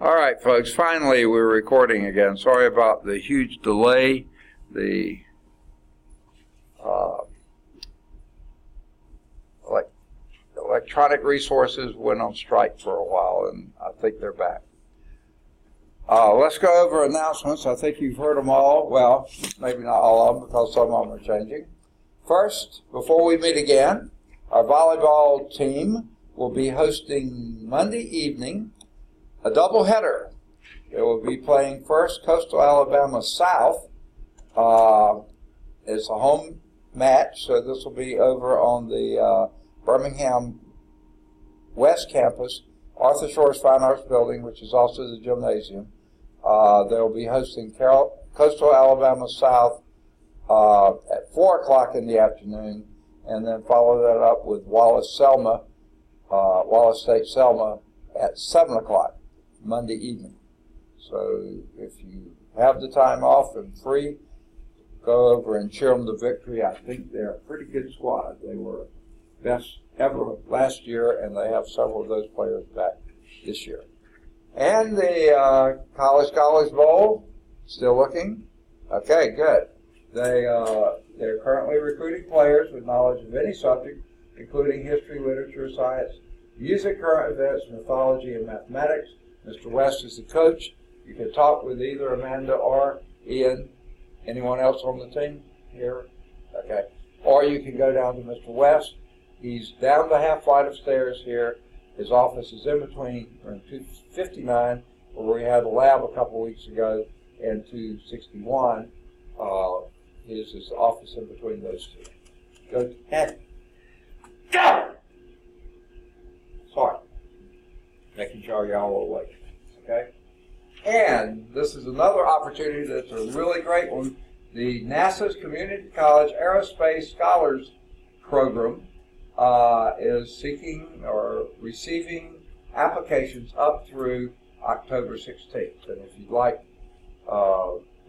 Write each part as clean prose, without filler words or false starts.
All right, folks, finally we're recording again. Sorry about the huge delay. The electronic resources went on strike for a while, and I think they're back. Let's go over announcements. I think you've heard them all. Well, maybe not all of them, because some of them are changing. First, before we meet again, our volleyball team will be hosting Monday evening a doubleheader. They will be playing first Coastal Alabama South. It's a home match, so this will be over on the Birmingham West Campus, Arthur Shores Fine Arts Building, which is also the gymnasium. They'll be hosting Coastal Alabama South at 4 o'clock in the afternoon, and then follow that up with Wallace State Selma at 7 o'clock Monday evening. So if you have the time off and free, go over and cheer them to victory. I think they're a pretty good squad. They were best ever last year, and they have several of those players back this year. And the College Scholars Bowl, still looking? Okay, good. They're currently recruiting players with knowledge of any subject, including history, literature, science, music, current events, mythology, and mathematics. Mr. West is the coach. You can talk with either Amanda or Ian. Anyone else on the team here? Okay. Or you can go down to Mr. West. He's down the half flight of stairs here. His office is in between room 259, where we had a lab a couple weeks ago, and 261. His office in between those two. Go ahead. Go! Sorry. Making sure y'all are awake. Okay? And this is another opportunity that's a really great one. The NASA's Community College Aerospace Scholars Program is seeking or receiving applications up through October 16th. And if you'd like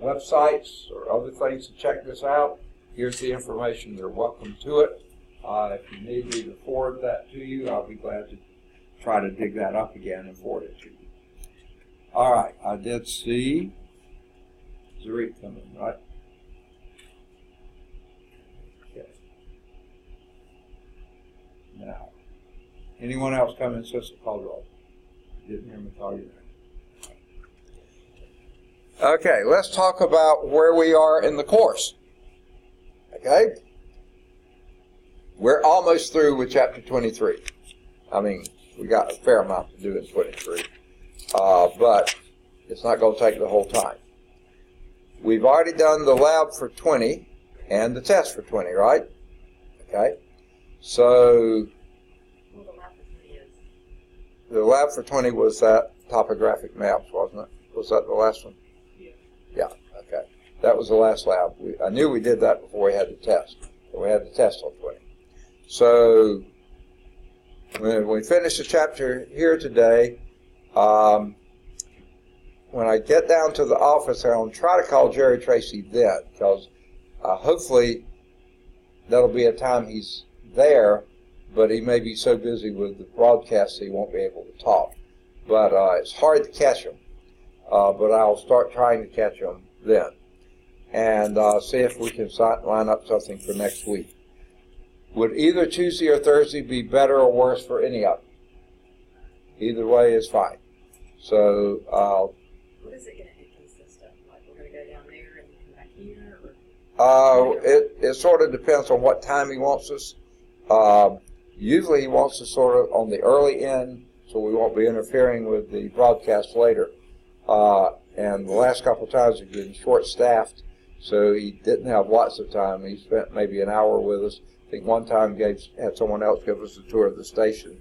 websites or other things to check this out, here's the information. You're welcome to it. If you need me to forward that to you, I'll be glad to try to dig that up again and forward it to you. All right, I did see Zurich coming, right? Okay. Now, anyone else coming, Sister Caldwell? Didn't hear me call you there. Okay, let's talk about where we are in the course. Okay? We're almost through with chapter 23. I mean, we got a fair amount to do in 23. But it's not going to take the whole time. We've already done the lab for 20 and the test for 20, right? Okay. So the lab for 20 was that topographic maps, wasn't it? Was that the last one? Yeah. Okay. That was the last lab. I knew we did that before we had the test. But we had the test on 20. So when we finish the chapter here today, when I get down to the office, I'll try to call Jerry Tracy then, because hopefully that'll be a time he's there, but he may be so busy with the broadcast he won't be able to talk. But it's hard to catch him, but I'll start trying to catch him then, and see if we can line up something for next week. Would either Tuesday or Thursday be better or worse for any of them? Either way is fine. So, what is it going to consist of? Like, we're going to go down there and come back here? Or? It sort of depends on what time he wants us. Usually he wants us sort of on the early end, so we won't be interfering with the broadcast later. And the last couple of times we've been short-staffed, so he didn't have lots of time. He spent maybe an hour with us. I think one time had someone else give us a tour of the station.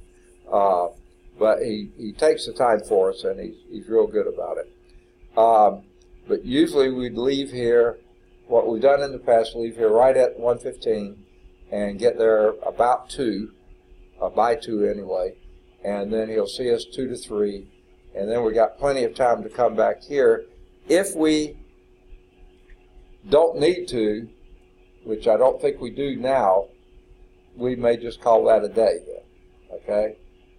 But he takes the time for us, and he's real good about it. But usually we'd leave here, what we've done in the past, leave here right at 1:15 and get there about 2, by 2 anyway, and then he'll see us 2 to 3, and then we got plenty of time to come back here. If we don't need to, which I don't think we do now, we may just call that a day then, okay?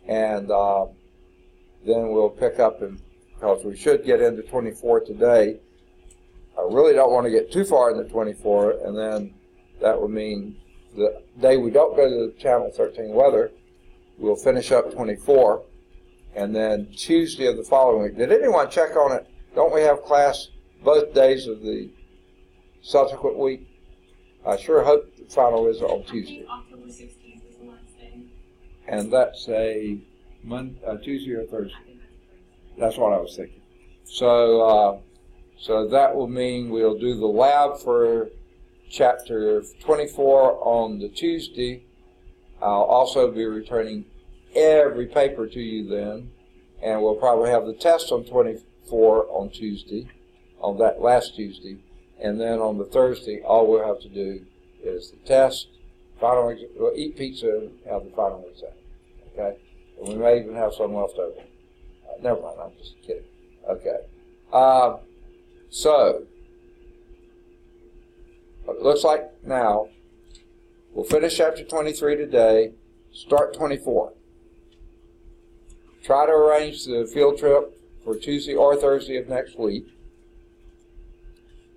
And then we'll pick up and because we should get into 24 today. I really don't want to get too far into 24, and then that would mean the day we don't go to the Channel 13 weather, we'll finish up 24, and then Tuesday of the following week. Did anyone check on it? Don't we have class both days of the subsequent week? I sure hope the final is on Tuesday. October 16th is the last day. And that's a Tuesday or Thursday. That's what I was thinking. So that will mean we'll do the lab for chapter 24 on the Tuesday. I'll also be returning every paper to you then, and we'll probably have the test on 24 on Tuesday, on that last Tuesday, and then on the Thursday, all we'll have to do is the test, final exam. We'll eat pizza and have the final exam. Okay, and we may even have some left over. Never mind, I'm just kidding. Okay, so it looks like now we'll finish chapter 23 today, start 24. Try to arrange the field trip for Tuesday or Thursday of next week.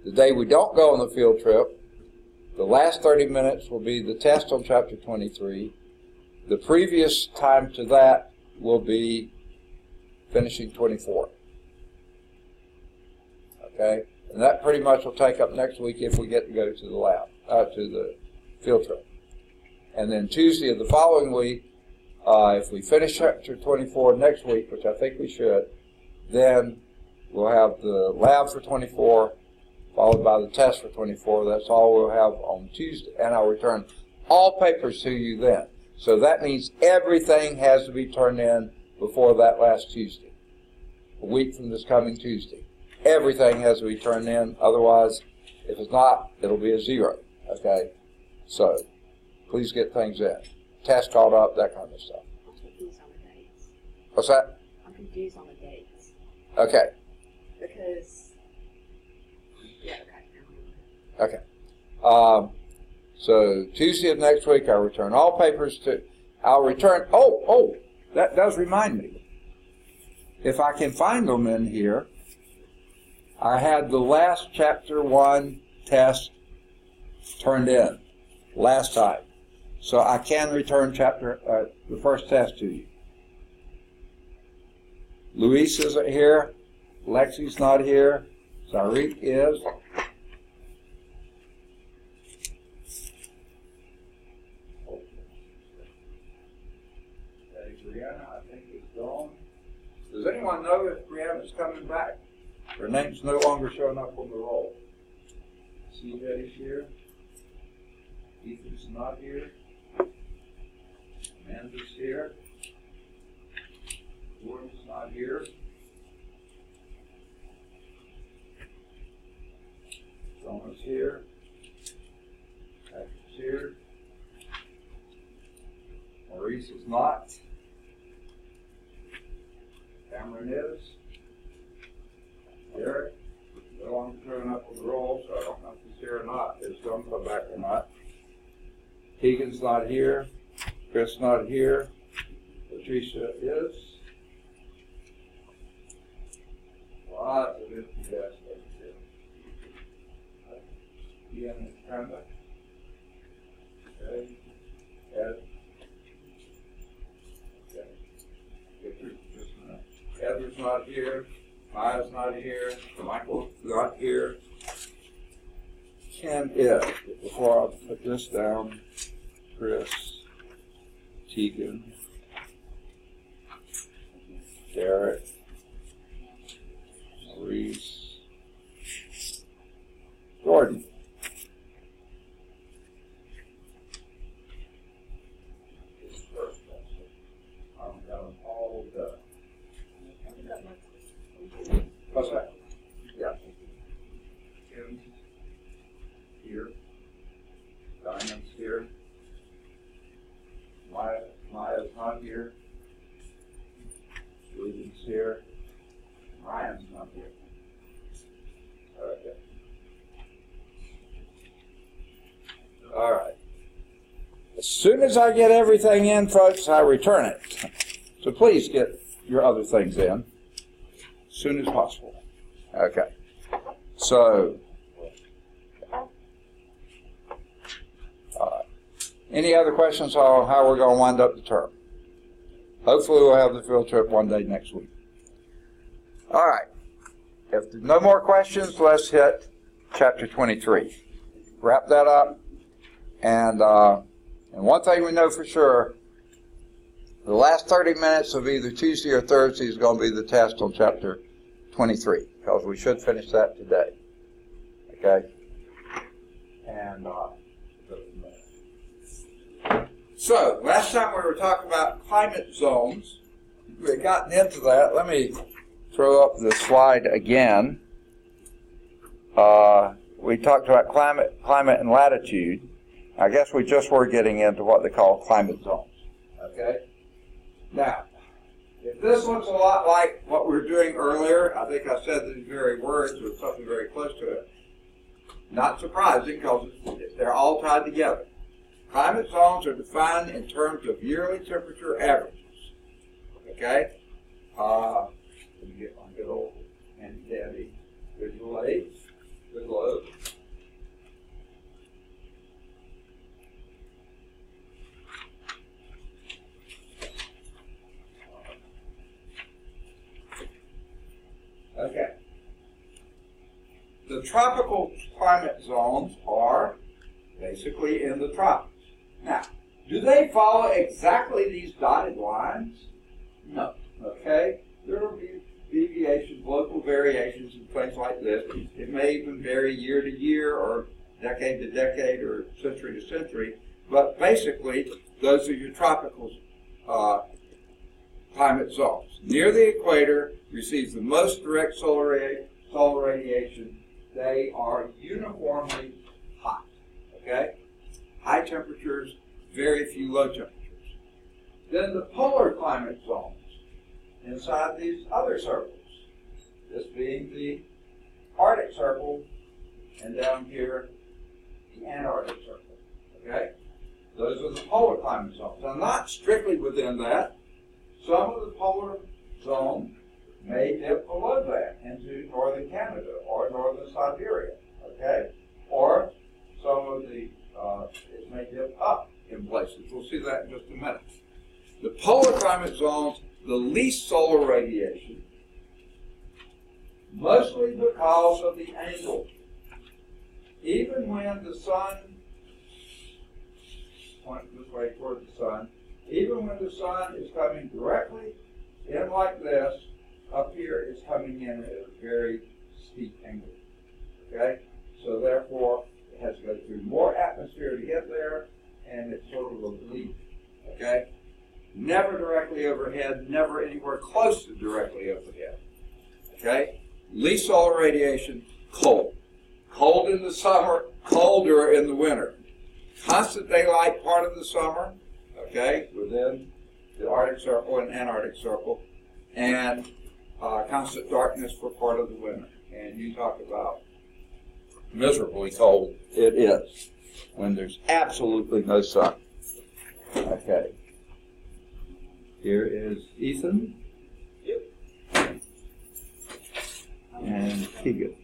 The day we don't go on the field trip, the last 30 minutes will be the test on chapter 23. The previous time to that will be finishing 24. Okay? And that pretty much will take up next week if we get to go to the lab, to the field trip. And then Tuesday of the following week, if we finish chapter 24 next week, which I think we should, then we'll have the lab for 24, followed by the test for 24. That's all we'll have on Tuesday. And I'll return all papers to you then. So that means everything has to be turned in before that last Tuesday, a week from this coming Tuesday. Everything has to be turned in. Otherwise, if it's not, it'll be a 0. Okay? So, please get things in. Test called up, that kind of stuff. I'm confused on the dates. What's that? I'm confused on the dates. Okay. Because, yeah, okay. Okay. So Tuesday of next week, I'll return all papers to, that does remind me. If I can find them in here, I had the last chapter 1 test turned in last time. So I can return the first test to you. Luis isn't here. Lexi's not here. Zarik is. Brianna, I think, is gone. Does anyone know if Brianna's coming back? Her name's no longer showing up on the roll. CJ's here. Ethan's not here. Amanda's here. Gordon's not here. Donna's here. Patrick's here. Maurice is not. Cameron is. Derek, no longer showing up on the roll, so I don't know if he's here or not. Is going to come back or not. Keegan's not here. Chris not here. Patricia is. Lots of empty desks over here. Ian and Brenda. Okay. Ed. Okay. Get through just a minute. Edward's not here. Maya's not here. Michael's not here. Ken is. Before I put this down, Chris, Tegan, Derek, Maurice, Gordon. I've got them all done. What's that? Yeah. Kim's here. Diamond's here. Maya's not here. William's here. Ryan's not here. Okay. All right. As soon as I get everything in, folks, I return it. So please get your other things in. soon as possible. Okay. So, any other questions on how we're going to wind up the term? Hopefully we'll have the field trip one day next week. All right. If there's no more questions, let's hit chapter 23. Wrap that up. And one thing we know for sure, the last 30 minutes of either Tuesday or Thursday is going to be the test on chapter 23, because we should finish that today. Okay? And so, last time we were talking about climate zones. We had gotten into that. Let me throw up the slide again. We talked about climate and latitude. I guess we just were getting into what they call climate zones. Okay? Now, if this looks a lot like what we were doing earlier, I think I said these very words or something very close to it. Not surprising, because they're all tied together. Climate zones are defined in terms of yearly temperature averages. Okay? Let me get my good old handy-dandy visual aids, the globe. Okay. The tropical climate zones are basically in the tropics. Now, do they follow exactly these dotted lines? No. Okay? There will be deviations, local variations, and things like this. It may even vary year to year, or decade to decade, or century to century. But basically, those are your tropical climate zones. Near the equator receives the most direct solar radiation. They are uniformly hot. Okay? High temperatures, very few low temperatures. Then the polar climate zones inside these other circles. This being the Arctic Circle, and down here, the Antarctic Circle. Okay? Those are the polar climate zones. Now, not strictly within that. Some of the polar zones may dip below that into northern Canada or northern Siberia. Okay? Or some of the it may dip up in places. We'll see that in just a minute. The polar climate zones, the least solar radiation, mostly because of the angle. Even when the sun, point this way toward the sun, even when the sun is coming directly in like this, up here it's coming in at a very steep angle. Okay? So therefore, it has to go through more atmosphere to get there, and it's sort of oblique. Okay? Never directly overhead, never anywhere close to directly overhead. Okay? Least solar radiation, cold. Cold in the summer, colder in the winter. Constant daylight part of the summer, okay, within the Arctic Circle and Antarctic Circle, and constant darkness for part of the winter. And you talk about miserably cold. It is when there's absolutely no sun. Okay. Here is Ethan. Yep. And Keegan.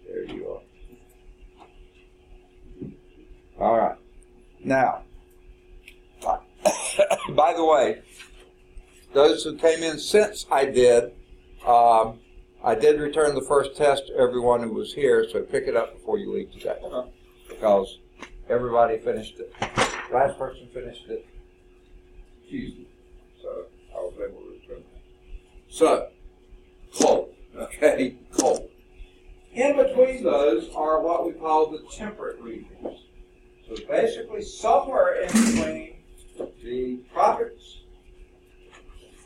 There you are. All right. Now, by the way, those who came in since I did return the first test to everyone who was here, so pick it up before you leave today, because everybody finished it. Last person finished it Tuesday, so I was able to return that. So, cold, okay, cold. In between those are what we call the temperate regions. So basically somewhere in between the tropics,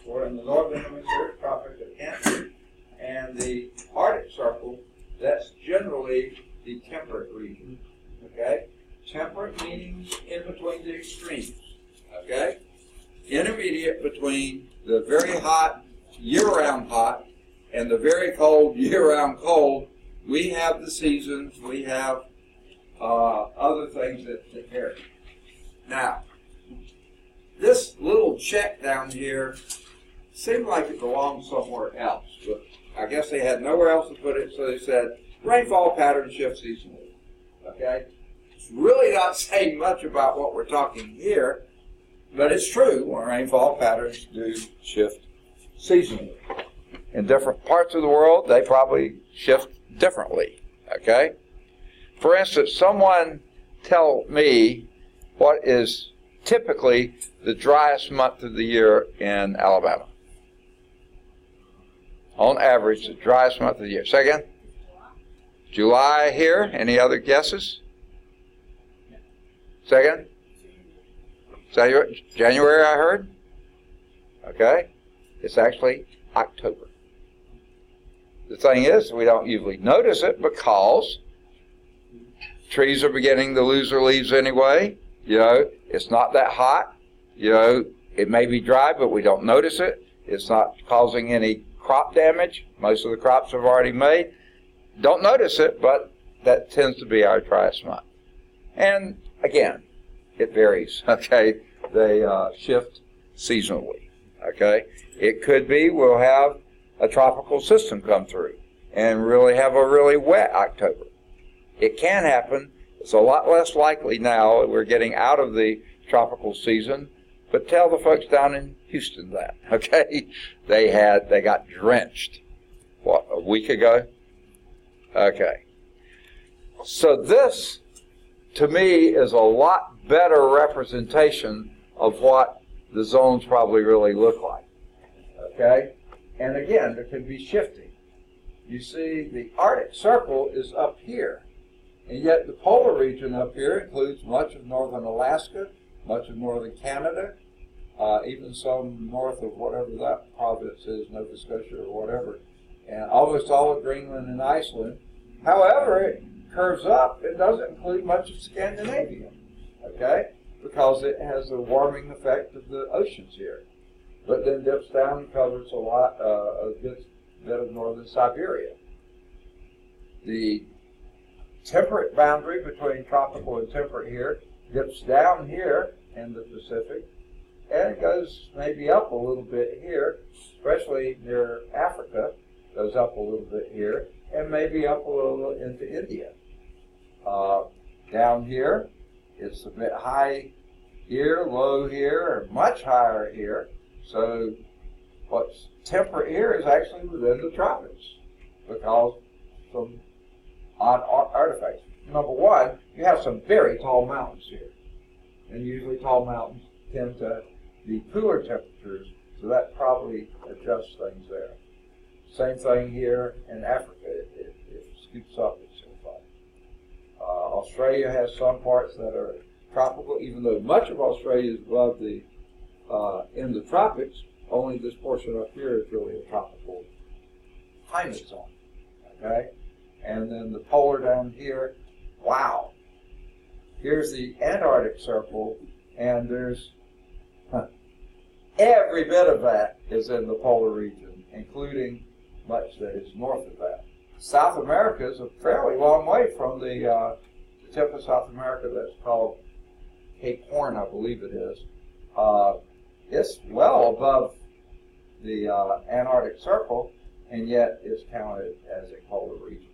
or in the northern hemisphere, Tropic of Cancer, and the Arctic Circle, that's generally the temperate region. Okay? Temperate meaning in between the extremes. Okay? Intermediate between the very hot, year-round hot, and the very cold, year-round cold. We have the seasons, we have other things that vary. Now, this little check down here seemed like it belonged somewhere else, but I guess they had nowhere else to put it, so they said rainfall patterns shift seasonally. Okay? It's really not saying much about what we're talking here, but it's true. Rainfall patterns do shift seasonally. In different parts of the world, they probably shift differently. Okay? For instance, someone tell me what is typically the driest month of the year in Alabama. On average, the driest month of the year. Say again? July here. Any other guesses? Say again? January, I heard? Okay. It's actually October. The thing is, we don't usually notice it because trees are beginning to lose their leaves anyway. You know, it's not that hot. You know, it may be dry, but we don't notice it. It's not causing any crop damage. Most of the crops have already made. Don't notice it, but that tends to be our driest month. And again, it varies, okay? They shift seasonally, okay? It could be we'll have a tropical system come through and really have a really wet October. It can happen. It's a lot less likely now. We're getting out of the tropical season, but tell the folks down in Houston that, okay? They got drenched, what, a week ago? Okay. So this, to me, is a lot better representation of what the zones probably really look like, okay? And again, there can be shifting. You see, the Arctic Circle is up here, and yet the polar region up here includes much of northern Alaska, much of northern Canada, even some north of whatever that province is, Nova Scotia or whatever, and almost all of Greenland and Iceland. However, it curves up. It doesn't include much of Scandinavia, okay, because it has the warming effect of the oceans here. But then dips down and covers a good bit of northern Siberia. The temperate boundary between tropical and temperate here dips down here in the Pacific, and it goes maybe up a little bit here, especially near Africa, goes up a little bit here, and maybe up a little into India. Down here, it's a bit high here, low here, and much higher here. So what's temperate here is actually within the tropics because some odd artifacts. Number one, you have some very tall mountains here. And usually tall mountains tend to be cooler temperatures, so that probably adjusts things there. Same thing here in Africa. It scoops up, it seems like. Australia has some parts that are tropical, even though much of Australia is above the in the tropics. Only this portion up here is really a tropical climate zone. Okay? And then the polar down here, wow. Here's the Antarctic Circle, and there's every bit of that is in the polar region, including much that is north of that. South America is a fairly long way from the tip of South America that's called Cape Horn, I believe it is. It's well above the Antarctic Circle, and yet it's counted as a polar region.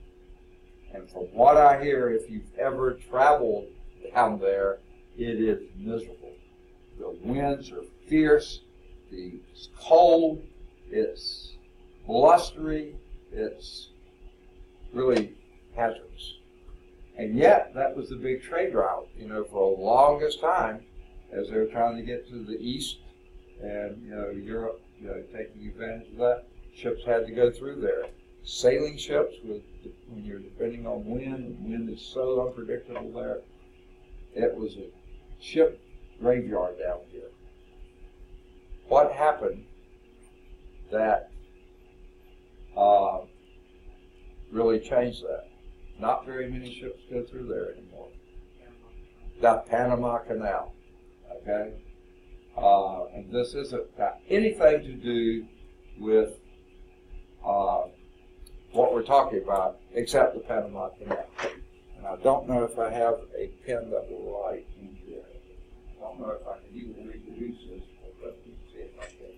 And from what I hear, if you've ever traveled down there, it is miserable. The winds are fierce, it's cold, it's blustery, it's really hazardous. And yet, that was the big trade route, for the longest time, as they were trying to get to the east, and, Europe, taking advantage of that, ships had to go through there. Sailing ships, when you're depending on wind, and wind is so unpredictable there, it was a ship graveyard down here. What happened that really changed that? Not very many ships go through there anymore. The Panama Canal, okay? And this isn't got anything to do with what we're talking about, except the Panama Canal. And I don't know if I have a pen that will write in here. I don't know if I can even reproduce this, but let me see if I can.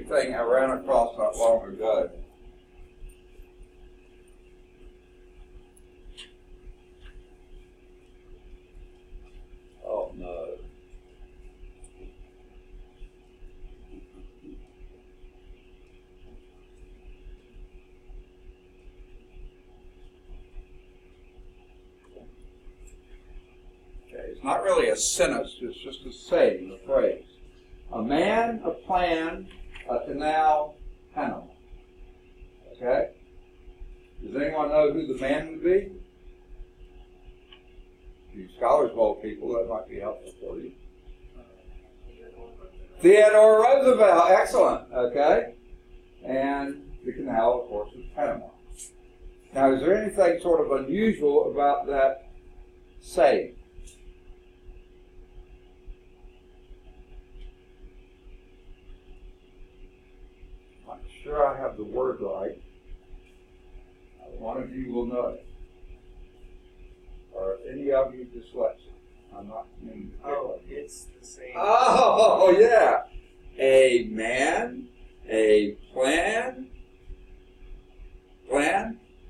thing I ran across not long ago. Oh no. It's not really a sentence, it's just a saying, a phrase. A man, a plan, a canal, Panama. Okay? Does anyone know who the man would be? You Scholars Bowl people, that might be helpful for you. Theodore Roosevelt, excellent. Okay? And the canal, of course, is Panama. Now, is there anything sort of unusual about that saying? Sure I have the word right. One of you will know it. Or any of you dyslexic. I'm not meaning to. Oh, it's the same. Oh, yeah. A man, a plan,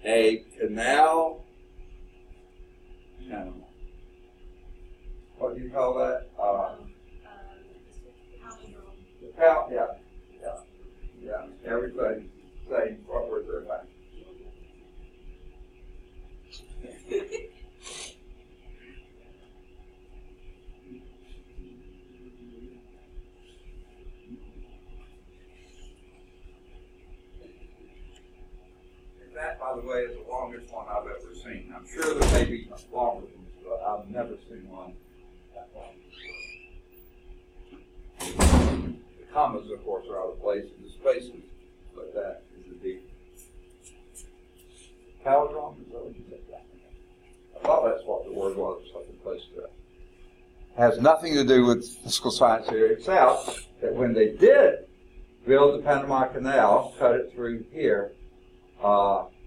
a canal, Panama. What do you call that? Yeah. Yeah, everything saying what we're doing. That, by the way, is the longest one I've ever seen. I'm sure there may be longer ones, but I've never seen one that long. The commas, of course, are out of place, and the spaces, but that is a deep. Palindrome, is that what you said? I thought that's what the word was, something close to it. Has nothing to do with physical science here, except that when they did build the Panama Canal, cut it through here,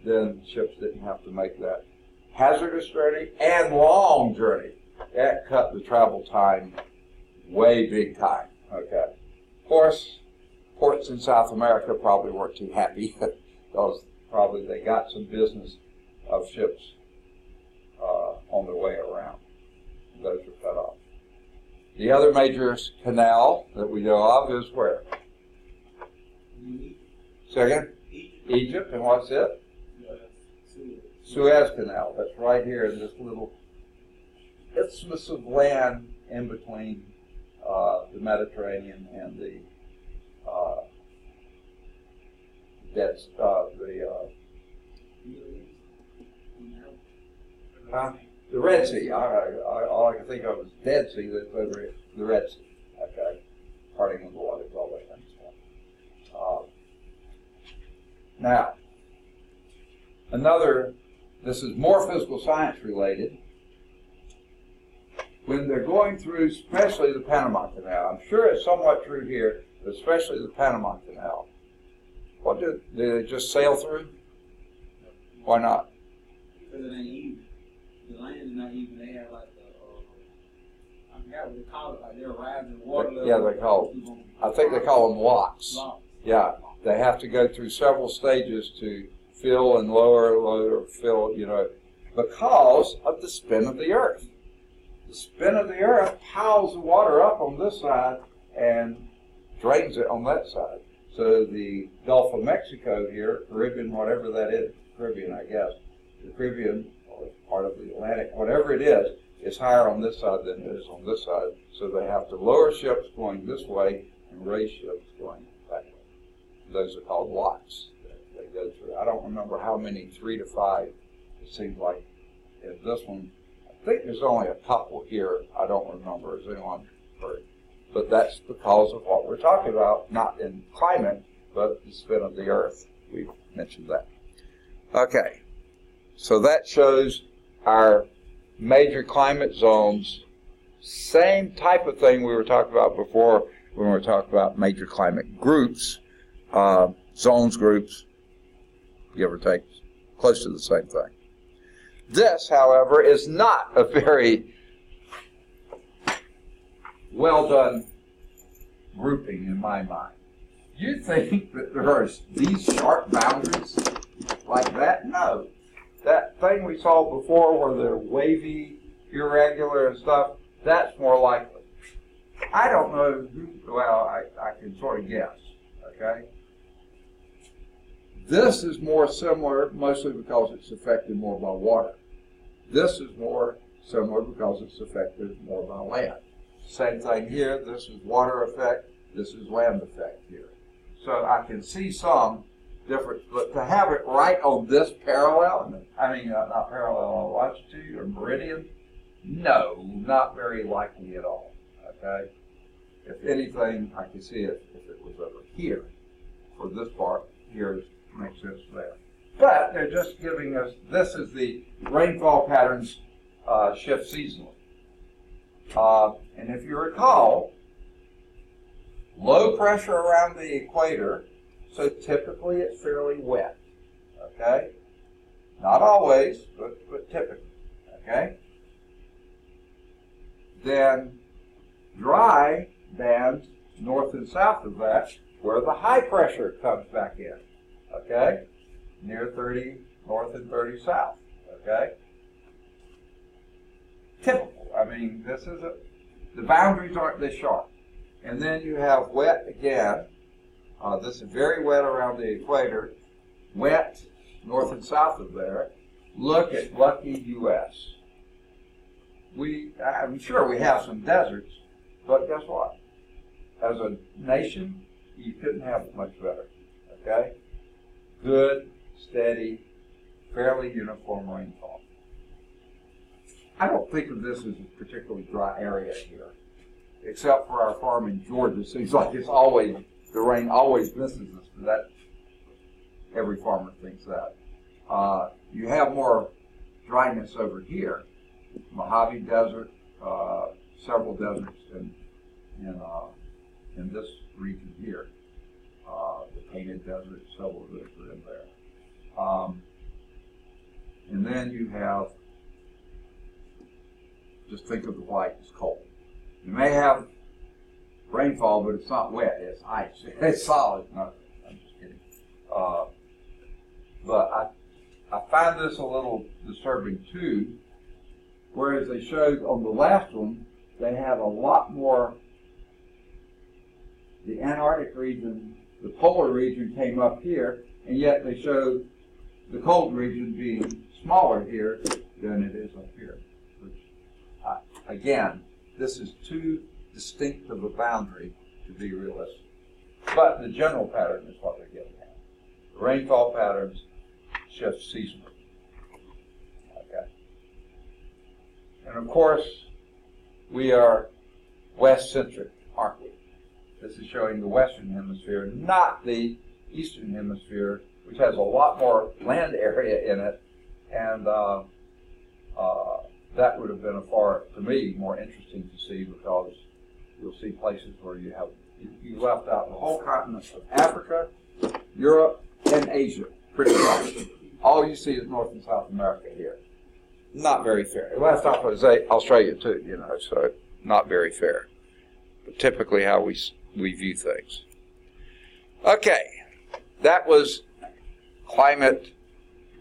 then ships didn't have to make that hazardous journey and long journey. That cut the travel time way big time. Okay. Of course, ports in South America probably weren't too happy because probably they got some business of ships on their way around. Those were cut off. The other major canal that we know of is where? Second? Egypt, and what's it? Suez Canal. That's right here in this little isthmus of land in between the Mediterranean and the the Red Sea. All I can think of is Dead Sea. That's over here. The Red Sea. Okay, parting of the waters, all that kind of stuff. Now, this is more physical science related. When they're going through, especially the Panama Canal, I'm sure it's somewhat true here, but especially the Panama Canal, what do they just sail through? Why not? Because it ain't even. The land is not even. They have like I forgot what they call it. Like they're rising water level. Yeah, they call them. I think they call them locks. Yeah, they have to go through several stages to fill and lower, fill, because of the spin of the earth. The spin of the earth piles the water up on this side and drains it on that side. So the Gulf of Mexico here, Caribbean, whatever that is, Caribbean, I guess, the Caribbean, or part of the Atlantic, whatever it is higher on this side than it is on this side. So they have to lower ships going this way and raise ships going that way. Those are called locks that they go through. I don't remember how many, 3 to 5, it seems like. In this one, I think there's only a couple here. I don't remember. Has anyone heard? But that's because of what we're talking about, not in climate, but the spin of the earth. We mentioned that. Okay, so that shows our major climate zones. Same type of thing we were talking about before when we were talking about major climate groups, zones groups, give or take, close to the same thing. This, however, is not a very well done grouping in my mind. You think that there's these sharp boundaries like that? No. That thing we saw before where they're wavy, irregular and stuff, that's more likely. I don't know who, well, I can sort of guess, okay? This is more similar, mostly because it's affected more by water. This is more similar because it's affected more by land. Same thing here, this is water effect, this is land effect here. So I can see some different, but to have it right on this parallel, not parallel, longitude or meridian, no, not very likely at all, okay? If anything, I could see it if it was over here, for this part, here makes sense there. But they're just giving us, this is the rainfall patterns shift seasonally. And if you recall, low pressure around the equator, so typically it's fairly wet, okay? Not always, but typically, okay? Then dry band north and south of that, where the high pressure comes back in, okay? Near 30 north and 30 south, okay? Typical. I mean, this is the boundaries aren't this sharp. And then you have wet again. This is very wet around the equator. Wet north and south of there. Look at lucky U.S. I'm sure we have some deserts, but guess what? As a nation, you couldn't have it much better, okay? Good, steady, fairly uniform rainfall. I don't think of this as a particularly dry area here, except for our farm in Georgia. It seems like it's always, the rain always misses us, but that, every farmer thinks that. You have more dryness over here. Mojave Desert, several deserts in this region here. The Painted Desert, several of those are in there. And then you have, just think of the white as cold. You may have rainfall, but it's not wet, it's ice. It's solid. No, I'm just kidding. But I find this a little disturbing too, whereas they showed on the last one, they had a lot more, the Antarctic region, the polar region came up here, and yet they showed the cold region being smaller here than it is up here. Which, again, this is too distinct of a boundary to be realistic. But the general pattern is what they're getting at. The rainfall patterns shift seasonally. Okay. And of course, we are west-centric, aren't we? This is showing the western hemisphere, not the eastern hemisphere, which has a lot more land area in it, and that would have been to me, more interesting to see, because you'll see places where you left out the whole continent of Africa, Europe, and Asia, pretty much. All you see is North and South America here. Not very fair. Last off was Australia too, so not very fair. But typically how we view things. Okay, that was climate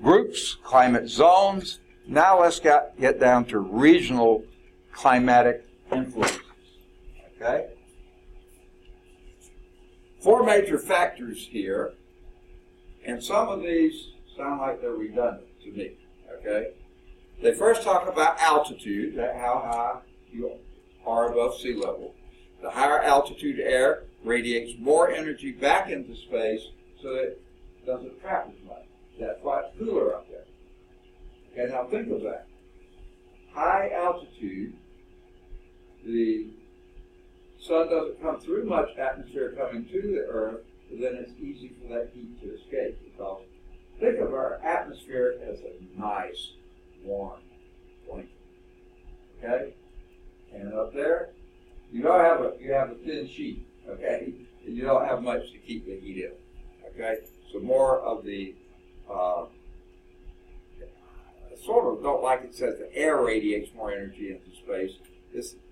groups, climate zones. Now let's get down to regional climatic influences. Okay? 4 major factors here, and some of these sound like they're redundant to me. Okay? They first talk about altitude, how high you are above sea level. The higher altitude air radiates more energy back into space, so that it doesn't trap as much. That's why it's cooler up there. Okay, now think of that. High altitude, the sun doesn't come through much atmosphere coming to the earth, but then it's easy for that heat to escape. Because think of our atmosphere as a nice, warm blanket. Okay? And up there, you have a thin sheet, okay? You don't have much to keep the heat in, okay? So more of the, I sort of don't like it says the air radiates more energy into space.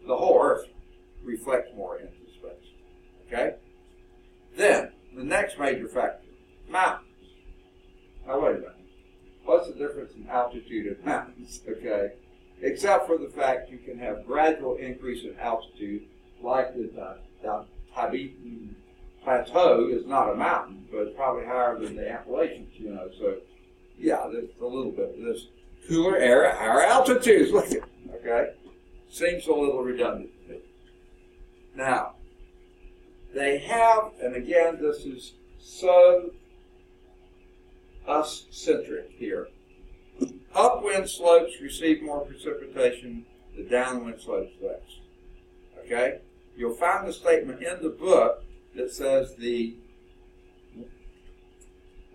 The whole Earth reflects more into space, okay? Then, The next major factor, mountains. Now wait a minute. What's the difference in altitude and mountains? Okay, except for the fact you can have gradual increase in altitude, like the Tibetan Plateau is not a mountain, but it's probably higher than the Appalachians, you know. So, yeah, there's a little bit of this cooler air at higher altitudes. Look at it, okay? Seems a little redundant to me. Now, they have, and again, this is so us-centric here. Upwind slopes receive more precipitation, the downwind slopes less. Okay? You'll find the statement in the book that says the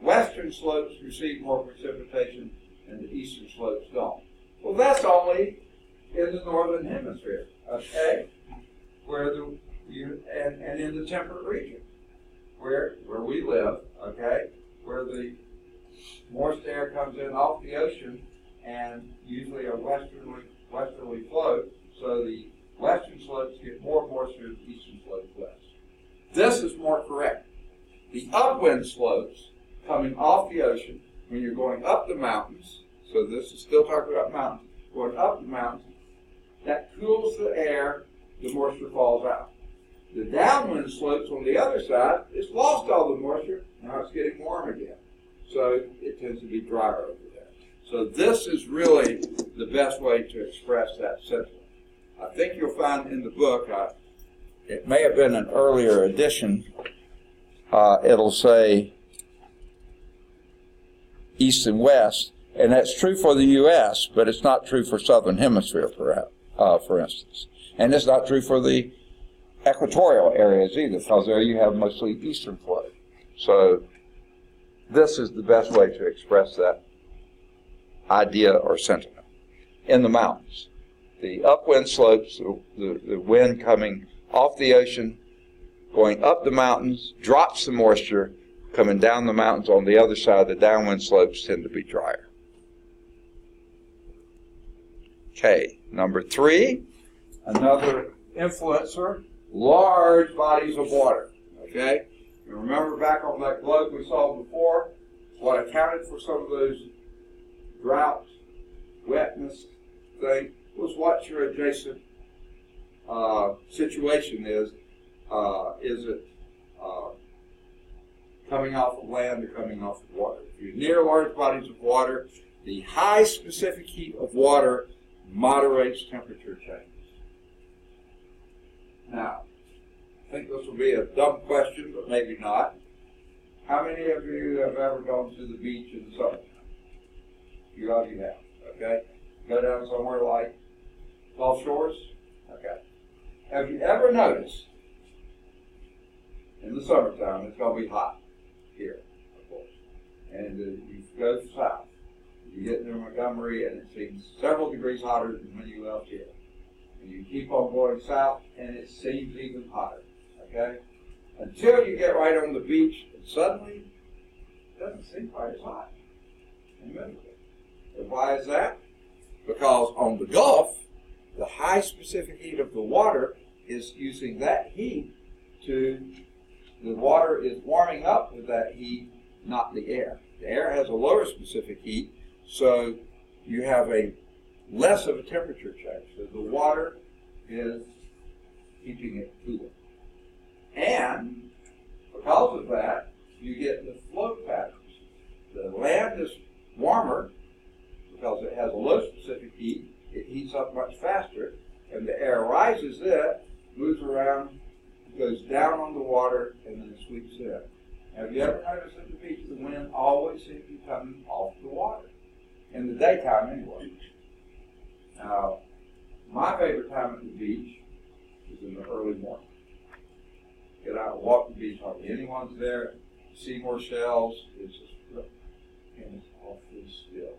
western slopes receive more precipitation and the eastern slopes don't. Well, that's only in the northern hemisphere, okay? And in the temperate region, where we live, okay, where the moist air comes in off the ocean and usually a westerly flow, so the western slopes get more moisture, the eastern slopes less. This is more correct. The upwind slopes coming off the ocean, when you're going up the mountains, so this is still talking about mountains, going up the mountains, that cools the air, the moisture falls out. The downwind slopes on the other side, it's lost all the moisture, now it's getting warm again. So it tends to be drier over there. So this is really the best way to express that sentiment. I think you'll find in the book, it may have been an earlier edition, it'll say east and west, and that's true for the U.S., but it's not true for Southern Hemisphere, for instance. And it's not true for the equatorial areas either, because there you have mostly eastern flow. So this is the best way to express that idea or sentiment. In the mountains, the upwind slopes, the wind coming off the ocean, going up the mountains, drops the moisture, coming down the mountains on the other side, the downwind slopes tend to be drier. Okay, number 3, another influencer, large bodies of water, okay? And remember back on that globe we saw before, what accounted for some of those drought, wetness thing was what your adjacent situation is. Is it coming off of land or coming off of water? If you're near large bodies of water, the high specific heat of water moderates temperature change. Now, I think this will be a dumb question, but maybe not. How many of you have ever gone to the beach in the summer? You of you have, okay? Go down somewhere like Gulf Shores? Okay. Have you ever noticed in the summertime it's going to be hot here, of course, and you go south. You get into Montgomery and it seems several degrees hotter than when you left here. And you keep on going south and it seems even hotter, okay? Until you get right on the beach and suddenly it doesn't seem quite as hot in the middle of it. And why is that? Because on the Gulf, the high specific heat of the water is using that heat the water is warming up with that heat, not the air. The air has a lower specific heat, so you have less of a temperature change. So the water is keeping it cooler. And because of that, you get the flow patterns. The land is warmer because it has a low specific heat. It heats up much faster, and the air rises it, moves around, goes down on the water, and then sweeps in. Have you ever noticed at the beach the wind always seems to be coming off the water? In the daytime anyway. Now, my favorite time at the beach is in the early morning. Get out and walk the beach, hardly anyone's there. See more shells, it's just and it's awfully still.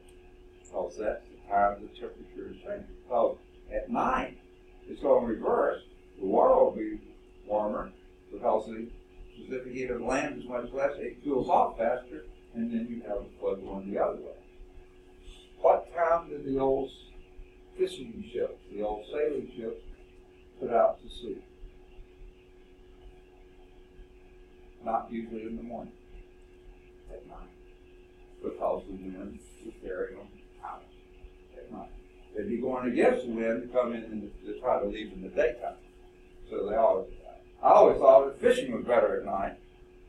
Because that's the time the temperature is changing. Because at night, it's going to reverse. The water will be warmer because the specific heat of the land is much less. It cools off faster, and then you have the flow going the other way. What time did the old fishing ships, the old sailing ships, put out to sea? not usually in the morning, at night, because the wind is carrying them out at night. They'd be going against the wind to come in and to try to leave in the daytime. So they always, I always thought that fishing was better at night.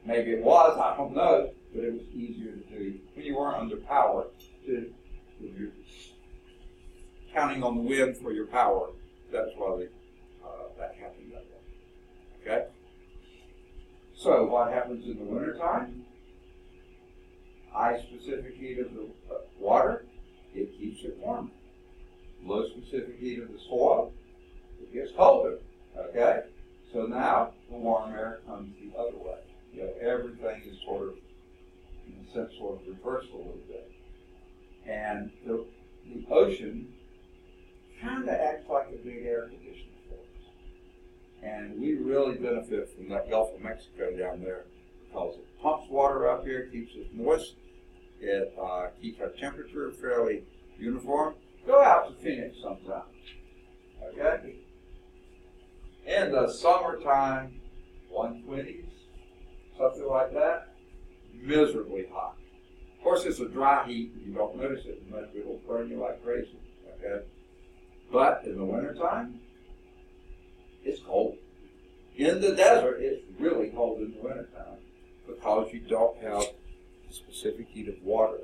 Maybe it was, I don't know, but it was easier to do when you weren't under power. When you're counting on the wind for your power, that's why that happened that way. Okay? So what happens in the wintertime? High specific heat of the water, it keeps it warm. Low specific heat of the soil, it gets colder. Okay? So now the warm air comes the other way. You know, everything is sort of, in a sense, sort of reversed a little bit. And the ocean kind of acts like a big air conditioner for us. And we really benefit from that Gulf of Mexico down there because it pumps water up here, keeps it moist, it keeps our temperature fairly uniform. Go out to Phoenix sometime. Okay? In the summertime, 120s, something like that, miserably hot. Of course, it's a dry heat, and you don't notice it much, but it'll burn you like crazy, okay? But in the wintertime, it's cold. In the desert, it's really cold in the wintertime because you don't have the specific heat of water.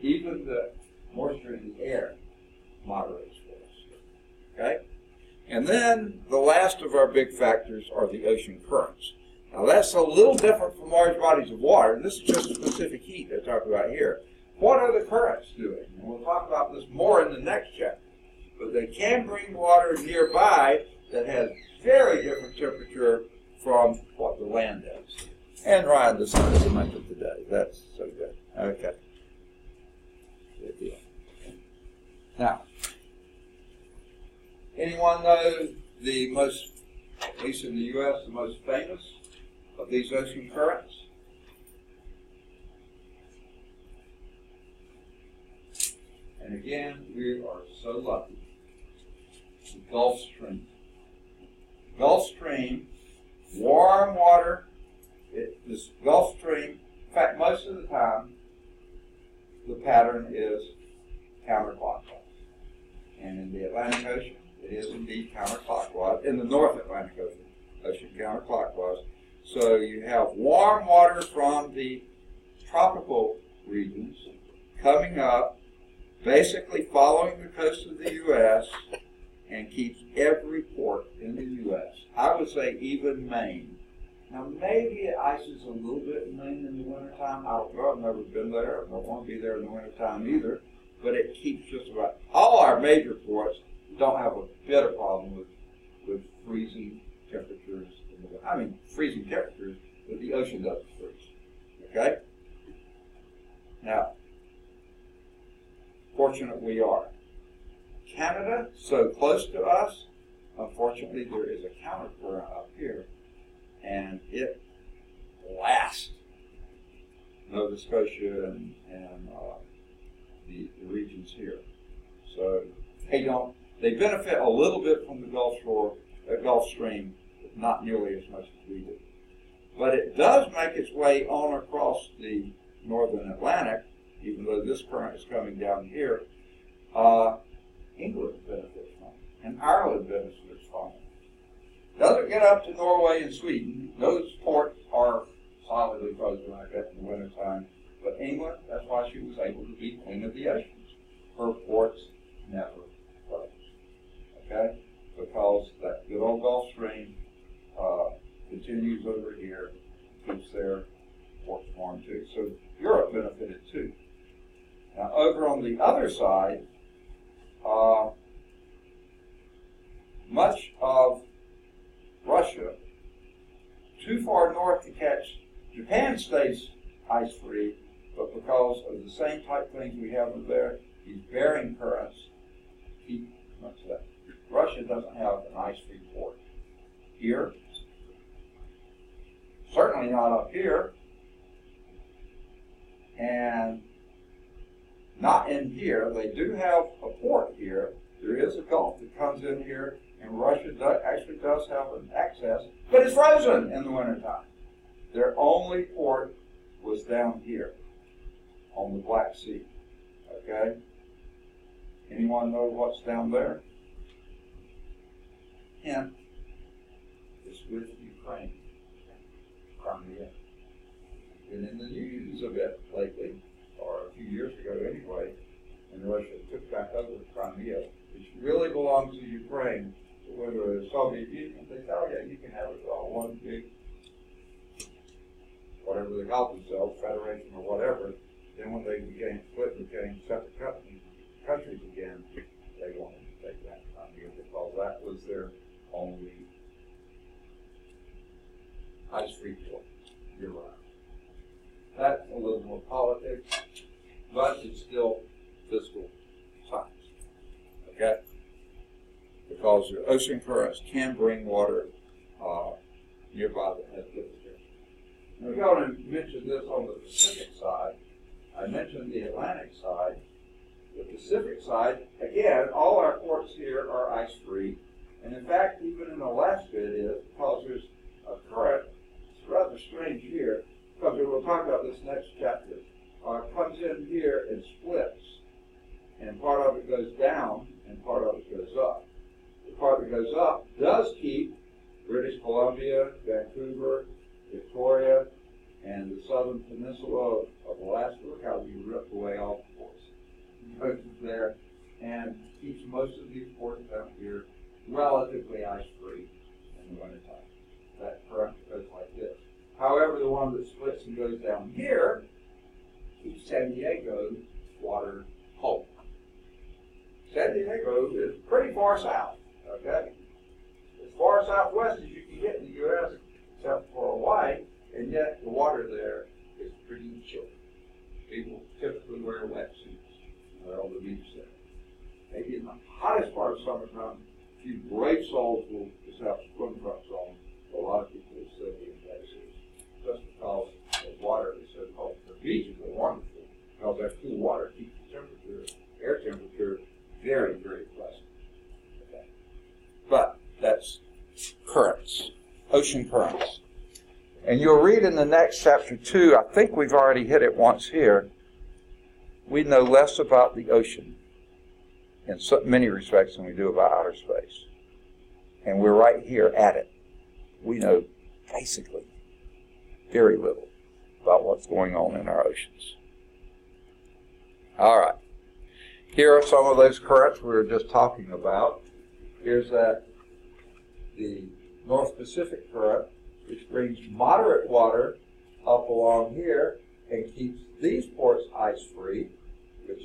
Even the moisture in the air moderates for us, okay? And then the last of our big factors are the ocean currents. Now that's a little different from large bodies of water. This is just specific heat they're talking about here. What are the currents doing? And we'll talk about this more in the next chapter. But they can bring water nearby that has very different temperature from what the land does. And Ryan decided to make it today. That's so good. Okay. Good deal. Now, anyone know the most, at least in the U.S., the most famous of these ocean currents? And again, we are so lucky. The Gulf Stream. Gulf Stream, warm water. This Gulf Stream, in fact, most of the time, the pattern is counterclockwise. And in the Atlantic Ocean, it is indeed counterclockwise. In the North Atlantic Ocean, counterclockwise. So you have warm water from the tropical regions coming up, basically following the coast of the U.S., and keeps every port in the U.S. I would say even Maine. Now maybe it ices a little bit in Maine in the wintertime. I don't know. I've never been there. I don't want to be there in the wintertime either. But it keeps just about all our major ports don't have a bit of problem with freezing temperatures. Freezing temperatures, but the ocean doesn't freeze. Okay? Now, fortunate we are. Canada, so close to us, unfortunately there is a countercurrent up here, and it blasts Nova Scotia and the regions here. So they benefit a little bit from the Gulf Stream, but not nearly as much as we do. But it does make its way on across the northern Atlantic, even though this current is coming down here. England benefits from it, and Ireland benefits from it. Doesn't get up to Norway and Sweden. Those ports are solidly frozen like that in the wintertime. But England, that's why she was able to be Queen of the Oceans. Her ports never froze. Okay? Because that good old Gulf Stream continues over here, keeps their ports warm too. So Europe benefited too. Now over on the other side, much of Russia, too far north to catch, Japan stays ice-free, but because of the same type things we have over there, these bearing currents keep much of that. Russia doesn't have an ice-free port here. Certainly not up here. And not in here. They do have a port here. There is a gulf that comes in here, and Russia actually does have an access, but it's frozen in the wintertime. Their only port was down here on the Black Sea. Okay? Anyone know what's down there? Hint. It's with Ukraine. Crimea. Been in the news a bit lately, or a few years ago anyway, and Russia took back over Crimea, which really belonged to Ukraine. But when the Soviet Union, they said, oh yeah, you can have it all, one big, whatever they call themselves, federation or whatever. Then when they became split, became separate countries again, they wanted to take back Crimea because that was their only ice-free port year-round. That's a little more politics, but it's still physical science. Okay? Because the ocean currents can bring water nearby that has difficulty. Now, we're going to mention this on the Pacific side. I mentioned the Atlantic side. The Pacific side, again, all our ports here are ice-free. And in fact, even in Alaska it is, because there's a current. It's rather strange here, because we'll talk about this next chapter. It comes in here and splits, and part of it goes down, and part of it goes up. The part that goes up does keep British Columbia, Vancouver, Victoria, and the southern peninsula of Alaska. Look how we ripped away all the ports. Coast there, and keeps most of these ports down here relatively ice-free in the wintertime. That current goes like this. However, the one that splits and goes down here keeps San Diego's water cold. San Diego is pretty far south, okay? As far southwest as you can get in the U.S., except for Hawaii, and yet the water there is pretty chilly. People typically wear wetsuits on the beach there. Maybe in the hottest part of summertime, a few brave souls will just have swim trunks on. A lot of people will still be in wetsuits just because the water is so cold. The beaches are wonderful because that cool water keeps the temperature, air temperature, very, very pleasant. Okay. But that's currents, ocean currents. And you'll read in the next chapter 2, I think we've already hit it once here, we know less about the ocean in so many respects than we do about outer space. And we're right here at it. We know basically very little about what's going on in our oceans. All right. Here are some of those currents we were just talking about. Here's the North Pacific current, which brings moderate water up along here and keeps these ports ice-free, this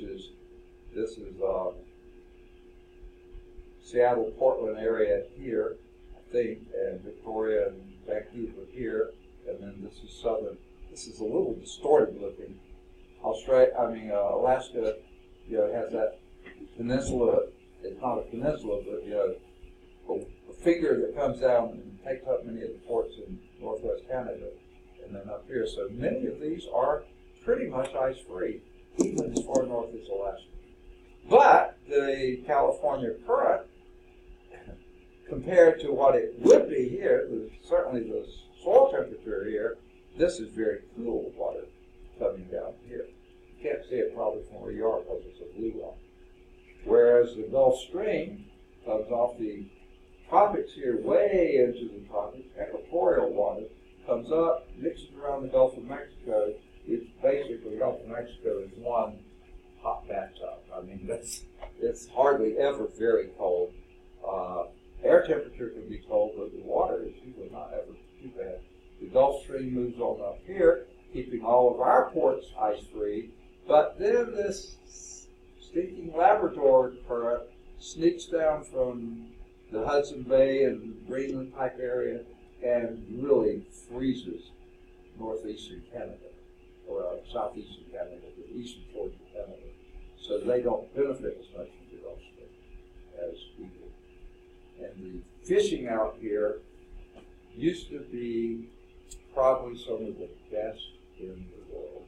is Seattle, Portland area here, I think, and Victoria and Vancouver here, and then this is southern. This is a little distorted looking. Alaska, has that peninsula. It's not a peninsula, but a finger that comes down and takes up many of the ports in northwest Canada, and then up here. So many of these are pretty much ice-free, even as far north as Alaska. But the California current, compared to what it would be here, certainly the soil temperature here, this is very cool water coming down here. You can't see it probably from where you are because it's a blue line. Whereas the Gulf Stream comes off the tropics here, way into the tropics, equatorial water, comes up, mixes around the Gulf of Mexico. It's basically, the Gulf of Mexico is one hot bathtub. It's hardly ever very cold. Air temperature can be cold, but the water is usually not ever too bad. The Gulf Stream moves on up here, keeping all of our ports ice-free, but then this stinking Labrador current sneaks down from the Hudson Bay and Greenland type area and really freezes northeastern Canada, or southeastern Canada, the eastern ports of Canada. So they don't benefit as much from the Gulf Stream as we do. And the fishing out here used to be probably some of the best in the world.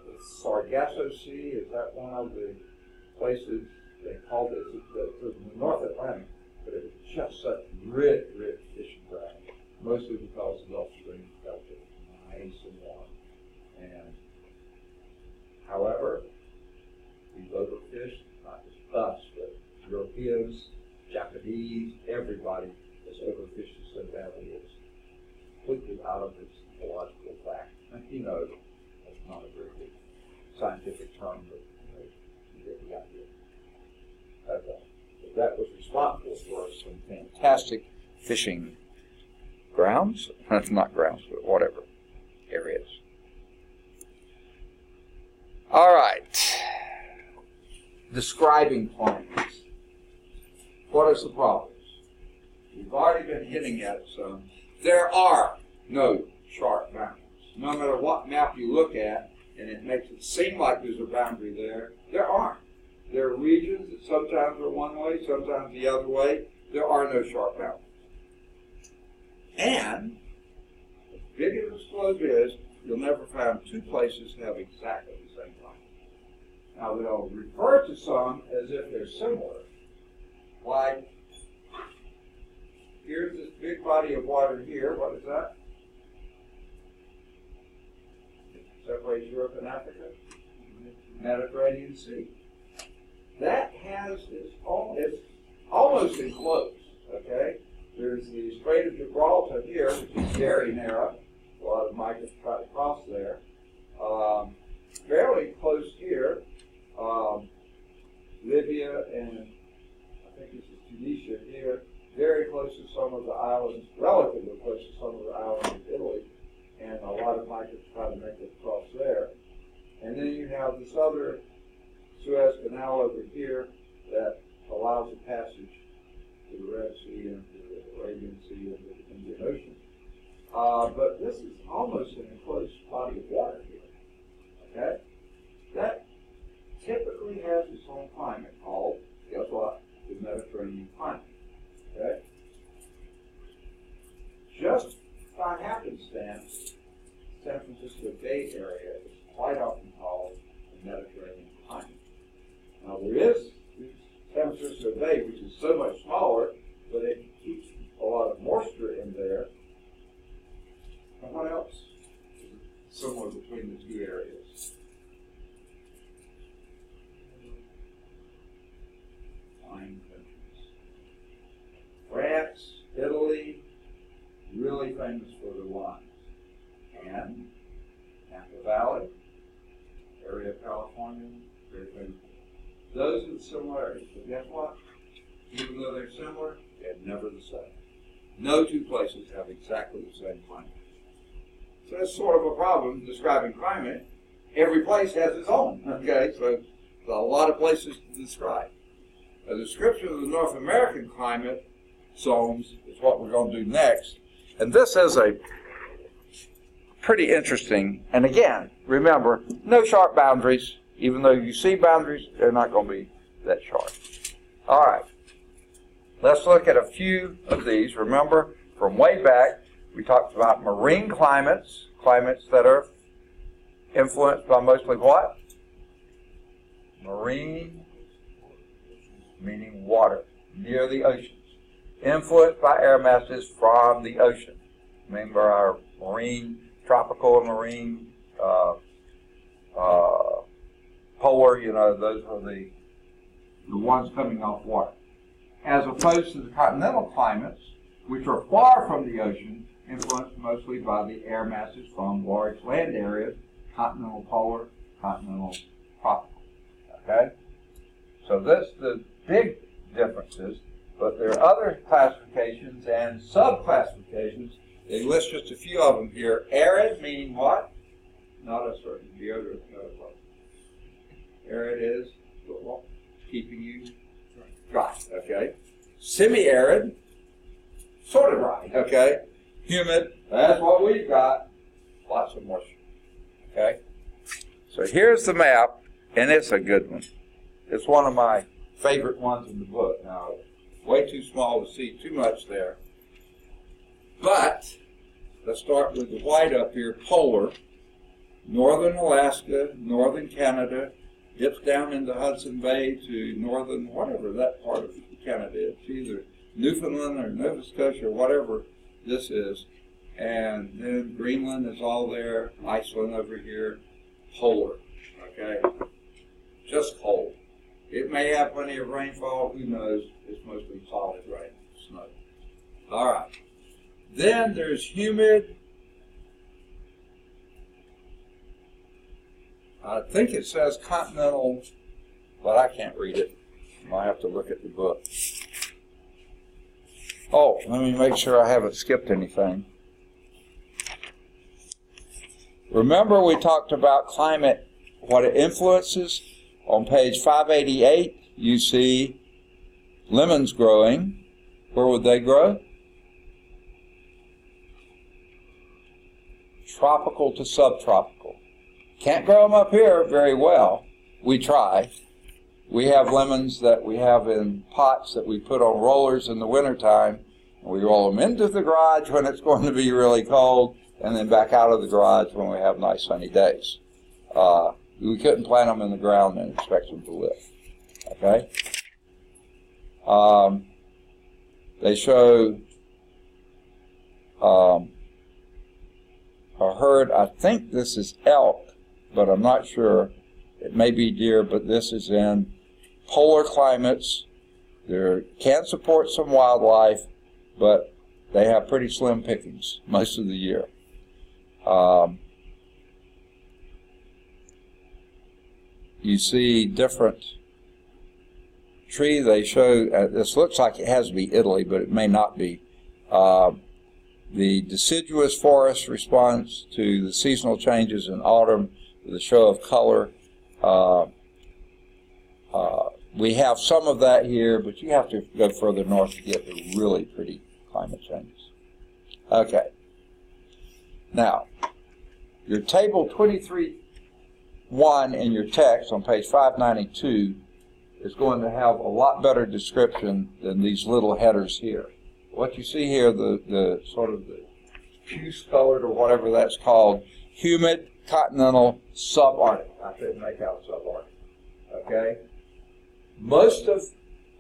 The Sargasso Sea, is that one of the places they called it the North Atlantic, but it was just such rich fishing ground. mostly because the Gulf Stream felt it nice and warm. And however, we've overfished, not just us, but Europeans, Japanese, everybody has overfished it so badly it's completely out of its ecological fact. You know, that's not a very good scientific term, but you get the idea. Okay. But that was responsible for some fantastic fishing grounds. Not grounds, but whatever areas. All right. Describing climates. What is the problems? We've already been hinting at some. There are no sharp boundaries. No matter what map you look at, and it makes it seem like there's a boundary there, there aren't. There are regions that sometimes are one way, sometimes the other way. There are no sharp boundaries. And, as big as this globe is, you'll never find two places that have exactly the same climate. Now, they'll refer to some as if they're similar. Like, here's this big body of water here. What is that? It separates Europe and Africa. Mediterranean Sea. That has its own, it's almost enclosed, okay? There's the Strait of Gibraltar here, which is very narrow. A lot of migrants try to cross there. Fairly close here, Libya and I think this is Tunisia here, very close to some of the islands, relatively close to some of the islands of Italy, and a lot of migrants try to make it across there. And then you have this other Suez Canal over here that allows a passage to the Red Sea and to the Arabian Sea and to the Indian Ocean. But this is almost an enclosed body of water here. Okay? That typically has its own climate called, guess what? The Mediterranean climate. Okay? Just by happenstance, San Francisco Bay Area is quite often called the Mediterranean climate. Now there is San Francisco Bay, which is so much smaller, but it keeps a lot of moisture in there. And what else is similar between the two areas? Wine countries. France, Italy, really famous for their wines. And Napa Valley, area of California, very famous. Those are the similarities. But guess what? Even though they're similar, they're never the same. No two places have exactly the same climate. So that's sort of a problem describing climate. Every place has its own. Okay, so there's a lot of places to describe. A description of the North American climate zones is what we're going to do next. And this is a pretty interesting, and again, remember, no sharp boundaries. Even though you see boundaries, they're not going to be that sharp. All right. Let's look at a few of these. Remember, from way back, we talked about marine climates, climates that are influenced by mostly what? Marine, meaning water, near the oceans. Influenced by air masses from the ocean. Remember our marine, tropical and marine, polar, those are the ones coming off water. As opposed to the continental climates, which are far from the ocean, influenced mostly by the air masses from large land areas, continental polar, continental tropical. Okay? So that's the big differences, but there are other classifications and sub-classifications. They list just a few of them here. Arid, meaning what? Not a certain deodorant. Arid is keeping you dry, okay? Semi-arid, sort of dry, okay? Humid, that's what we've got. Lots of moisture, okay? So here's the map, and it's a good one. It's one of my favorite ones in the book. Now, way too small to see too much there. But, let's start with the white up here, polar. Northern Alaska, northern Canada, dips down into Hudson Bay to northern, whatever that part of Canada is, either Newfoundland or Nova Scotia or whatever this is. And then Greenland is all there, Iceland over here, polar, okay? Just cold. It may have plenty of rainfall, who knows? It's mostly solid rain, snow. All right. Then there's humid. I think it says continental, but I can't read it. I have to look at the book. Oh, let me make sure I haven't skipped anything. Remember we talked about climate, what it influences? On page 588, you see lemons growing. Where would they grow? Tropical to subtropical. Can't grow them up here very well. We try. We have lemons that we have in pots that we put on rollers in the wintertime. We roll them into the garage when it's going to be really cold, and then back out of the garage when we have nice sunny days. We couldn't plant them in the ground and expect them to live. Okay? They show a herd. I think this is elk, but I'm not sure. It may be deer, but this is in polar climates. They can support some wildlife, but they have pretty slim pickings most of the year. You see different tree. They show, this looks like it has to be Italy, but it may not be. The deciduous forest responds to the seasonal changes in autumn with a show of color. We have some of that here, but you have to go further north to get the really pretty climate changes. Okay. Now, your table 23.1 in your text on page 592 is going to have a lot better description than these little headers here. What you see here, the sort of the puce colored or whatever that's called, humid, continental, subarctic. I couldn't make out subarctic. Okay? Most of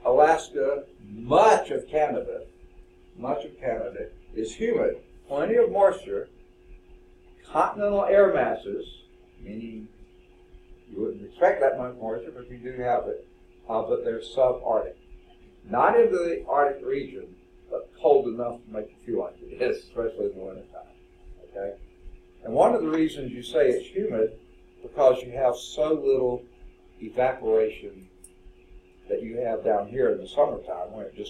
Alaska, much of Canada is humid. Plenty of moisture. Continental air masses, meaning you wouldn't expect that much moisture, but you do have it. But they're subarctic. Not into the Arctic region, but cold enough to make you feel like it is, especially in the wintertime. Okay? And one of the reasons you say it's humid, because you have so little evaporation that you have down here in the summertime, when the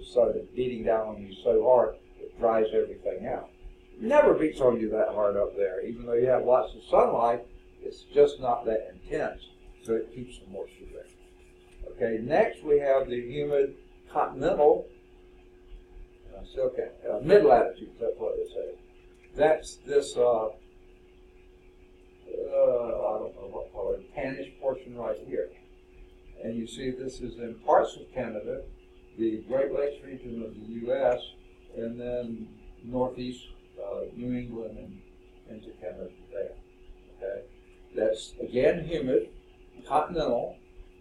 sun is beating down on you so hard, it dries everything out. It never beats on you that hard up there. Even though you have lots of sunlight, it's just not that intense, so it keeps the moisture there. Okay, next we have the humid continental, mid-latitude, that's what they say. That's this, I don't know what to call it, tannish portion right here. And you see this is in parts of Canada, the Great Lakes region of the U.S., and then northeast New England and into Canada there. Okay, that's again humid, continental,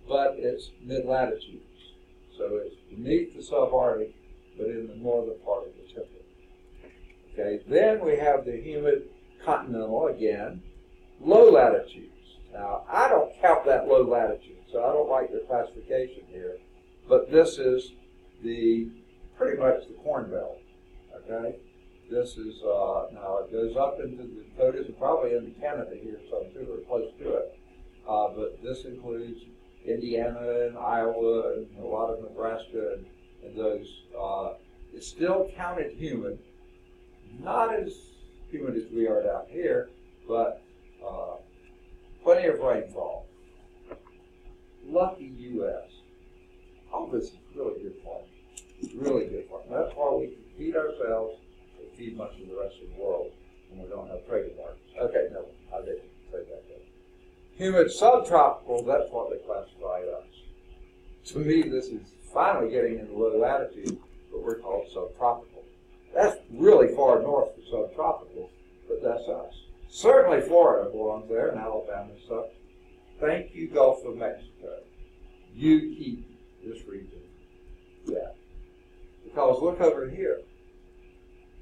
but it's mid-latitudes. So it's beneath the subarctic, but in the northern part of the temperate. Okay, then we have the humid continental again, low latitudes. Now, I don't count that low latitude, so I don't like the classification here, but this is pretty much the Corn Belt, okay? This is, now it goes up into the Dakotas and probably into Canada here, some too, or close to it. But this includes Indiana and Iowa and a lot of Nebraska and those. It's still counted humid, not as humid as we are down here, but plenty of rainfall. Lucky U.S. All this is really good farming. Really good farming. That's why we can feed ourselves and feed much of the rest of the world when we don't have trade markets. Okay, no, I didn't say that. Humid subtropical, that's what they classify us. To me, this is finally getting into low latitude, but we're called subtropical. That's really far north for subtropical, but that's us. Certainly Florida belongs there, and Alabama and stuff. Thank you, Gulf of Mexico. You keep this region. Yeah. Because look over here.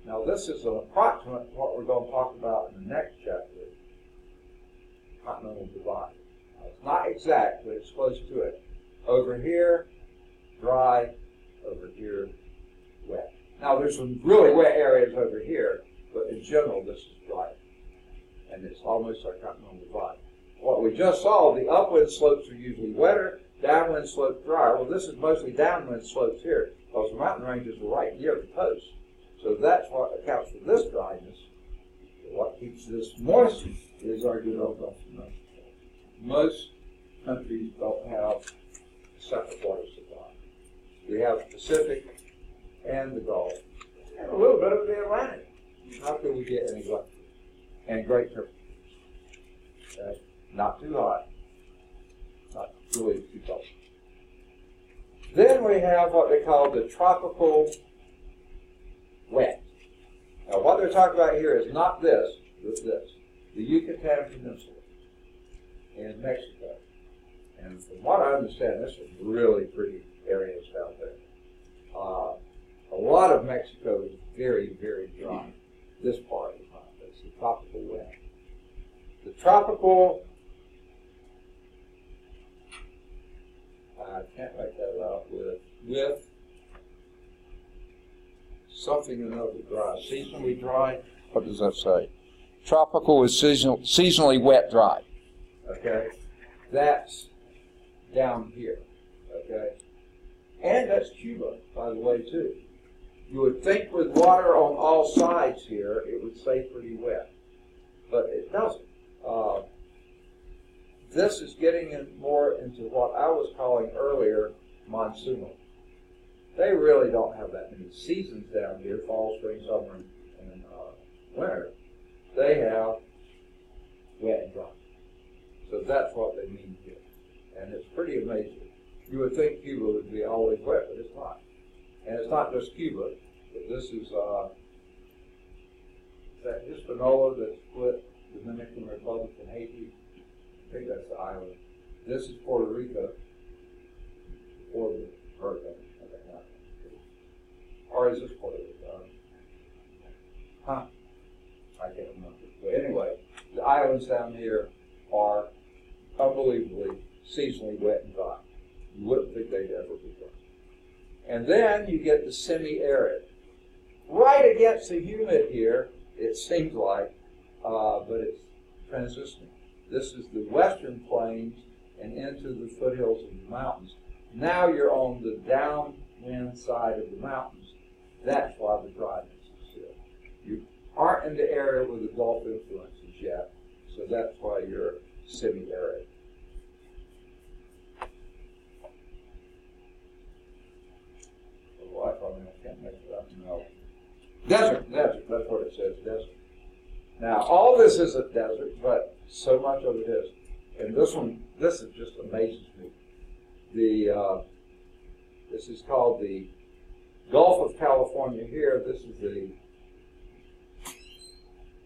Now this is an approximate of what we're going to talk about in the next chapter, continental divide. Now, it's not exact, but it's close to it. Over here, dry. Over here, wet. Now there's some really wet areas over here, but in general this is dry. And it's almost our continental divide. What we just saw, the upwind slopes are usually wetter, downwind slopes drier. Well, this is mostly downwind slopes here, because the mountain ranges are right near the coast. So that's what accounts for this dryness. What keeps this moist is our good old Gulf of Mexico. Most countries don't have a separate water supply. We have the Pacific and the Gulf, and a little bit of the Atlantic. How can we get any wetter? And great temperatures. Okay? Not too hot, not really too cold. Then we have what they call the tropical wet. Now what they're talking about here is not this, but this. The Yucatan Peninsula in Mexico. And from what I understand, there's some really pretty areas down there. A lot of Mexico is very, very dry. This part is not. It's the tropical wet. The tropical, I can't make that out with something another dry. Seasonally dry, what does that say? Tropical is seasonally wet dry. Okay? That's down here. Okay? And that's Cuba, by the way, too. You would think with water on all sides here, it would stay pretty wet. But it doesn't. This is getting in more into what I was calling earlier monsoonal. They really don't have that many seasons down here, fall, spring, summer, and winter. They have wet and dry. So that's what they mean here. And it's pretty amazing. You would think Cuba would be always wet, but it's not. And it's not just Cuba, but this is that Hispaniola that split Dominican Republic and Haiti. I think that's the island. This is Puerto Rico before the hurricane. Or is this Puerto Rico? I can't remember. But anyway, the islands down here are unbelievably seasonally wet and dry. You wouldn't think they'd ever be dry. And then you get the semi-arid. Right against the humid here, it seems like, but it's transitioning. This is the western plains and into the foothills of the mountains. Now you're on the downwind side of the mountains. That's why the dryness is here. You aren't in the area with the Gulf influences yet, so that's why you're semi-arid. I can't make it up. No. Desert, that's what it says, desert. Now, all this isn't desert, but so much of it is. And this is just amazes me. This is called the Gulf of California here. This is the,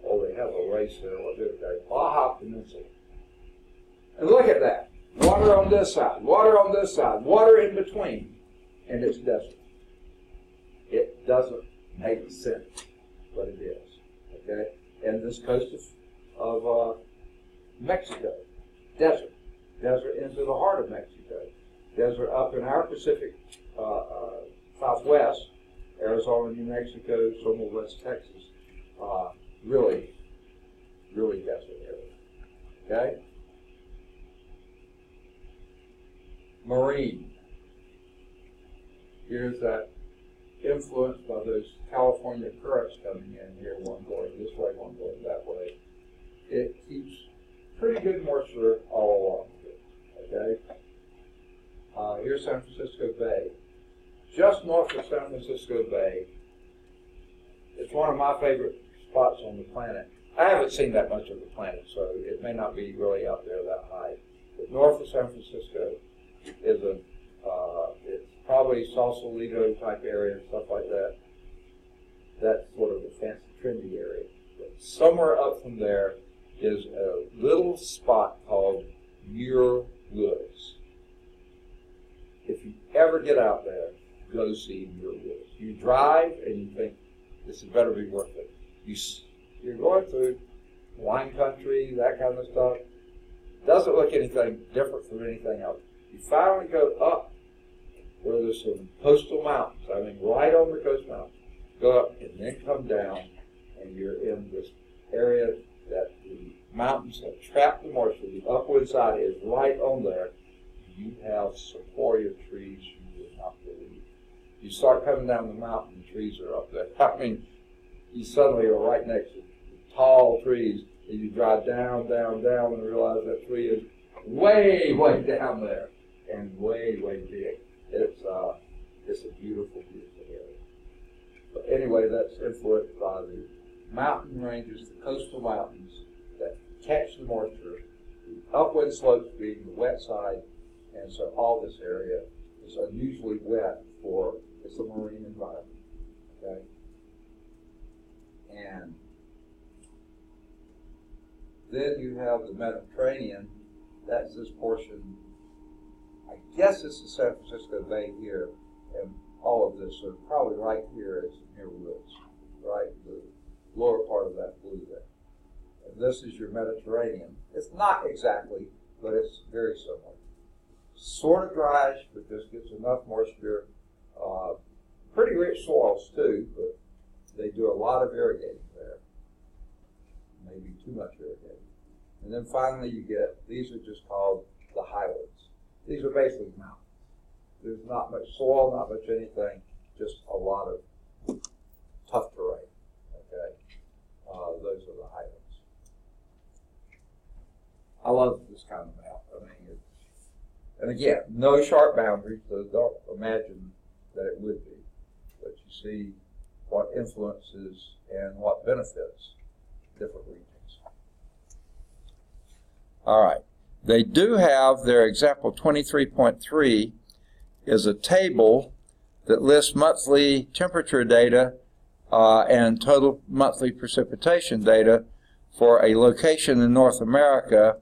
they have a race there. What do they say? Baja Peninsula. And look at that. Water on this side, water on this side, water in between, and it's desert. It doesn't make sense, but it is. Okay? And this coast of Mexico, desert. Desert into the heart of Mexico. Desert up in our Pacific Southwest, Arizona, New Mexico, some of West Texas. Really, really desert area. Okay? Marine. Here's that influenced by those California currents coming in here, one going this way, one going that way. It keeps pretty good moisture all along here. Okay? Here's San Francisco Bay. Just north of San Francisco Bay, it's one of my favorite spots on the planet. I haven't seen that much of the planet, so it may not be really out there that high. But north of San Francisco is it's probably Sausalito type area and stuff like that. That's sort of a fancy, trendy area. But somewhere up from there is a little spot called Muir Woods. If you ever get out there, go see Muir Woods. You drive and you think, this had better be worth it. You're going through wine country, that kind of stuff. Doesn't look anything different from anything else. You finally go up where there's some coastal mountains, I mean right on the coast mountains. Go up and then come down, and you're in this area that the mountains have trapped the moisture. The upwind side is right on there. You have sequoia trees you would not believe. You start coming down the mountain, the trees are up there. I mean, you suddenly are right next to tall trees, and you drive down, down, down, and realize that tree is way, way down there, and way, way big. It's a beautiful, beautiful area. But anyway, that's influenced by the mountain ranges, the coastal mountains that catch the moisture, the upwind slopes being the wet side, and so all this area is unusually wet for it's a marine environment. Okay? And then you have the Mediterranean. That's this portion. I guess it's the San Francisco Bay here, and all of this. So probably right here is near woods, right? The lower part of that blue there. And this is your Mediterranean. It's not exactly, but it's very similar. Sort of dryish, but this gets enough moisture. Pretty rich soils too, but they do a lot of irrigating there. Maybe too much irrigating. And then finally you get, these are just called the highlands. These are basically mountains. There's not much soil, not much anything, just a lot of tough terrain. Okay, those are the highlands. I love this kind of map. I mean, and again, no sharp boundaries, so don't imagine that it would be. But you see what influences and what benefits different regions. All right. They do have their example 23.3 is a table that lists monthly temperature data and total monthly precipitation data for a location in North America,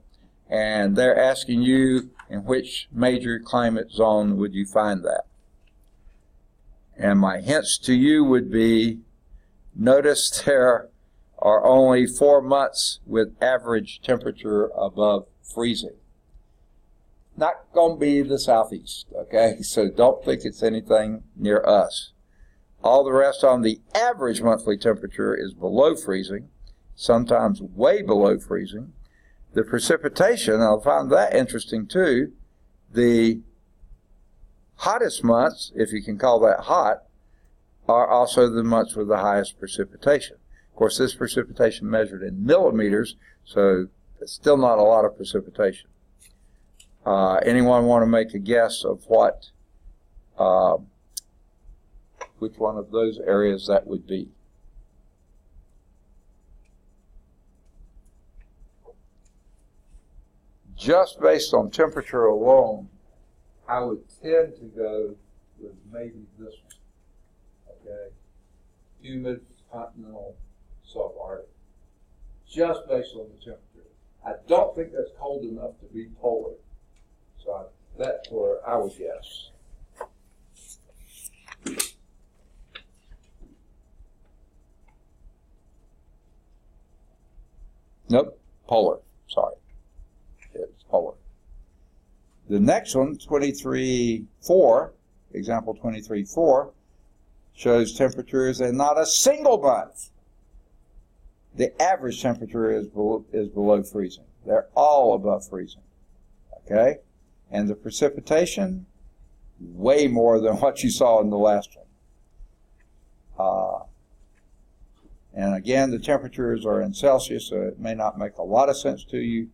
and they're asking you in which major climate zone would you find that. And my hints to you would be, notice there are only 4 months with average temperature above freezing. Not going to be the southeast, okay? So don't think it's anything near us. All the rest on the average monthly temperature is below freezing, sometimes way below freezing. The precipitation, I found that interesting too. The hottest months, if you can call that hot, are also the months with the highest precipitation. Of course, this precipitation measured in millimeters, so it's still not a lot of precipitation. Anyone want to make a guess of what, which one of those areas that would be? Just based on temperature alone, I would tend to go with maybe this one, okay? Humid, continental, subarctic. Just based on the temperature. I don't think that's cold enough to be polar. So that's where I would guess. Nope, polar. Sorry. It's polar. The next one, 23.4, example 23.4, shows temperatures in not a single month. The average temperature is below freezing. They're all above freezing. Okay? And the precipitation, way more than what you saw in the last one. And again, the temperatures are in Celsius, so it may not make a lot of sense to you,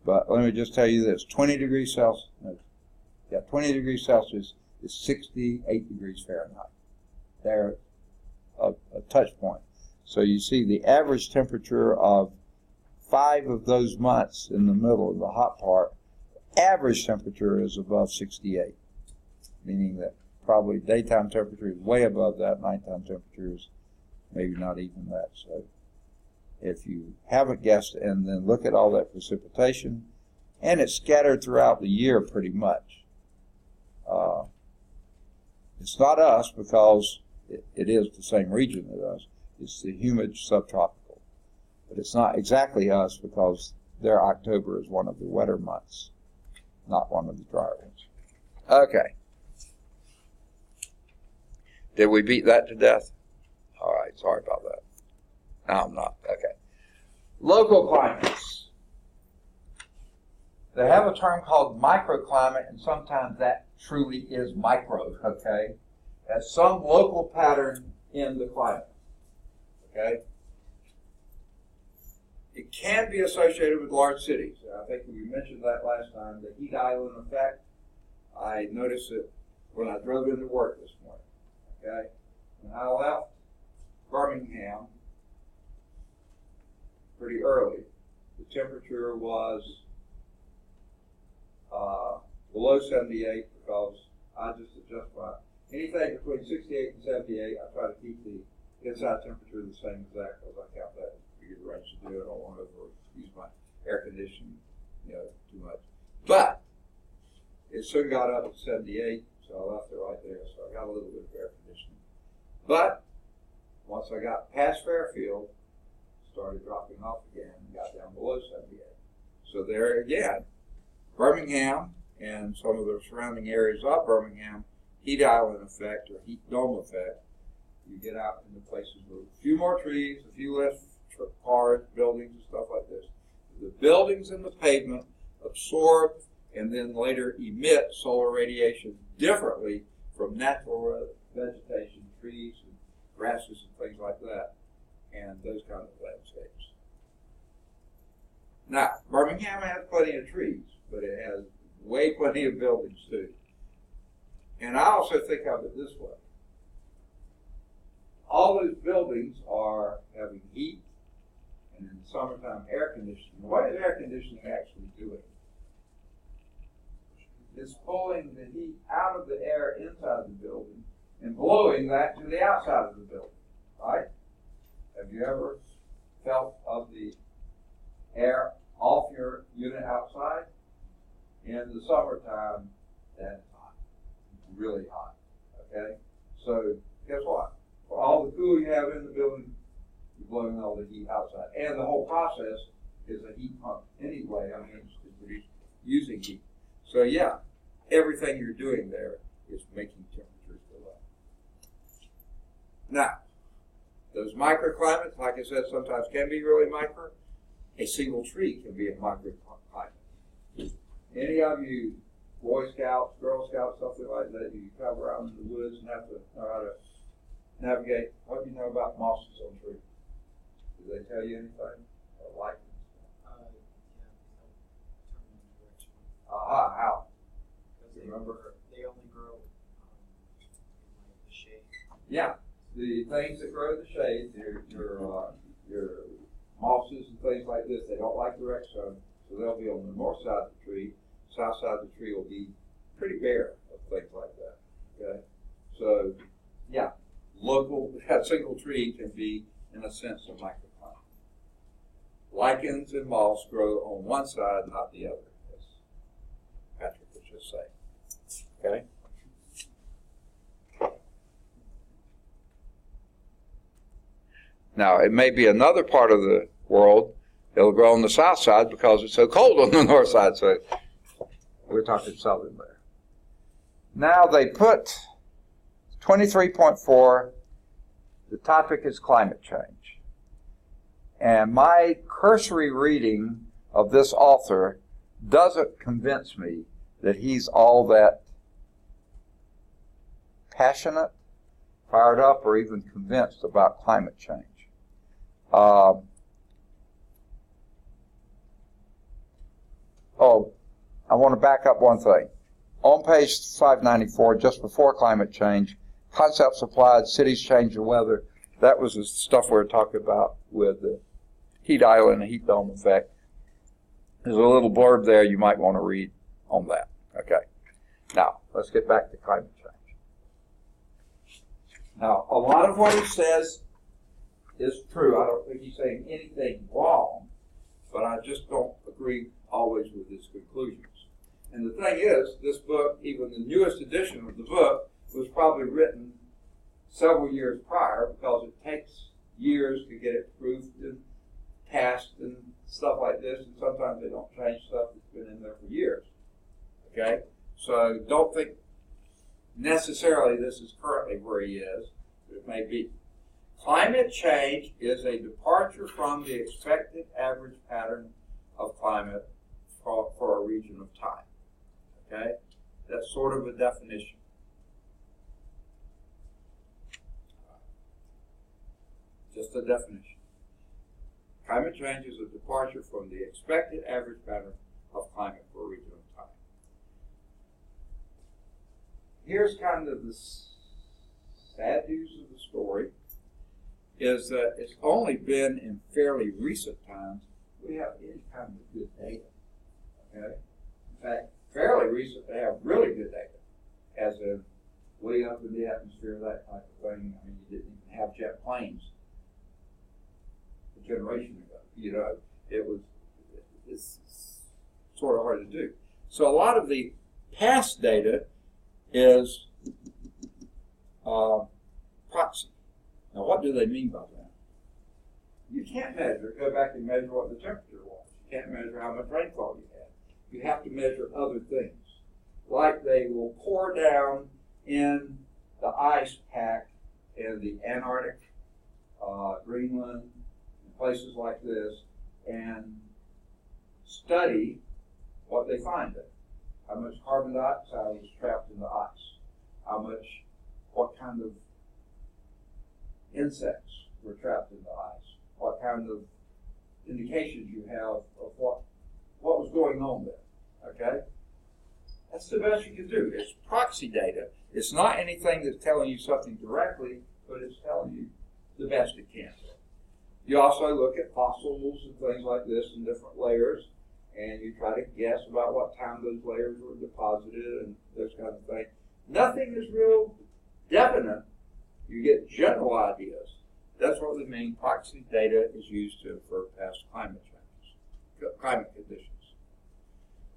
but let me just tell you this, 20 degrees Celsius is 68 degrees Fahrenheit. They're a touch point. So you see the average temperature of 5 of those months in the middle of the hot part, average temperature is above 68, meaning that probably daytime temperature is way above that, nighttime temperature is maybe not even that. So if you haven't guessed, and then look at all that precipitation, and it's scattered throughout the year pretty much. It's not us because it is the same region as us, It's the humid subtropical. But it's not exactly us because their October is one of the wetter months, not one of the drier ones. Okay. Did we beat that to death? All right, sorry about that. No, I'm not. Okay. Local climates. They have a term called microclimate, and sometimes that truly is micro, okay? That's some local pattern in the climate, okay? It can be associated with large cities. I think we mentioned that last time, the heat island effect. I noticed it when I drove into work this morning, okay? When I left Birmingham pretty early, the temperature was below 78 because I just adjust my, anything between 68 and 78, I try to keep the inside temperature the same exact because I count that pretty good range to do it. I don't want to overuse my air conditioning, too much. But it soon got up to 78, so I left it right there. So I got a little bit of air conditioning. But once I got past Fairfield, started dropping off again and got down below 78. So there again, Birmingham and some of the surrounding areas of Birmingham, heat island effect or heat dome effect. You get out into places with a few more trees, a few less cars, buildings, and stuff like this. The buildings and the pavement absorb and then later emit solar radiation differently from natural vegetation, trees and grasses and things like that, and those kind of landscapes. Now, Birmingham has plenty of trees, but it has way plenty of buildings too. And I also think of it this way. All those buildings are having heat and in the summertime air conditioning. What is air conditioning actually doing? It's pulling the heat out of the air inside the building and blowing that to the outside of the building, right? Have you ever felt of the air off your unit outside? In the summertime, that's hot, really hot, okay? So guess what? For all the cool you have in the building, you're blowing all the heat outside. And the whole process is a heat pump anyway. I mean, it's using heat. So yeah, everything you're doing there is making temperatures go up. Now, those microclimates, like I said, sometimes can be really micro. A single tree can be a microclimate. Any of you Boy Scouts, Girl Scouts, something like that, you travel around in the woods and have to know how to navigate. What do you know about mosses on trees? Do they tell you anything? Or lichens? How? Remember? They only grow in the shade. Yeah, the things that grow in the shade, your mosses and things like this, they don't like direct sun, so they'll be on the north side of the tree. South side of the tree will be pretty bare of things like that. Okay, so yeah, a single tree can be, in a sense, a microclimate. Lichens and moss grow on one side, not the other, as Patrick was just saying. Okay. Now, it may be another part of the world it'll grow on the south side because it's so cold on the north side. So we're talking southern there. Now they put 23.4, the topic is climate change. And my cursory reading of this author doesn't convince me that he's all that passionate, fired up, or even convinced about climate change. I want to back up one thing. On page 594, just before climate change, concepts applied, cities change the weather. That was the stuff we were talking about with the heat island and heat dome effect. There's a little blurb there you might want to read on that. Okay. Now, let's get back to climate change. Now, a lot of what he says is true. I don't think he's saying anything wrong, but I just don't agree always with his conclusions. And the thing is, this book, even the newest edition of the book, was probably written several years prior because it takes years to get it proofed and passed and stuff like this, and sometimes they don't change stuff that's been in there for years. Okay? So don't think necessarily this is currently where he is, but it may be. Climate change is a departure from the expected average pattern of climate for a region of time. Okay? That's sort of a definition. Just a definition. Climate change is a departure from the expected average pattern of climate for a region of time. Here's kind of the sad news of the story, is that it's only been in fairly recent times we have any kind of good data. Okay? In fact, fairly recent they have really good data, as in way up in the atmosphere, that type of thing. I mean, you didn't even have jet planes a generation ago. You know, it's sort of hard to do. So a lot of the past data is proxy. Now, what do they mean by that? You can't measure, go back and measure what the temperature was. You can't measure how much rainfall you had. You have to measure other things. Like they will pour down in the ice pack in the Antarctic, Greenland, and places like this, and study what they find there. How much carbon dioxide is trapped in the ice? What kind of insects were trapped in the ice? What kind of indications you have of what was going on there? Okay? That's the best you can do. It's proxy data. It's not anything that's telling you something directly, but it's telling you the best it can. You also look at fossils and things like this in different layers, and you try to guess about what time those layers were deposited and those kind of things. Nothing is real definite. You get general ideas. That's what we mean. Proxy data is used to infer past climate changes, climate conditions.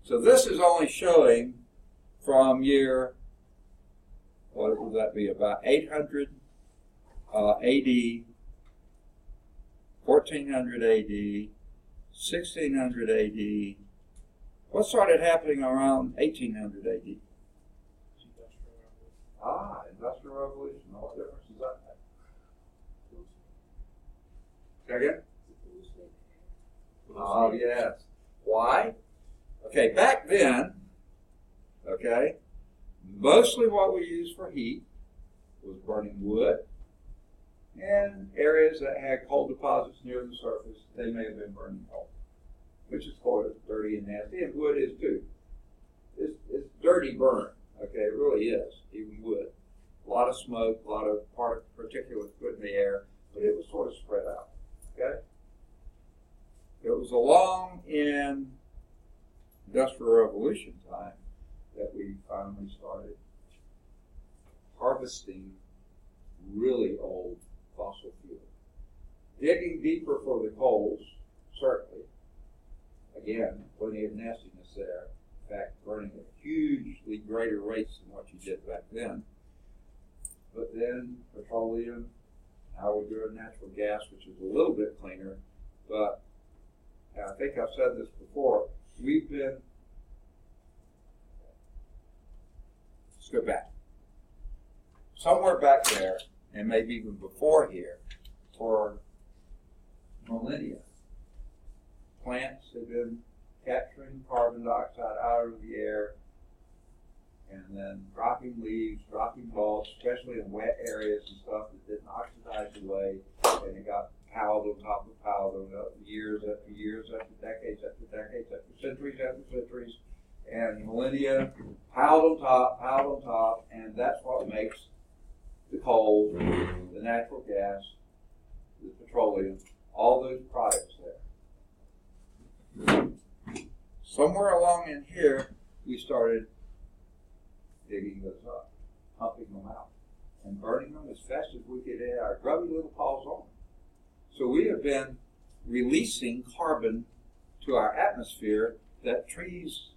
So this is only showing from year, what would that be, about 800 AD, 1400 AD, 1600 AD. What started happening around 1800 AD? Industrial Revolution. What difference does that make? Say again? Oh, yes. Why? Okay, back then, okay, mostly what we used for heat was burning wood, and areas that had coal deposits near the surface, they may have been burning coal, which is quite dirty and nasty, and wood is too. It's dirty burn, okay, it really is, even wood. A lot of smoke, a lot of particulate put in the air, but it was sort of spread out, okay? It was along in Industrial Revolution time that we finally started harvesting really old fossil fuel. Digging deeper for the coals, certainly. Again, plenty of nastiness there. In fact, burning at hugely greater rates than what you did back then. But then petroleum, now we're doing natural gas, which is a little bit cleaner. But I think I've said this before, we've been, let's go back. Somewhere back there, and maybe even before here, for millennia, plants have been capturing carbon dioxide out of the air and then dropping leaves, dropping bulbs, especially in wet areas and stuff that didn't oxidize away, and it got piled on top of piled on years after years after decades after decades after centuries, and millennia, piled on top, and that's what makes the coal, the natural gas, the petroleum, all those products there. Somewhere along in here, we started digging those up, pumping them out, and burning them as fast as we could get our grubby little paws on them. So we have been releasing carbon to our atmosphere that trees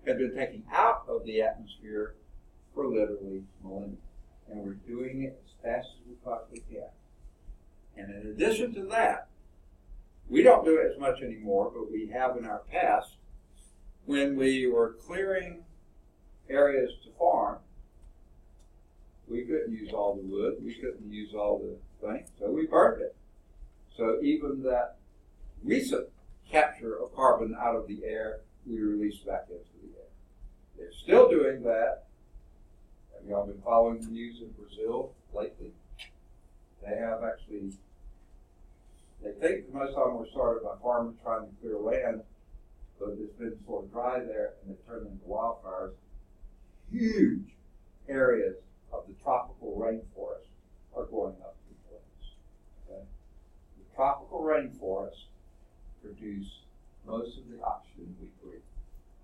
have been taking out of the atmosphere for literally millennia. And we're doing it as fast as we possibly can. And in addition to that, we don't do it as much anymore, but we have in our past, when we were clearing areas to farm, we couldn't use all the wood, we couldn't use all the things, so we burned it. So even that recent capture of carbon out of the air, we release back into the air. They're still doing that. Have y'all been following the news in Brazil lately? They have actually, they think most of them were started by farmers trying to clear land, but it's been sort of dry there and they turned into wildfires. Huge areas of the tropical rainforest are going up in flames. Okay? The tropical rainforests produce most of the oxygen we breathe.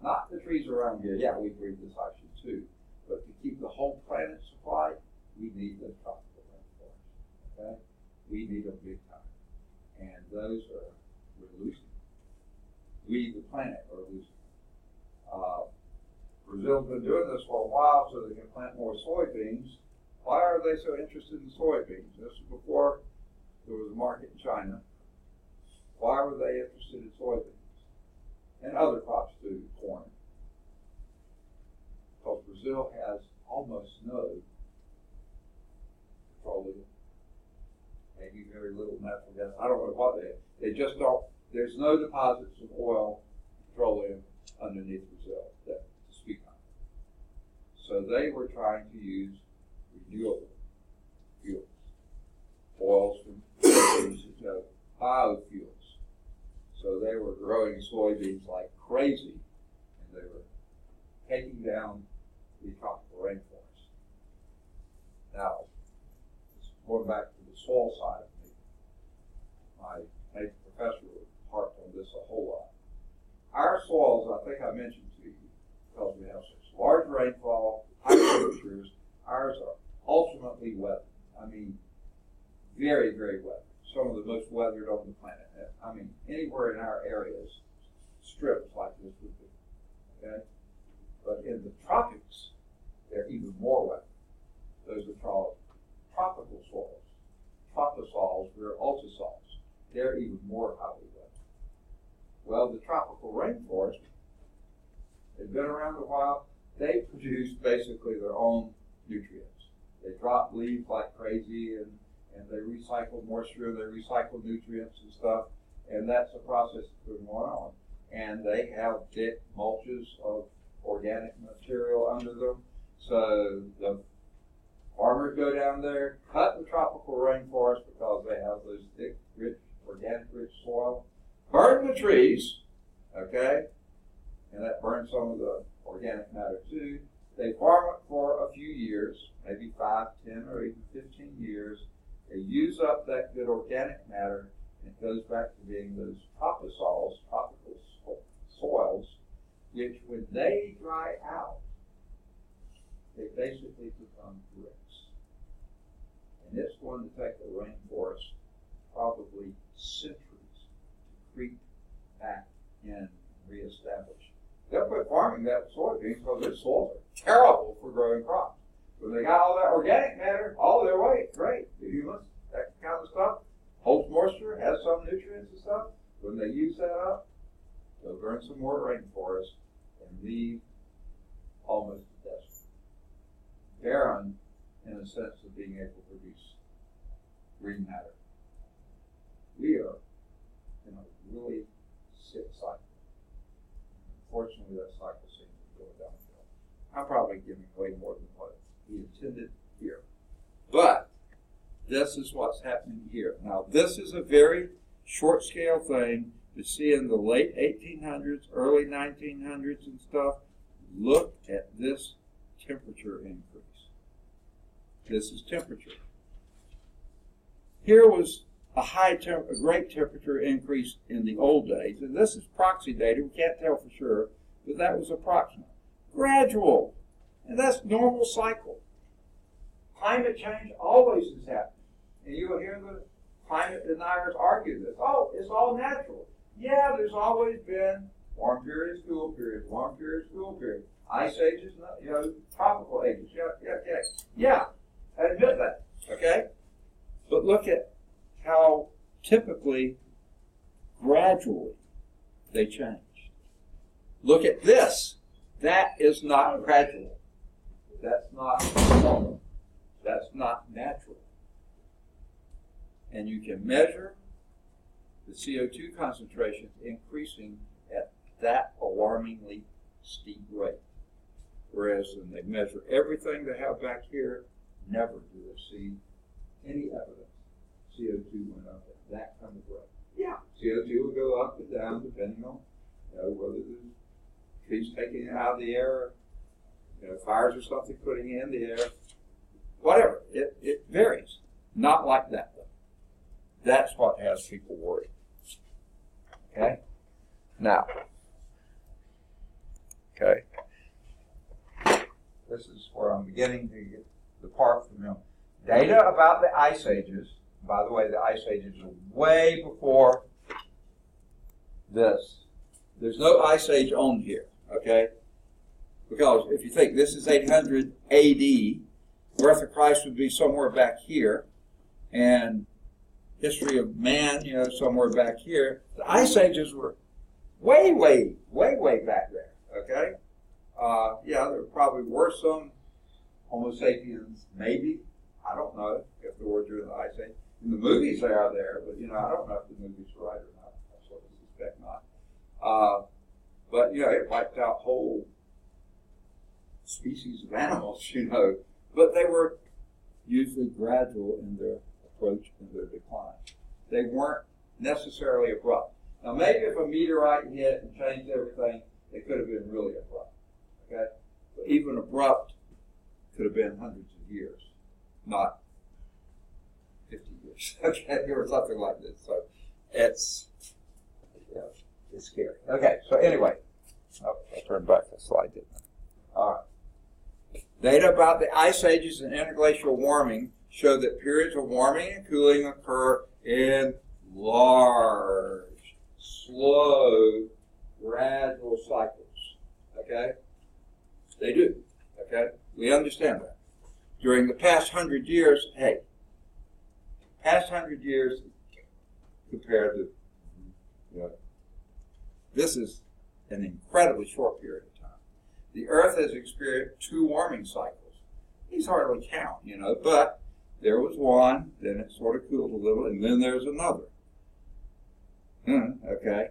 Not the trees around here, yeah, we breathe this oxygen too, but to keep the whole planet supplied, we need the tropical rainforests. Okay? We need them big time. And those are, we're losing. We, the planet, are losing. Brazil's been doing this for a while so they can plant more soybeans. Why are they so interested in soybeans? This was before there was a market in China. Why were they interested in soybeans? And other crops too, corn. Because Brazil has almost no petroleum, maybe very little natural gas. I don't know what they just don't, there's no deposits of oil, petroleum underneath Brazil that to speak on. So they were trying to use renewable fuels, oils from biofuels. So they were growing soybeans like crazy, and they were taking down the tropical rainforest. Now, going back to the soil side of me, my major professor harped on this a whole lot. Our soils, I think I mentioned to you, because we have such large rainfall, high temperatures, ours are ultimately weathered. I mean, very, very weathered. Some of the most weathered on the planet. I mean, anywhere in our areas, strips like this would be. Okay? But in the tropics, they're even more weathered. Those are called tropical soils. Troposols, we're ultrasols. They're even more highly weathered. Well, the tropical rainforest, they've been around a while. They produce basically their own nutrients. They drop leaves like crazy and they recycle moisture, they recycle nutrients and stuff, and that's a process that's going on. And they have thick mulches of organic material under them. So the farmers go down there, cut the tropical rainforest because they have those thick, rich, organic, rich soil, burn the trees, okay, and that burns some of the organic matter too. They farm it for a few years, maybe 5, 10, or even 15 years. They use up that good organic matter, and it goes back to being those troposols, tropical soils, which when they dry out, they basically become bricks. And it's going to take the rainforest probably centuries to creep back in and reestablish. They'll quit farming that soybeans because their soils are terrible for growing crops. When they got all that organic matter, all their weight, great, the humus, that kind of stuff, holds moisture, has some nutrients and stuff. When they use that up, they'll burn some more rainforest and leave almost a desert. Barren in a sense of being able to produce green matter. We are in a really sick cycle. Unfortunately, that cycle seems to go downhill. I'm probably giving away more than what we intended here. But this is what's happening here. Now, this is a very short scale thing to see in the late 1800s, early 1900s and stuff. Look at this temperature increase. This is temperature. Here was a great temperature increase in the old days, and this is proxy data. We can't tell for sure, but that was approximate. Gradual, and that's normal cycle. Climate change always is happening, and you will hear the climate deniers argue this. Oh, it's all natural. Yeah, there's always been warm periods, cool periods, warm periods, cool periods, ice ages, tropical ages. Yeah, I admit that. Okay, but look at how they changed. Look at this. That is not gradual. That's not normal. That's not natural. And you can measure the CO2 concentrations increasing at that alarmingly steep rate. Whereas when they measure everything they have back here, never do they see any evidence CO2 went up at that kind of rate. Yeah, CO2 will go up and down depending on whether the trees taking it out of the air, fires or something putting it in the air, whatever. It varies. Not like that though. That's what has people worried. Okay? Now, okay. This is where I'm beginning to get the part from him. Data about the ice ages. By the way, the ice ages are way before this. There's no ice age on here, okay? Because if you think this is 800 AD, birth of Christ would be somewhere back here, and history of man, somewhere back here. The ice ages were way, way, way, way back there, okay? There probably were some Homo sapiens, maybe. I don't know if there were during the Ice Age. In the movies they are there, but, I don't know if the movies are right or not. I sort of suspect not. But, it wiped out whole species of animals, But they were usually gradual in their approach and their decline. They weren't necessarily abrupt. Now, maybe if a meteorite hit and changed everything, it could have been really abrupt. Okay? But even abrupt could have been hundreds of years, not 50 years. Okay? Or something like this. So it's scary. Okay, so anyway. I turned back the slide, didn't I? All right. Data about the ice ages and interglacial warming show that periods of warming and cooling occur in large, slow, gradual cycles. Okay? They do. Okay? We understand that. During the past 100 years, past 100 years compared to, this is an incredibly short period of time. The Earth has experienced 2 warming cycles. These hardly count, but there was one, then it sort of cooled a little, and then there's another. Okay?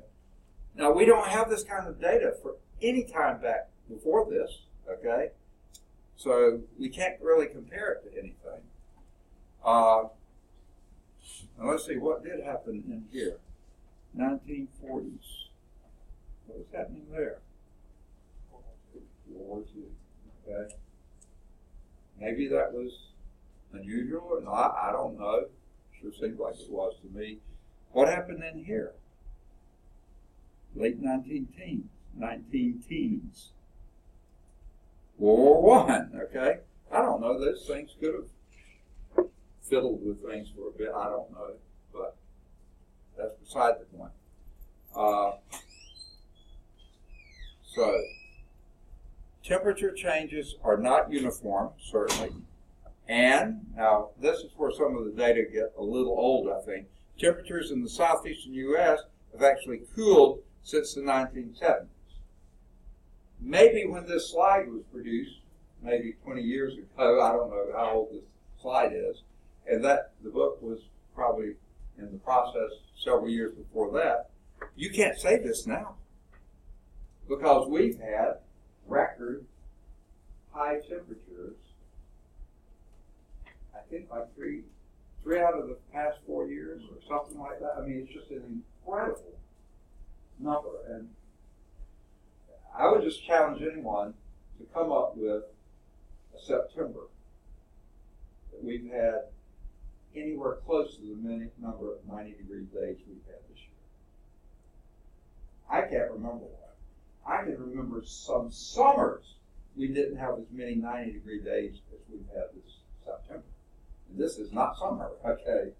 Now, we don't have this kind of data for any time back before this, okay? So we can't really compare it to anything. Now let's see, what did happen in here? 1940s. What was happening there? World War II, okay? Maybe that was unusual or not, I don't know. Sure seems like it was to me. What happened in here? Late 19 teens. World War I, okay? I don't know, those things could have fiddled with things for a bit, I don't know, but that's beside the point. So, temperature changes are not uniform, certainly. And, now, this is where some of the data get a little old, I think. Temperatures in the southeastern U.S. have actually cooled since the 1970s. Maybe when this slide was produced, maybe 20 years ago, I don't know how old this slide is, and that the book was probably in the process several years before that, you can't say this now. Because we've had record high temperatures, I think like three out of the past 4 years or something like that. I mean, it's just an incredible number. And I would just challenge anyone to come up with a September that we've had anywhere close to the number of 90-degree days we've had this year. I can't remember one. I can remember some summers we didn't have as many 90-degree days as we've had this September. And this is not summer, okay?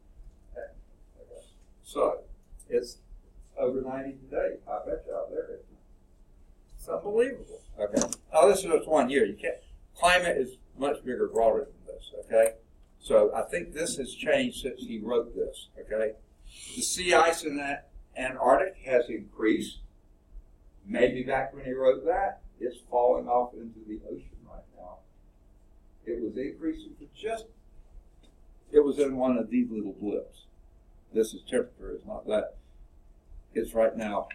So, it's over 90 today. I bet you out there. It's unbelievable. Okay. Now, this is just 1 year. Climate is much bigger, broader than this, okay? So, I think this has changed since he wrote this, okay? The sea ice in the Antarctic has increased. Maybe back when he wrote that, it's falling off into the ocean right now. It was increasing for it was in one of these little blips. This is temperature, it's not that. It's right now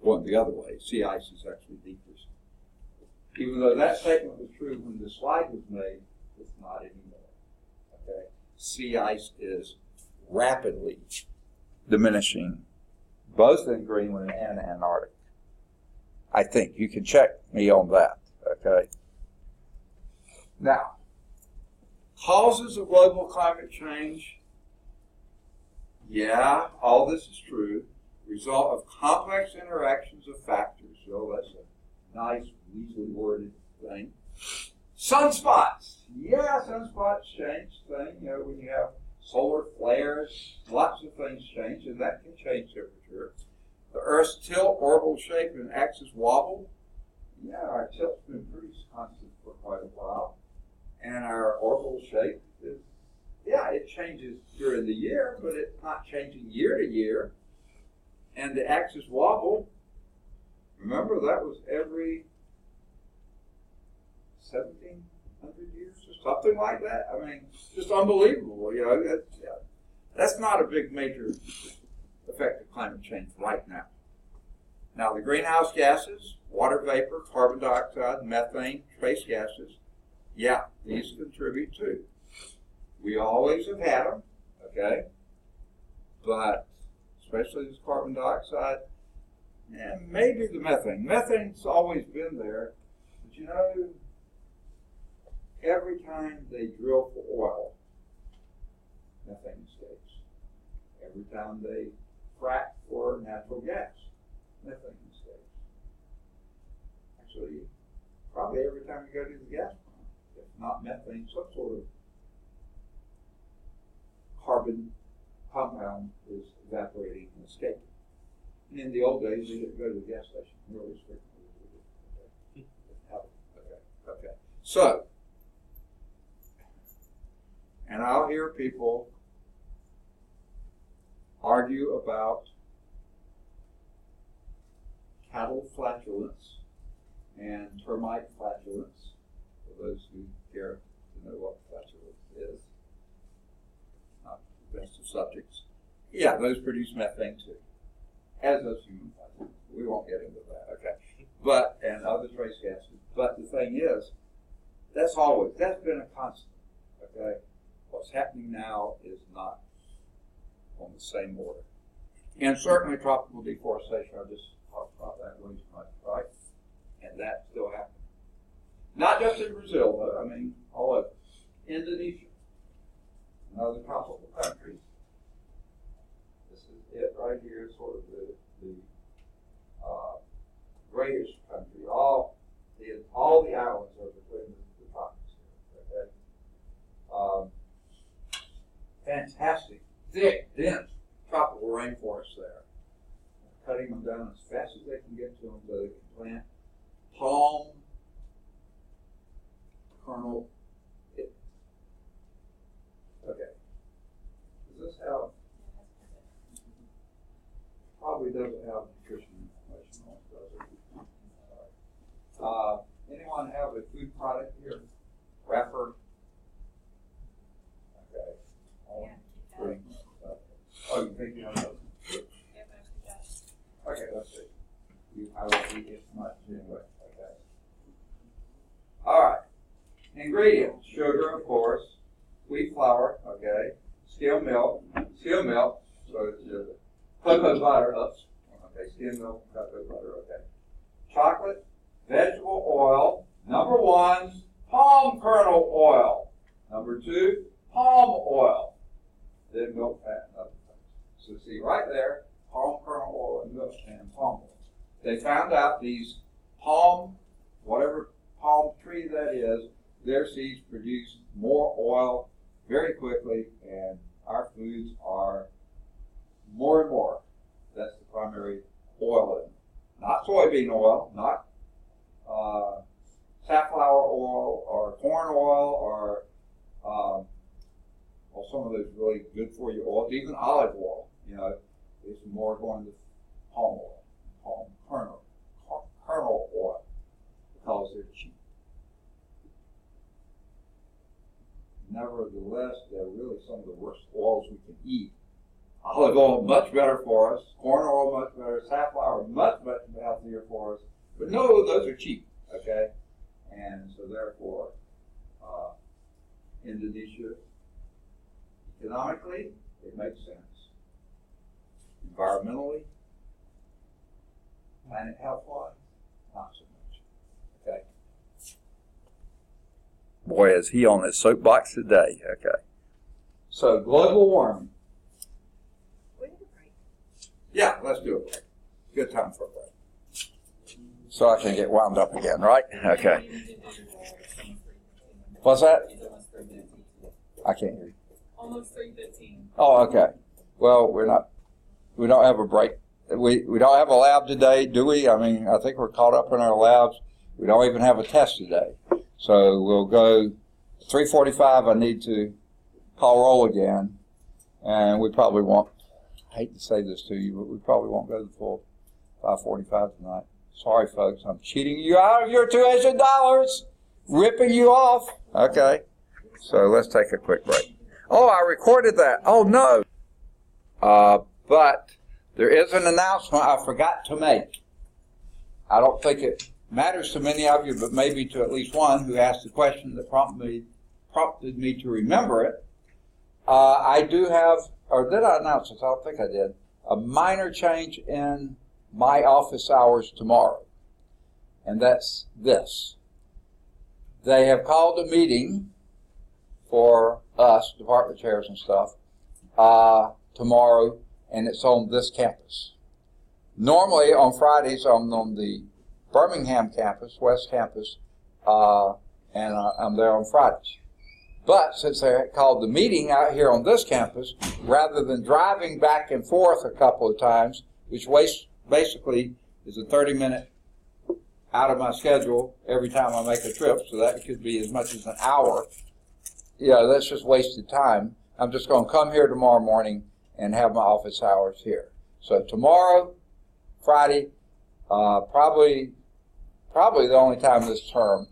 going the other way. Sea ice is actually decreasing. Even though that statement was true when the slide was made, it's not anymore. Okay? Sea ice is rapidly diminishing, both in Greenland and Antarctica. I think you can check me on that. Okay? Now, causes of global climate change. Yeah, all this is true. Result of complex interactions of factors. So that's a nice, easily worded thing. Sunspots. Yeah, sunspots change things. You know, when you have solar flares, lots of things change, and that can change temperature. The Earth's tilt, orbital shape, and axis wobble. Yeah, our tilt's been pretty constant for quite a while. And our orbital shape is, yeah, it changes during the year, but it's not changing year to year. And the axis wobble, remember that was every 1,700 years or something like that. I mean, just unbelievable. You know, that's not a big major effect of climate change right now. Now, the greenhouse gases, water vapor, carbon dioxide, methane, trace gases, yeah, these contribute too. We always have had them, okay? But especially this carbon dioxide, and maybe the methane. Methane's always been there, but you know, every time they drill for oil, methane escapes. Every time they frack for natural gas, methane escapes. Actually, probably every time you go to the gas plant, if not methane, some sort of carbon compound is evaporating and escaping. And in the old days, you didn't go to the gas station really frequently. Okay. So, and I'll hear people argue about cattle flatulence and termite flatulence, for those who care to know what flatulence is. Not the best of subjects. Yeah, those produce methane too, as does human flatulence. We won't get into that, okay? But, and other trace gases. But the thing is, that's been a constant, okay? What's happening now is not on the same order. And certainly tropical deforestation, I just talked about that way too much, right? And that's still happening. Not just in Brazil, though, I mean, all over. Indonesia, another tropical country. This is it right here, sort of the grayish country. All the islands are between the tropics here, okay? Fantastic, thick, dense tropical rainforests there. Cutting them down as fast as they can get to them so they can plant palm kernel. Okay. Does this have? Probably doesn't have nutrition information on it, does it? Anyone have a food product here? Wrapper? Okay. Drink. Oh, you think you have those? Okay, let's see. I will eat it much anyway. Okay. All right. Ingredients: sugar, of course, wheat flour, okay, skim milk, so it's cocoa butter, okay, skim milk, cocoa butter, okay. Chocolate, vegetable oil. Number 1, palm kernel oil. Number 2, palm oil. Then milk, fat, and other things. So see right there, palm kernel oil and milk and palm oil. They found out these palm, whatever palm tree that is, their seeds produce more oil very quickly, and our foods are more and more. That's the primary oil in them. Not soybean oil, not safflower oil or corn oil or well, some of those really good for you oils, even olive oil, you know, is more going to palm oil, palm kernel they're cheap. Nevertheless, they're really some of the worst oils we can eat. Olive oil, much better for us. Corn oil, much better. Safflower, much healthier for us. But no, those are cheap, okay? And so therefore, Indonesia, economically, it makes sense. Environmentally, planet health-wise, not so much, okay? Boy, is he on his soapbox today, okay? So, global warming. We need a break. Yeah, let's do it. Good time for a break. So I can get wound up again, right? Okay. What's that? I can't hear you. Almost 3:15. Oh, okay. Well, we don't have a break. We don't have a lab today, do we? I mean, I think we're caught up in our labs. We don't even have a test today. So we'll go 3:45. I need to call roll again. And we probably won't, I hate to say this to you, but we probably won't go the full 5:45 tonight. Sorry, folks. I'm cheating you out of your tuition dollars. Ripping you off. Okay. So let's take a quick break. Oh, I recorded that. Oh, no. But there is an announcement I forgot to make. I don't think it matters to many of you, but maybe to at least one who asked the question that prompted me to remember it. I do have, or did I announce this? I don't think I did. A minor change in my office hours tomorrow. And that's this. They have called a meeting for us, department chairs and stuff, tomorrow, and it's on this campus. Normally on Fridays I'm on the Birmingham campus, West Campus, and I'm there on Fridays. But since they called the meeting out here on this campus, rather than driving back and forth a couple of times, which basically is a 30-minute out of my schedule every time I make a trip, so that could be as much as an hour. Yeah, that's just wasted time. I'm just going to come here tomorrow morning and have my office hours here. So tomorrow, Friday, probably the only time this term,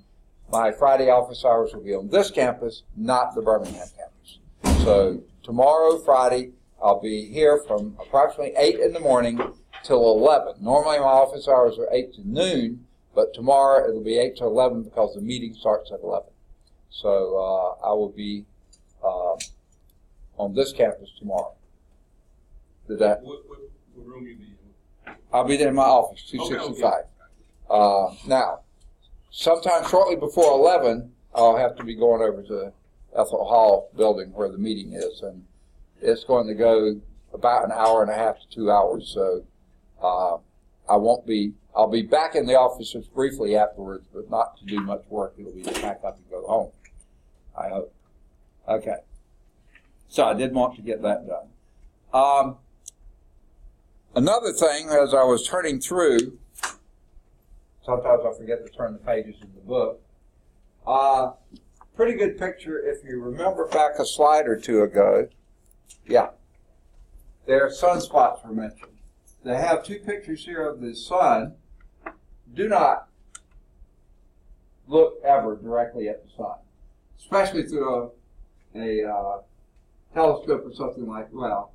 my Friday office hours will be on this campus, not the Birmingham campus. So tomorrow, Friday, I'll be here from approximately 8 in the morning till 11. Normally my office hours are 8 to noon, but tomorrow it'll be 8 to 11 because the meeting starts at 11. So I will be on this campus tomorrow. Did that? What room you be in? I'll be there in my office, 265. Okay. Now, sometime shortly before 11, I'll have to be going over to Ethel Hall building where the meeting is, and it's going to go about an hour and a half to 2 hours. So I'll be back in the office just briefly afterwards, but not to do much work. It'll be to pack up and go home, I hope. Okay. So I did want to get that done. Another thing, as I was turning through, sometimes I forget to turn the pages in the book. Pretty good picture if you remember back a slide or two ago. Yeah. There, sunspots were mentioned. They have two pictures here of the sun. Do not look ever directly at the sun, especially through a telescope or something like, well,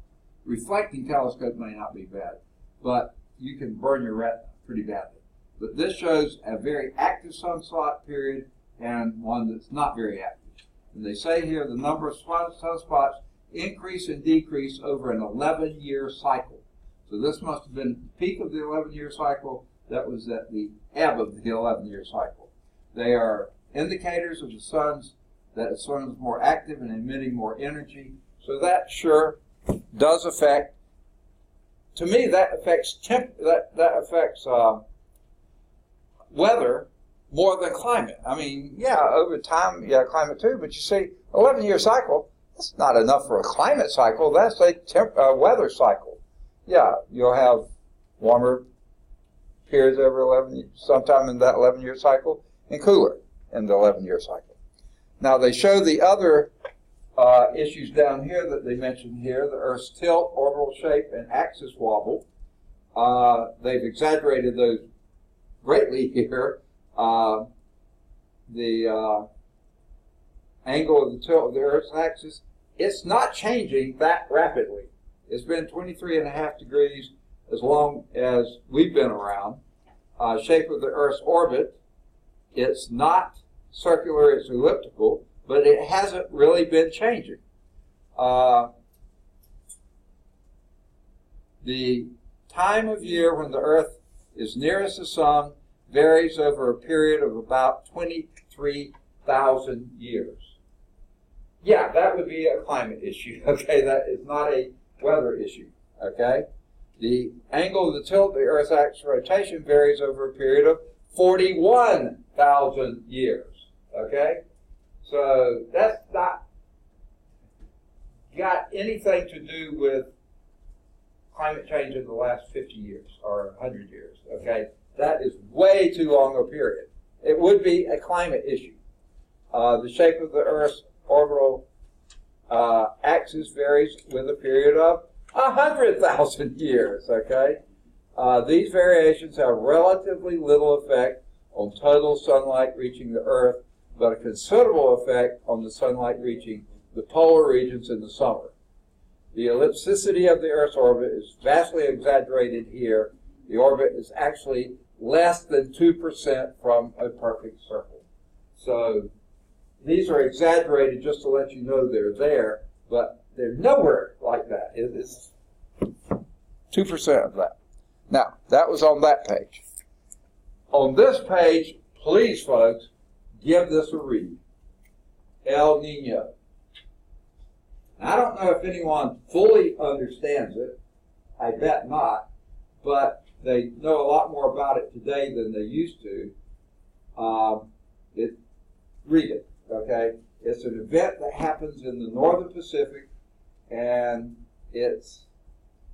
reflecting telescope may not be bad, but you can burn your retina pretty badly. But this shows a very active sunspot period and one that's not very active. And they say here the number of sunspots increase and decrease over an 11-year cycle. So this must have been the peak of the 11-year cycle. That was at the ebb of the 11-year cycle. They are indicators of the sun's, that the sun is more active and emitting more energy. So that sure does affect, to me, that affects weather more than climate. I mean, yeah, over time, yeah, climate too, but you see, 11-year cycle, that's not enough for a climate cycle. That's a weather cycle. Yeah, you'll have warmer periods over 11 years, sometime in that 11-year cycle, and cooler in the 11-year cycle. Now, they show the other issues down here that they mentioned here, the Earth's tilt, orbital shape, and axis wobble. They've exaggerated those greatly here. the angle of the tilt of the Earth's axis, it's not changing that rapidly. It's been 23.5 degrees as long as we've been around. Shape of the Earth's orbit, it's not circular, it's elliptical, but it hasn't really been changing. The time of year when the Earth is nearest the Sun varies over a period of about 23,000 years. Yeah, that would be a climate issue, okay? That is not a weather issue, okay? The angle of the tilt of the Earth's axis rotation varies over a period of 41,000 years, okay? So that's not got anything to do with climate change in the last 50 years or 100 years, okay? That is way too long a period. It would be a climate issue. The shape of the Earth's orbital axis varies with a period of 100,000 years, okay? These variations have relatively little effect on total sunlight reaching the Earth, but a considerable effect on the sunlight reaching the polar regions in the summer. The ellipticity of the Earth's orbit is vastly exaggerated here. The orbit is actually less than 2% from a perfect circle. So these are exaggerated just to let you know they're there, but they're nowhere like that. It is 2% of that. Now, that was on that page. On this page, please, folks, give this a read. El Nino. I don't know if anyone fully understands it. I bet not. But they know a lot more about it today than they used to. Read it, okay? It's an event that happens in the northern Pacific, and it's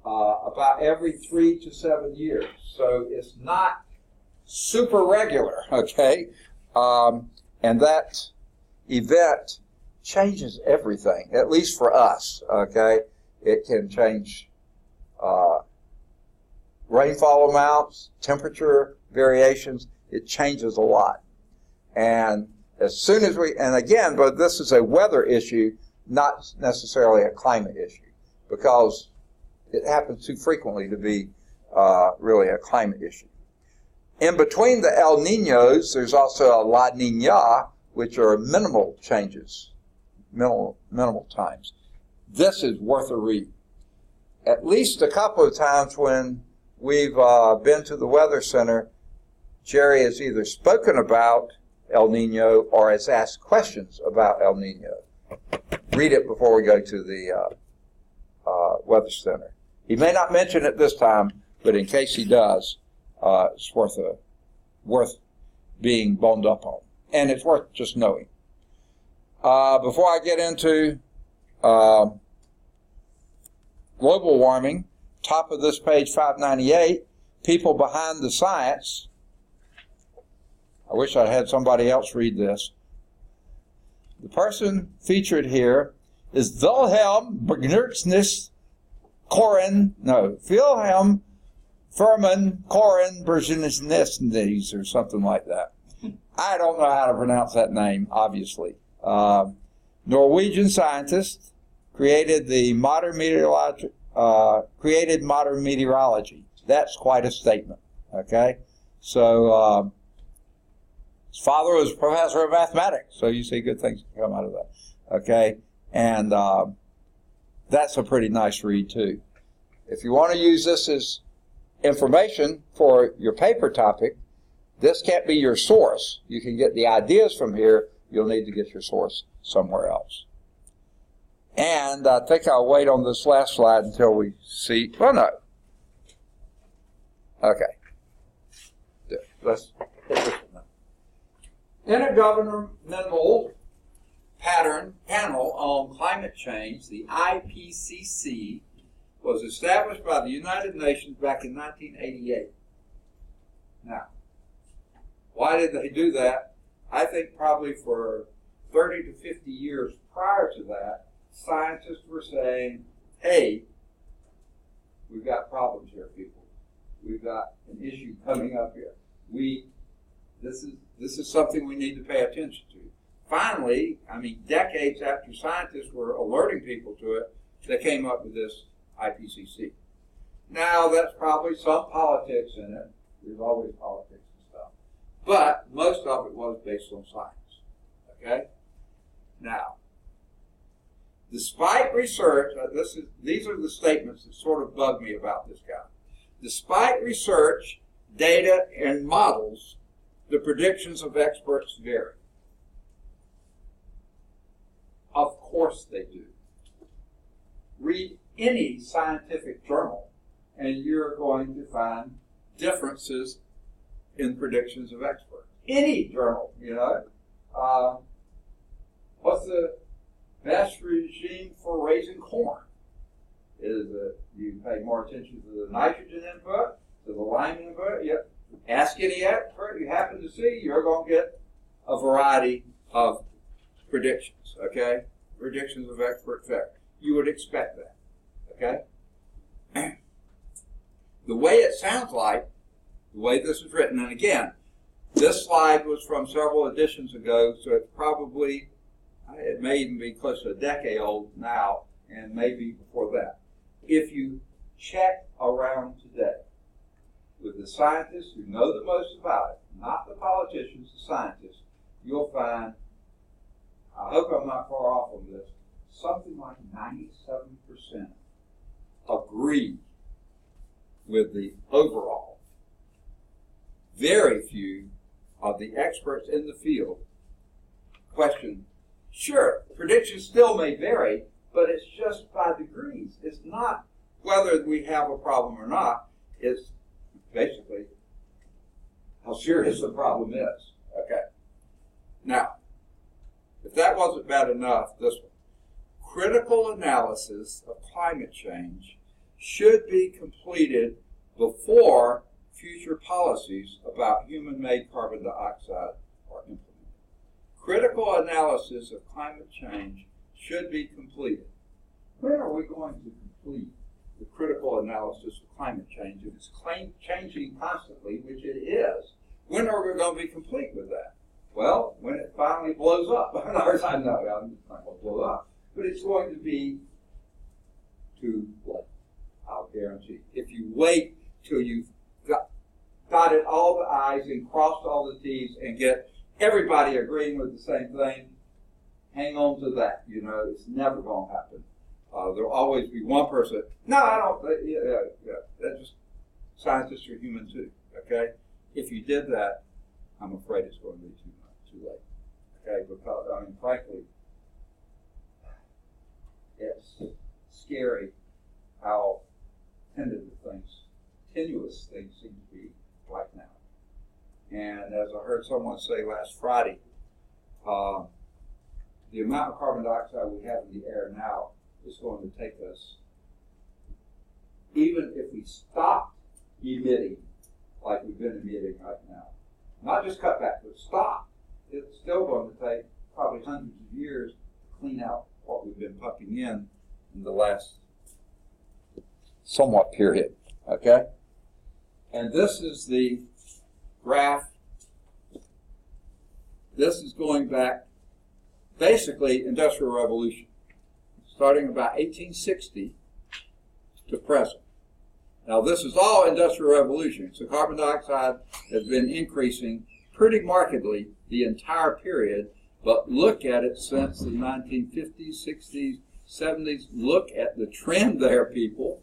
about every 3 to 7 years. So it's not super regular, okay? And that event changes everything, at least for us, okay? It can change rainfall amounts, temperature variations. It changes a lot. And as soon as and again, but this is a weather issue, not necessarily a climate issue, because it happens too frequently to be really a climate issue. In between the El Niños, there's also a La Niña, which are minimal changes, minimal times. This is worth a read. At least a couple of times when we've been to the Weather Center, Jerry has either spoken about El Nino or has asked questions about El Nino. Read it before we go to the Weather Center. He may not mention it this time, but in case he does, it's worth being boned up on. And it's worth just knowing. Before I get into global warming, top of this page 598, people behind the science. I wish I had somebody else read this. The person featured here is Wilhelm Furman Koren Brzezinski, or something like that. I don't know how to pronounce that name, obviously. Norwegian scientist, created modern meteorology. That's quite a statement, okay? So his father was a professor of mathematics, so you see good things come out of that, okay? And that's a pretty nice read, too. If you want to use this as information for your paper topic, this can't be your source. You can get the ideas from here. You'll need to get your source somewhere else. And I think I'll wait on this last slide until we see. Well, no. Okay. Let's hit this one now. Intergovernmental Panel on Climate Change, the IPCC, was established by the United Nations back in 1988. Now, why did they do that? I think probably for 30 to 50 years prior to that, scientists were saying, hey, we've got problems here, people. We've got an issue coming up here. This is something we need to pay attention to. Finally, I mean, decades after scientists were alerting people to it, they came up with this IPCC. Now, that's probably some politics in it. There's always politics and stuff. But most of it was based on science. Okay? Now, despite research, these are the statements that sort of bug me about this guy. Despite research, data, and models, the predictions of experts vary. Of course they do. Read any scientific journal, and you're going to find differences in predictions of experts. Any journal, you know. What's the best regime for raising corn? Is it you pay more attention to the nitrogen input, to the lime input? Yep. Ask any expert you happen to see, you're going to get a variety of predictions, okay? Predictions of expert effect. You would expect that, okay? The way it sounds like, the way this is written, and again, this slide was from several editions ago, so it's probably, it may even be close to a decade old now, and maybe before that. If you check around today with the scientists who know the most about it, not the politicians, the scientists, you'll find, I hope I'm not far off on this, something like 97% agree with the overall. Very few of the experts in the field question, sure, predictions still may vary, but it's just by degrees. It's not whether we have a problem or not. It's basically how serious the problem is. Okay. Now, if that wasn't bad enough, this one. Critical analysis of climate change should be completed before future policies about human-made carbon dioxide are implemented. Critical analysis of climate change should be completed. When are we going to complete the critical analysis of climate change? If it's changing constantly, which it is, when are we going to be complete with that? Well, when it finally blows up. I know it's not going to blow up, but it's going to be too late, I'll guarantee. If you wait till you've dotted all the I's and crossed all the T's and get everybody agreeing with the same thing, hang on to that. You know, it's never going to happen. There'll always be one person. No, I don't. That's just scientists are human too. Okay, if you did that, I'm afraid it's going to be too late. Okay, because I mean, frankly, it's scary how tenuous things seem to be right now. And as I heard someone say last Friday, the amount of carbon dioxide we have in the air now is going to take us, even if we stop emitting like we've been emitting right now, not just cut back, but stop, it's still going to take probably hundreds of years to clean out what we've been pumping in the last somewhat period, okay? And this is the graph. This is going back, basically, Industrial Revolution, starting about 1860 to present. Now, this is all Industrial Revolution, so carbon dioxide has been increasing pretty markedly the entire period, but look at it since the 1950s, 60s, 70s. Look at the trend there, people.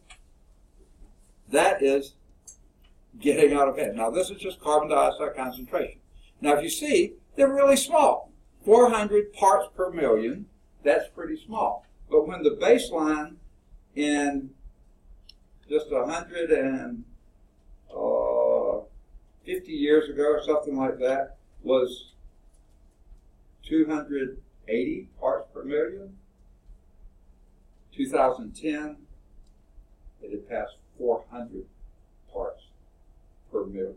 That is getting out of hand. Now, this is just carbon dioxide concentration. Now, if you see, they're really small. 400 parts per million, that's pretty small. But when the baseline in just 150 years ago or something like that was 280 parts per million, 2010, it had passed 400 parts per million,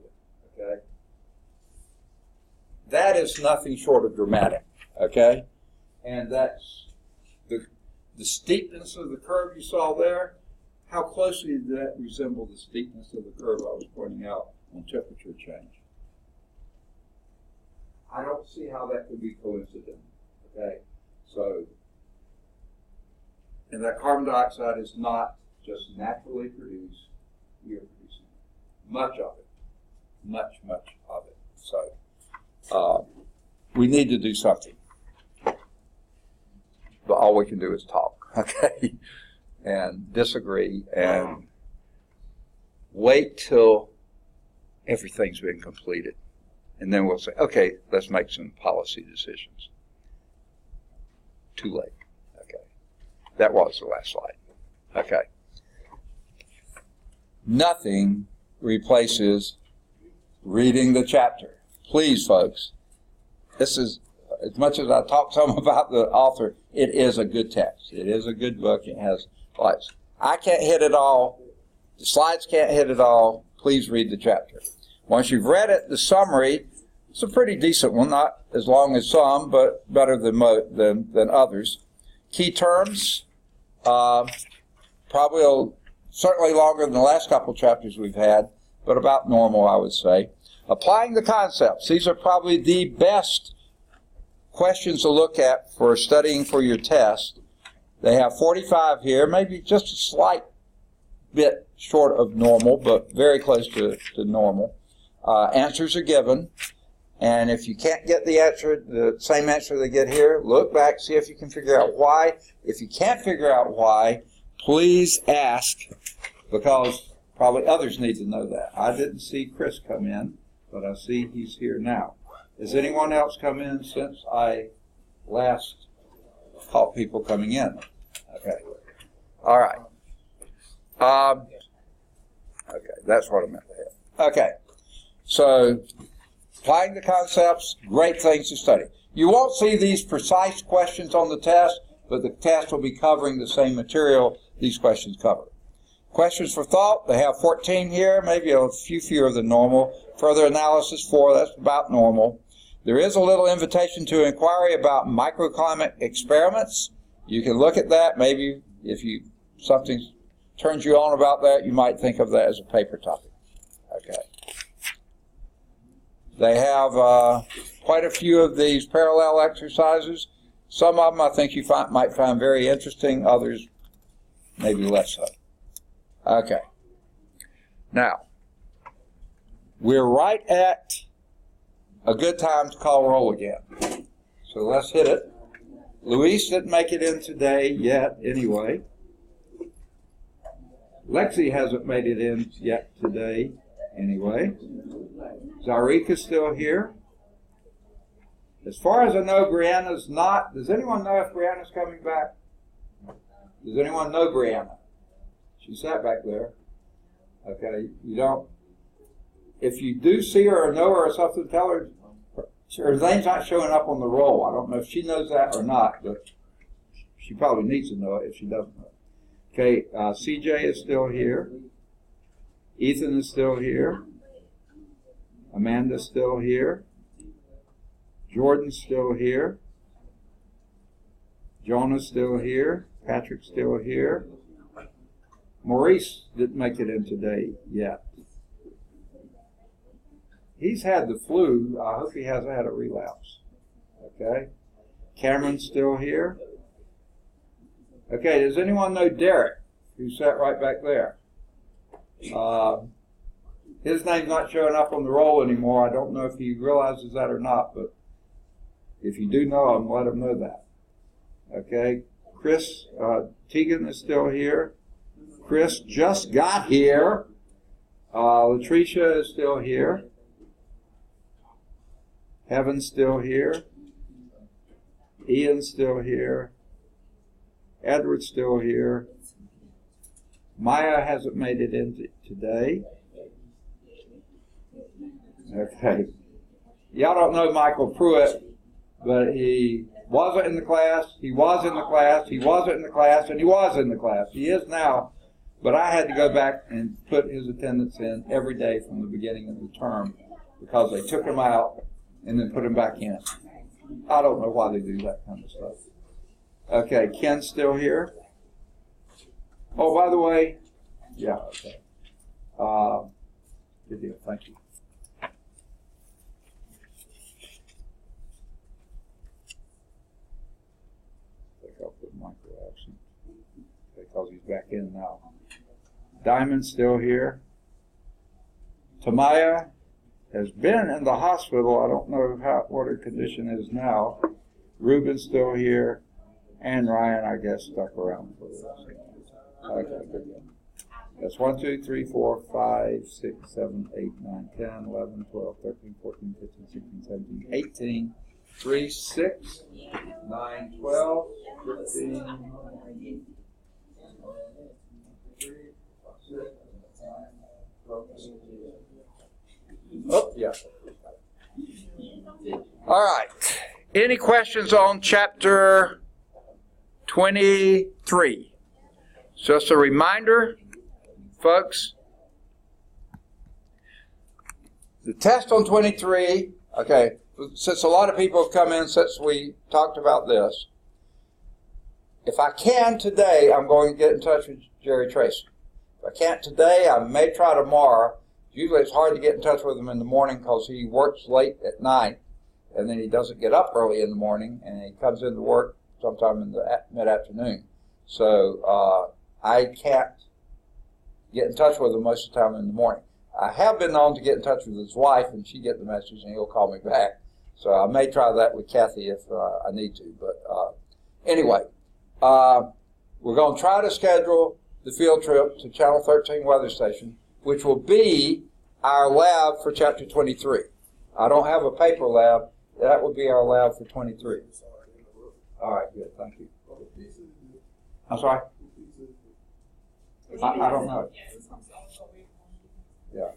okay? That is nothing short of dramatic, okay? And that's the steepness of the curve you saw there. How closely did that resemble the steepness of the curve I was pointing out on temperature change? I don't see how that could be coincidental. Okay, so, and that carbon dioxide is not just naturally produced, we are producing much of it, much of it. So, we need to do something. But all we can do is talk, okay, and disagree and wait till everything's been completed. And then we'll say, okay, let's make some policy decisions. Too late. Okay. That was the last slide. Okay. Nothing replaces reading the chapter. Please, folks, this is, as much as I talk some about the author, it is a good text. It is a good book. It has lights. I can't hit it all. The slides can't hit it all. Please read the chapter. Once you've read it, the summary, it's a pretty decent one, not as long as some, but better than others. Key terms, probably certainly longer than the last couple chapters we've had, but about normal, I would say. Applying the concepts. These are probably the best questions to look at for studying for your test. They have 45 here, maybe just a slight bit short of normal, but very close to normal. Answers are given, and if you can't get the answer, the same answer they get here, look back, see if you can figure out why. If you can't figure out why, please ask, because probably others need to know that. I didn't see Chris come in, but I see he's here now. Has anyone else come in since I last caught people coming in? Okay. All right. Okay, that's what I meant to have. Okay. So, applying the concepts, great things to study. You won't see these precise questions on the test, but the test will be covering the same material these questions cover. Questions for thought, they have 14 here, maybe a few fewer than normal. Further analysis, 4, that's about normal. There is a little invitation to inquiry about microclimate experiments. You can look at that. Maybe if something turns you on about that, you might think of that as a paper topic. Okay. They have quite a few of these parallel exercises. Some of them I think you might find very interesting, others maybe less so. Okay. Now, we're right at a good time to call roll again. So let's hit it. Luis didn't make it in today yet anyway. Lexi hasn't made it in yet today anyway. Zarika's still here. As far as I know, Brianna's not. Does anyone know if Brianna's coming back? Does anyone know Brianna? She sat back there. Okay, you don't. If you do see her or know her or something, tell her her name's not showing up on the roll. I don't know if she knows that or not, but she probably needs to know it if she doesn't know it. Okay, CJ is still here. Ethan is still here. Amanda's still here. Jordan's still here. Jonah's still here. Patrick's still here. Maurice didn't make it in today yet. He's had the flu. I hope he hasn't had a relapse. Okay. Cameron's still here. Okay, does anyone know Derek, who sat right back there? His name's not showing up on the roll anymore. I don't know if he realizes that or not, but if you do know him, let him know that. Okay. Chris Teagan is still here. Chris just got here. Latricia is still here. Heaven's still here. Ian's still here. Edward's still here. Maya hasn't made it in today. Okay. Y'all don't know Michael Pruitt, but he wasn't in the class, he was in the class, he wasn't in the class, and he was in the class. He is now, but I had to go back and put his attendance in every day from the beginning of the term because they took him out and then put him back in. I don't know why they do that kind of stuff. Okay, Ken's still here. Oh, by the way, yeah, okay. Good deal, thank you. in now. Diamond's still here. Tamaya has been in the hospital. I don't know what her condition is now. Ruben's still here. And Ryan, I guess, stuck around for this. Okay, good. That's 1, 2, 3, 4, 5, 6, 7, 8, 9, 10, 11, 12, 13, 14, 15, 16, 17, 18, 3, 6, 9, 12, 15, oh, yeah. All right. Any questions on chapter 23? Just a reminder, folks, the test on 23, okay, since a lot of people have come in since we talked about this, if I can today, I'm going to get in touch with Jerry Tracy. If I can't today, I may try tomorrow. Usually it's hard to get in touch with him in the morning because he works late at night, and then he doesn't get up early in the morning, and he comes into work sometime in the mid-afternoon. So I can't get in touch with him most of the time in the morning. I have been known to get in touch with his wife, and she get the message, and he'll call me back. So I may try that with Kathy if I need to. But anyway, we're going to try to schedule the field trip to Channel 13 Weather Station, which will be our lab for Chapter 23. I don't have a paper lab. That will be our lab for 23. All right, good. Thank you. I'm sorry? I don't know. Yeah.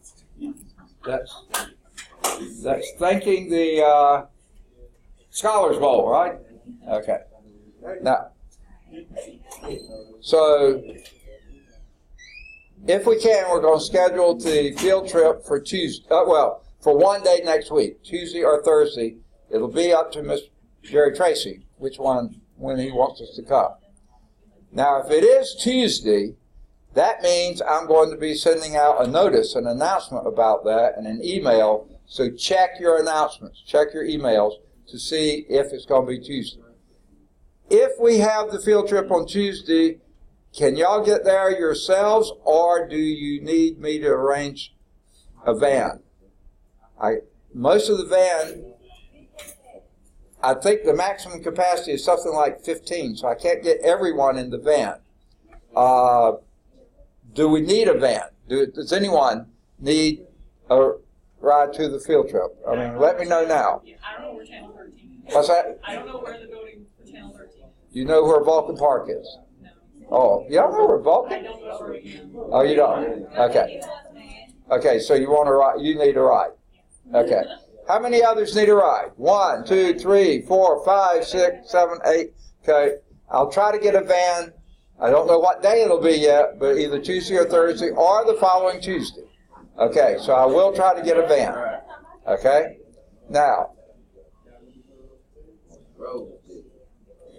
That's thanking the Scholars Bowl, right? Okay. Now, so if we can, we're going to schedule the field trip for Tuesday. For one day next week, Tuesday or Thursday. It'll be up to Mr. Jerry Tracy when he wants us to come. Now, if it is Tuesday, that means I'm going to be sending out a notice, an announcement about that, and an email. So check your announcements, check your emails to see if it's going to be Tuesday. If we have the field trip on Tuesday, can y'all get there yourselves, or do you need me to arrange a van? Most of the van, I think the maximum capacity is something like 15, so I can't get everyone in the van. Do we need a van? Does anyone need a ride to the field trip? I mean, let me know now. I don't know where Channel 13 is. What's that? I don't know where the building for Channel 13 is. You know where Vulcan Park is? No. Oh, y'all know where I Vulcan? don't know where it is. Oh, you don't? Okay. Okay, so you want a ride? You need a ride. Okay. How many others need a ride? 1, 2, 3, 4, 5, 6, 7, 8. Okay. I'll try to get a van. I don't know what day it'll be yet, but either Tuesday or Thursday or the following Tuesday. Okay, so I will try to get a van. Okay? Now,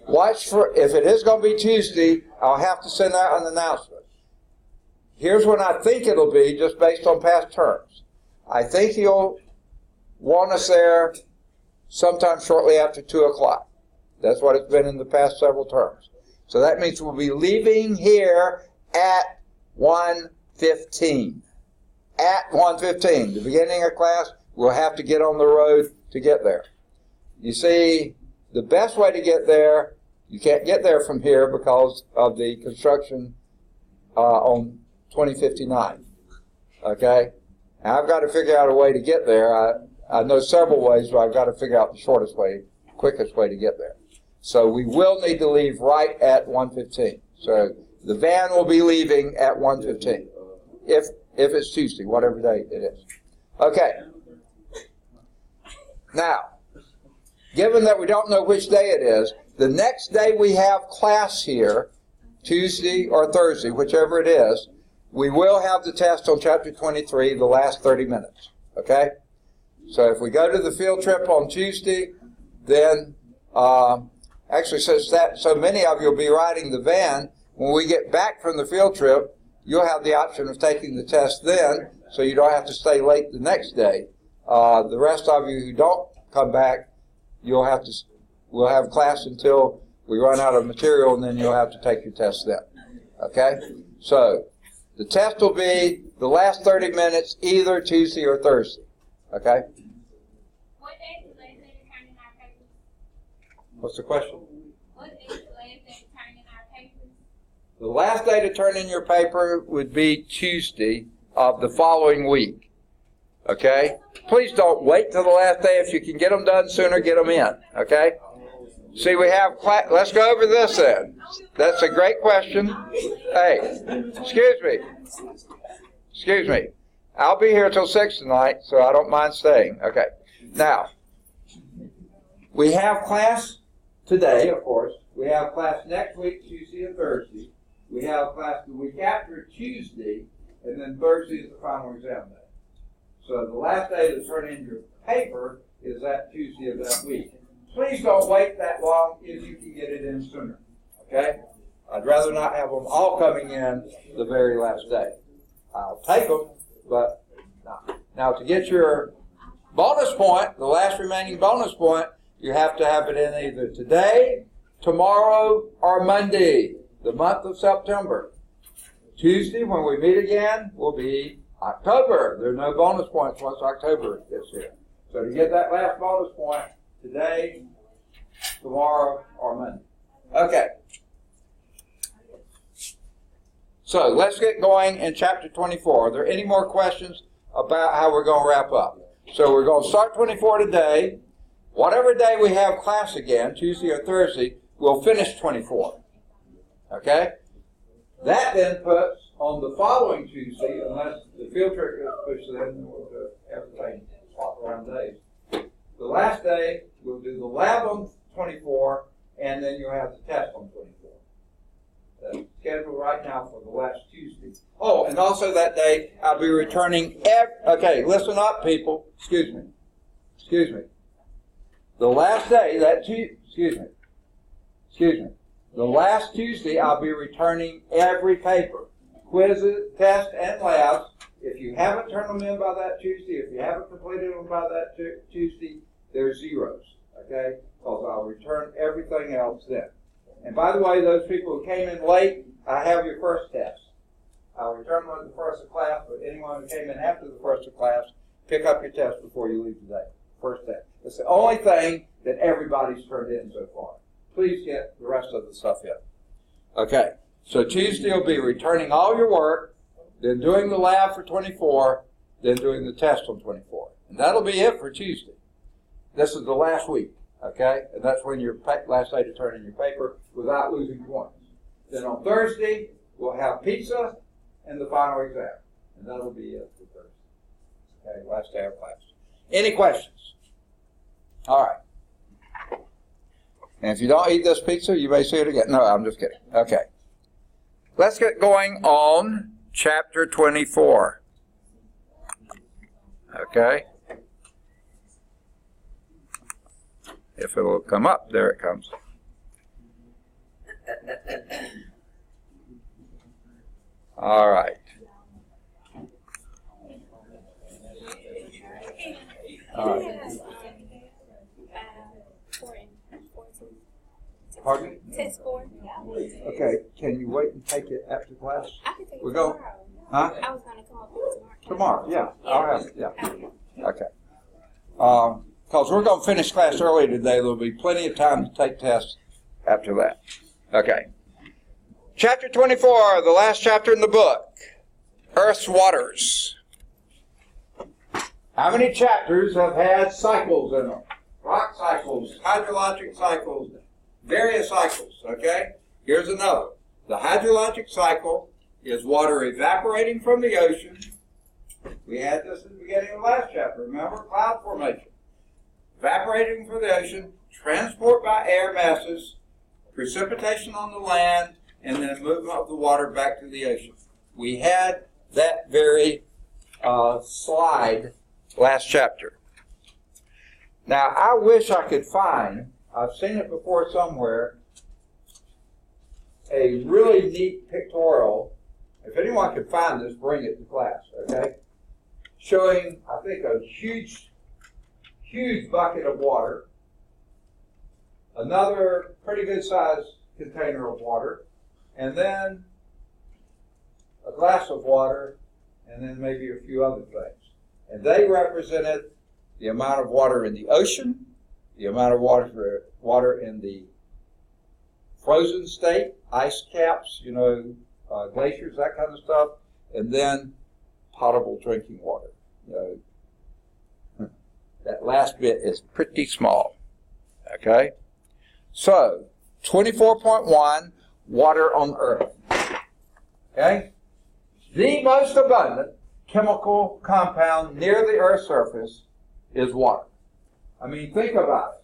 watch for, if it is going to be Tuesday, I'll have to send out an announcement. Here's when I think it'll be, just based on past terms. I think he'll want us there sometime shortly after 2 o'clock. That's what it's been in the past several terms. So that means we'll be leaving here at 1:15. At 1:15, the beginning of class, we'll have to get on the road to get there. You see, the best way to get there, you can't get there from here because of the construction on 2059. Okay? Now I've got to figure out a way to get there. I know several ways, but I've got to figure out the shortest way, quickest way to get there. So we will need to leave right at 1:15. So the van will be leaving at 1:15. If it's Tuesday, whatever day it is. Okay. Now, given that we don't know which day it is, the next day we have class here, Tuesday or Thursday, whichever it is, we will have the test on Chapter 23, the last 30 minutes. Okay? So if we go to the field trip on Tuesday, then actually, since so many of you will be riding the van, when we get back from the field trip, you'll have the option of taking the test then, so you don't have to stay late the next day. The rest of you who don't come back, we'll have class until we run out of material, and then you'll have to take your test then. Okay? So, the test will be the last 30 minutes, either Tuesday or Thursday. Okay? What day is the last day to turn in our papers? What's the question? What day is the last day to turn in our papers? The last day to turn in your paper would be Tuesday of the following week. Okay? Please don't wait till the last day. If you can get them done sooner, get them in. Okay? See, we have let's go over this then. That's a great question. Hey, excuse me. I'll be here till 6 tonight, so I don't mind staying. Okay. Now, we have class today, of course. We have class next week, Tuesday and Thursday. We have class the week after Tuesday, and then Thursday is the final exam day. So the last day to turn in your paper is that Tuesday of that week. Please don't wait that long if you can get it in sooner. Okay? I'd rather not have them all coming in the very last day. I'll take them, but not. Now, to get your bonus point, the last remaining bonus point, you have to have it in either today, tomorrow, or Monday, the month of September. Tuesday, when we meet again, will be October. There are no bonus points once October gets here. So to get that last bonus point, today, tomorrow, or Monday. Okay. So let's get going in chapter 24. Are there any more questions about how we're going to wrap up? So we're going to start 24 today. Whatever day we have class again, Tuesday or Thursday, we'll finish 24. Okay? That then puts on the following Tuesday, unless the field trip gets pushed in, we'll do everything swap around days. The last day, we'll do the lab on 24, and then you'll have the test on 24. That's scheduled right now for the last Tuesday. Oh, and also that day, I'll be returning okay, listen up, people. Excuse me. The last day, the last Tuesday, I'll be returning every paper. Quizzes, tests, and labs. If you haven't turned them in by that Tuesday, if you haven't completed them by that Tuesday, they're zeros, okay? Because I'll return everything else then. And by the way, those people who came in late, I have your first test. I'll return them at the first of class, but anyone who came in after the first of class, pick up your test before you leave today. First test. It's the only thing that everybody's turned in so far. Please get the rest of the stuff in. Okay, so Tuesday will be returning all your work, then doing the lab for 24, then doing the test on 24. And that'll be it for Tuesday. This is the last week, okay? And that's when your last day to turn in your paper without losing points. Then on Thursday, we'll have pizza and the final exam. And that'll be it for Thursday. Okay, last day of class. Any questions? All right. And if you don't eat this pizza, you may see it again. No, I'm just kidding. Okay. Let's get going on chapter 24. Okay. If it'll come up, there it comes. All right. All right. Pardon me? Test 4. Okay, can you wait and take it after class? I can take it We're going, tomorrow. huh? I was going to come up with it Tomorrow, yeah. I'll have it, yeah. Okay. Because we're going to finish class early today. There'll be plenty of time to take tests after that. Okay. Chapter 24, the last chapter in the book. Earth's waters. How many chapters have had cycles in them? Rock cycles, hydrologic cycles, various cycles, okay? Here's another. The hydrologic cycle is water evaporating from the ocean. We had this at the beginning of the last chapter, remember? Cloud formation. Evaporating from the ocean, transport by air masses, precipitation on the land, and then movement of the water back to the ocean. We had that very slide last chapter. Now, I wish I could find, I've seen it before somewhere, a really neat pictorial. If anyone could find this, bring it to class, okay? Showing, I think, a huge bucket of water, another pretty good sized container of water, and then a glass of water, and then maybe a few other things. And they represented the amount of water in the ocean, the amount of water in the frozen state, ice caps, glaciers, that kind of stuff, and then potable drinking water. That last bit is pretty small. Okay? So, 24.1, water on Earth. Okay? The most abundant chemical compound near the Earth's surface is water. I mean, think about it.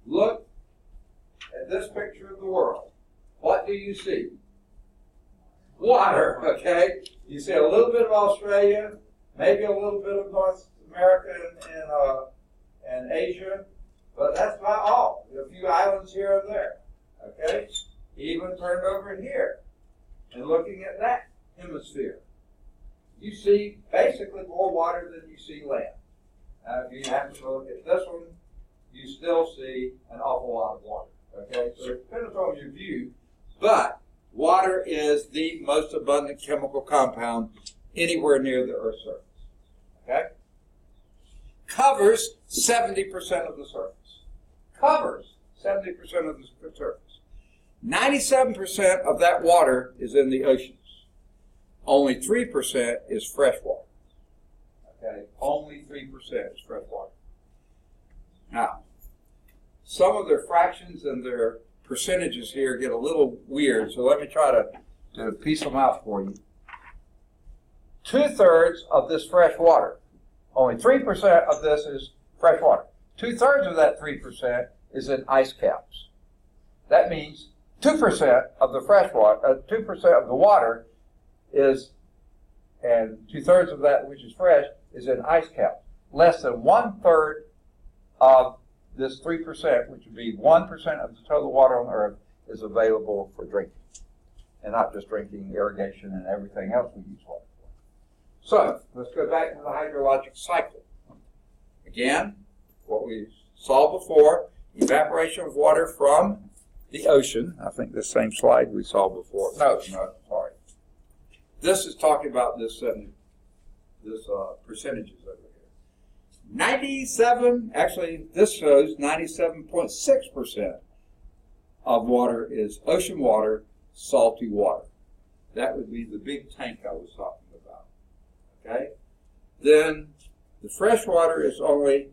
Look at this picture of the world. What do you see? Water, okay? You see a little bit of Australia, maybe a little bit of North America and Asia, but that's about all. A few islands here and there, okay? Even turned over here and looking at that hemisphere. You see basically more water than you see land. Now, if you happen to look at this one, you still see an awful lot of water, okay? So it depends on your view, but water is the most abundant chemical compound anywhere near the Earth's surface, okay? Covers 70% of the surface. Covers 70% of the surface. 97% of that water is in the oceans. Only 3% is fresh water. Okay, only 3% is fresh water. Now, some of their fractions and their percentages here get a little weird, so let me try to piece them out for you. 2/3 of this fresh water, only 3% of this is fresh water. 2/3 of that 3% is in ice caps. That means 2% of the fresh water, 2% of the water is, and 2/3 of that which is fresh is in ice caps. Less than 1/3 of this 3%, which would be 1% of the total water on Earth, is available for drinking. And not just drinking, irrigation, and everything else we use water for. So, let's go back to the hydrologic cycle. Again, what we saw before, evaporation of water from the ocean. I think the same slide we saw before. No, sorry. This is talking about this percentages over here. 97, actually this shows 97.6% of water is ocean water, salty water. That would be the big tank I was talking about. Okay? Then the fresh water is only,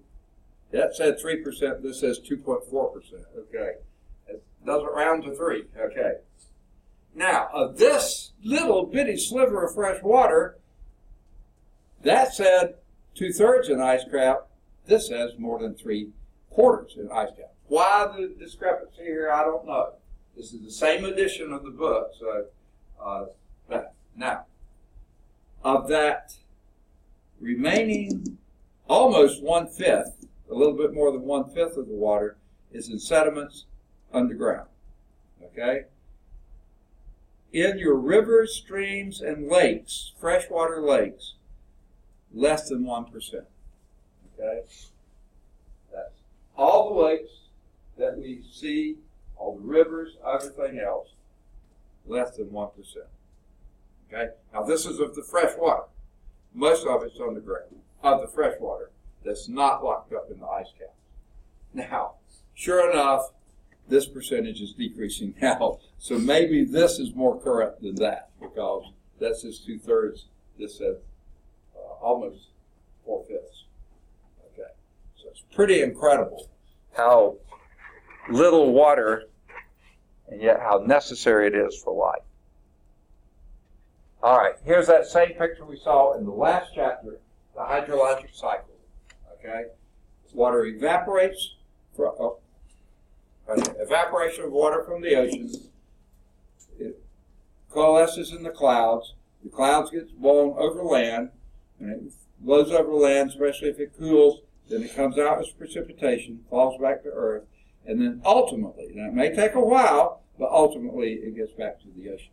that said 3%, this says 2.4%. Okay? It doesn't round to 3. Okay? Now, of this little bitty sliver of fresh water, that said 2/3 in ice cap, this says more than 3/4 in ice cap. Why the discrepancy here, I don't know. This is the same edition of the book, so now, of that remaining almost 1/5, a little bit more than 1/5 of the water is in sediments underground. Okay? In your rivers, streams, and lakes, freshwater lakes, less than 1%. Okay? That's all the lakes that we see, all the rivers, everything else, less than 1%. Okay? Now this is of the fresh water. Most of it's underground, of the fresh water that's not locked up in the ice caps. Now, sure enough, this percentage is decreasing now. So maybe this is more current than that, because that's just 2/3. This says almost 4/5. Okay, so it's pretty incredible how little water and yet how necessary it is for life. All right, here's that same picture we saw in the last chapter, the hydrologic cycle. Okay, water evaporates from evaporation of water from the ocean. It coalesces in the clouds. The clouds get blown over land. When it blows over land, especially if it cools, then it comes out as precipitation, falls back to Earth, and then ultimately, now it may take a while, but ultimately it gets back to the ocean.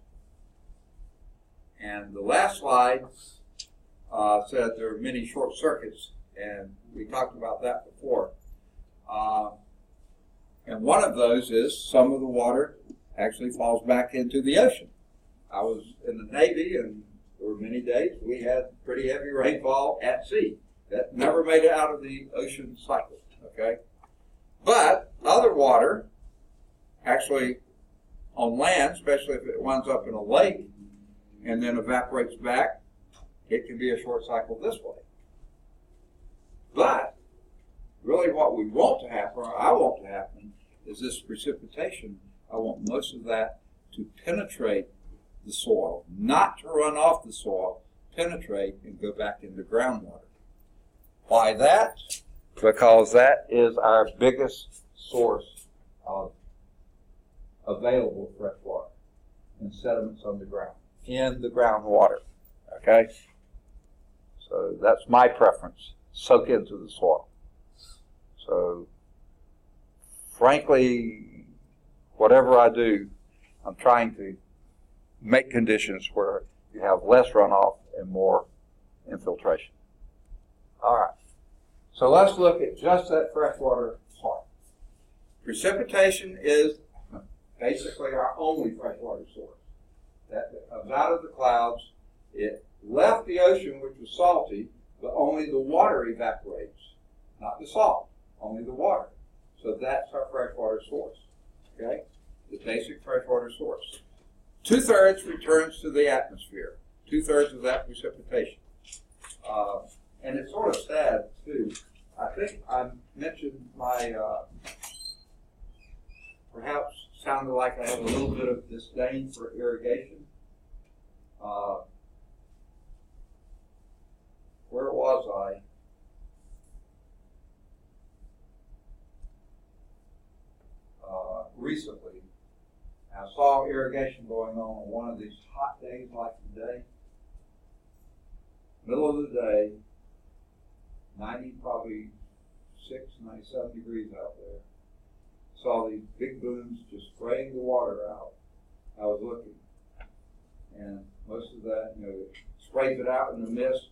And the last slide said there are many short circuits, and we talked about that before. And one of those is some of the water actually falls back into the ocean. I was in the Navy, and there were many days we had pretty heavy rainfall at sea. That never made it out of the ocean cycle, okay? But other water, actually on land, especially if it winds up in a lake and then evaporates back, it can be a short cycle this way. But really what we want to happen, or I want to happen, is this precipitation. I want most of that to penetrate the soil, not to run off the soil, penetrate and go back into groundwater. Why that? Because that is our biggest source of available fresh water and sediments underground, in the groundwater. Okay? So that's my preference. Soak into the soil. So, frankly, whatever I do, I'm trying to make conditions where you have less runoff and more infiltration. All right. So let's look at just that freshwater part. Precipitation is basically our only freshwater source. That comes out of the clouds. It left the ocean, which was salty, but only the water evaporates, not the salt, only the water. So that's our freshwater source, okay? The basic freshwater source. 2/3 returns to the atmosphere. 2/3 of that precipitation. And it's sort of sad, too. I think I mentioned my, perhaps sounded like I have a little bit of disdain for irrigation. Where was I? Recently, I saw irrigation going on one of these hot days like today. Middle of the day, 90, probably 97 degrees out there. Saw these big booms just spraying the water out. I was looking, and most of that, it sprays it out in the mist,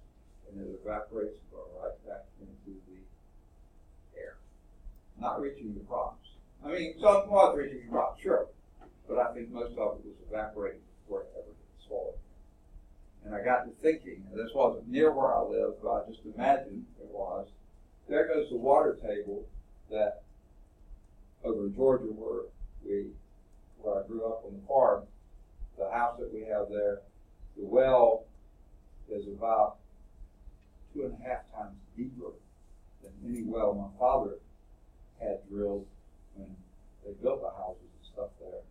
and it evaporates and goes right back into the air. Not reaching the crops. I mean, some was reaching the crops, sure, but I think most of it was evaporating before it ever hit the soil. And I got to thinking, and this wasn't near where I live, but I just imagined it was. There goes the water table that over in Georgia where I grew up on the farm, the house that we have there, the well is about 2.5 times deeper than any well my father had drilled when they built the houses and stuff there,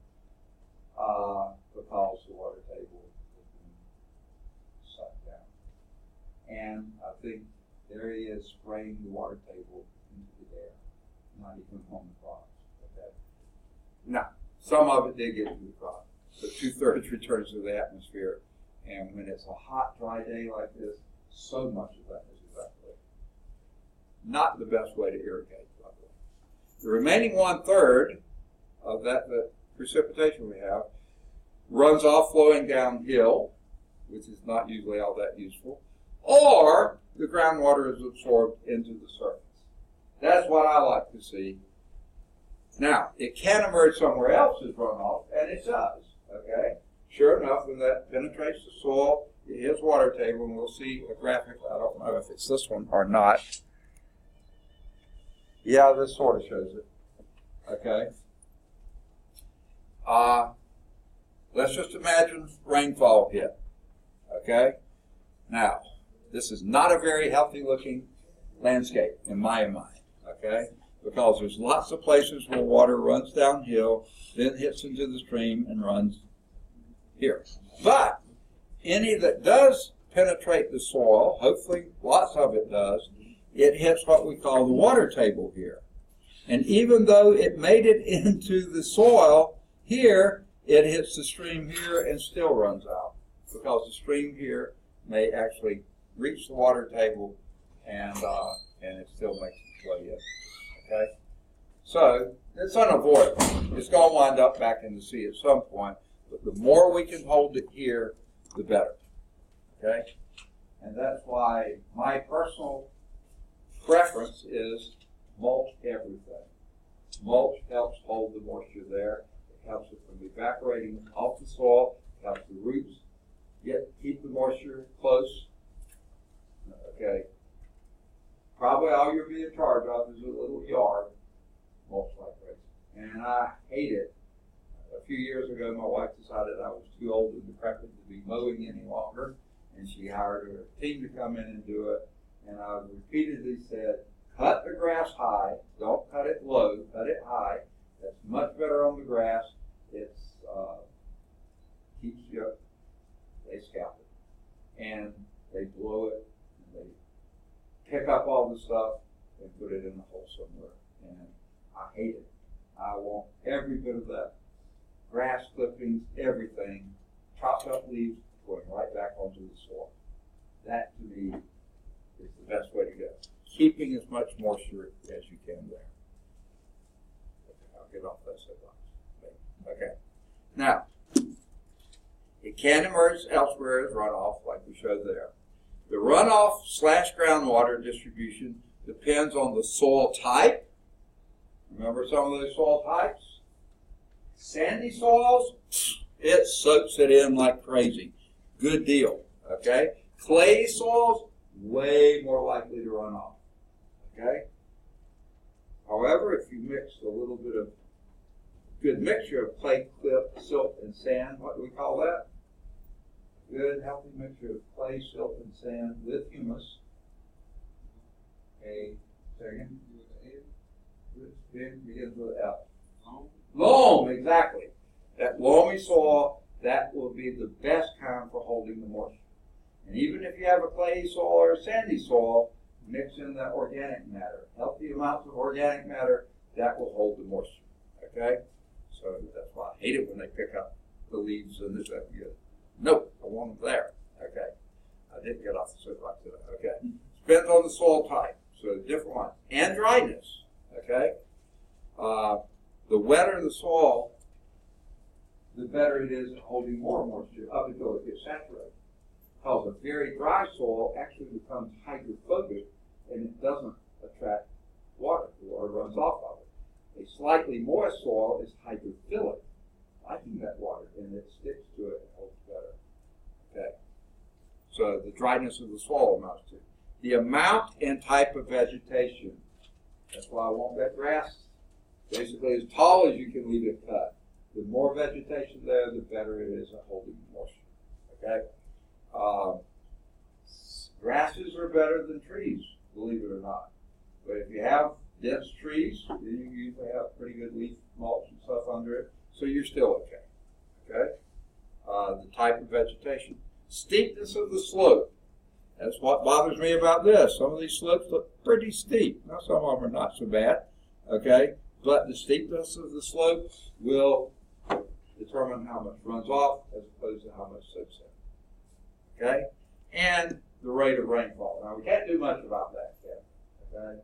because the water table has been sucked down. And I think there he is spraying the water table into the air, not even on the crops. Okay. Now, some of it did get to the crop, but 2/3 returns to the atmosphere. And when it's a hot, dry day like this, so much of that is evaporated. Not the best way to irrigate, by the way. The remaining 1/3 of that precipitation we have runs off flowing downhill, which is not usually all that useful, or the groundwater is absorbed into the surface. That's what I like to see. Now, it can emerge somewhere else as runoff, and it does, okay? Sure enough, when that penetrates the soil, it hits water table, and we'll see a graphic. I don't know if it's this one or not. Yeah, this sort of shows it, okay? Let's just imagine rainfall hit, okay? Now, this is not a very healthy looking landscape in my mind, okay? Because there's lots of places where water runs downhill, then hits into the stream and runs here. But any that does penetrate the soil, hopefully lots of it does, it hits what we call the water table here. And even though it made it into the soil here, it hits the stream here and still runs out, because the stream here may actually reach the water table and it still makes its way in. Okay? So it's unavoidable. It's going to wind up back in the sea at some point, but the more we can hold it here, the better. Okay? And that's why my personal preference is mulch everything. Mulch helps hold the moisture there. It helps it from evaporating off the soil. It helps the roots keep the moisture close. Okay. Probably all you'll be in charge of is a little yard, most likely. And I hate it. A few years ago, my wife decided I was too old and decrepit to be mowing any longer, and she hired her team to come in and do it. And I repeatedly said, cut the grass high, don't cut it low, cut it high. That's much better on the grass. It's keeps you. They scalp it, and they blow it, and they pick up all the stuff and put it in a hole somewhere. And I hate it. I want every bit of that. Grass clippings, everything, chopped up leaves going right back onto the soil. That to me is the best way to go. Keeping as much moisture as you can there. Okay, I'll get off that soapbox. Okay. Now, it can emerge elsewhere as runoff, like we showed there. The runoff/groundwater distribution depends on the soil type. Remember some of those soil types? Sandy soils, it soaks it in like crazy. Good deal. Okay? Clay soils, way more likely to run off. Okay? However, if you mix a little bit of good mixture of clay, clip, silt, and sand, what do we call that? Good, healthy mixture of clay, silt, and sand with humus. A second. It begins with F. Loam, exactly. That loamy soil, that will be the best kind for holding the moisture. And even if you have a clay soil or a sandy soil, mix in that organic matter. Healthy amounts of organic matter, that will hold the moisture. Okay? So that's why I hate it when they pick up the leaves and this that good. Nope, I want them there. Okay. I didn't get off the soapbox today. Okay. Depends on the soil type. So different ones. And dryness. Okay. The wetter the soil, the better it is at holding more moisture up until it gets saturated. Because a very dry soil actually becomes hydrophobic and it doesn't attract water. The water runs off of it. A slightly moist soil is hydrophilic, liking that water, and it sticks to it and holds better. Okay. So the dryness of the soil amounts to the amount and type of vegetation. That's why I want that grass basically as tall as you can leave it cut. The more vegetation there, the better it is at holding moisture. Okay? Grasses are better than trees, believe it or not. But if you have dense trees, then you usually have pretty good leaf mulch and stuff under it, so you're still okay. Okay? The type of vegetation. Steepness of the slope. That's what bothers me about this. Some of these slopes look pretty steep. Now, some of them are not so bad. Okay? But the steepness of the slope will determine how much runs off as opposed to how much soaks in. Okay? And the rate of rainfall. Now, we can't do much about that yet. Okay?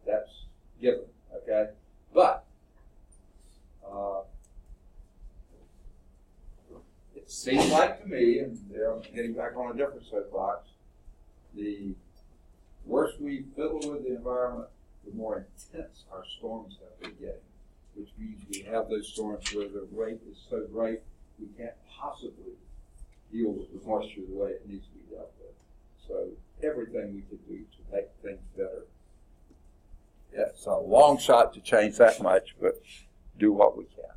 That's given. Okay? But it seems like to me, and there I'm getting back on a different soapbox, the worse we fiddle with the environment, the more intense our storms have been getting, which means we have those storms where the rate is so great we can't possibly deal with the moisture the way it needs to be dealt with. So everything we can do to make things better. Yeah, it's a long shot to change that much, but do what we can.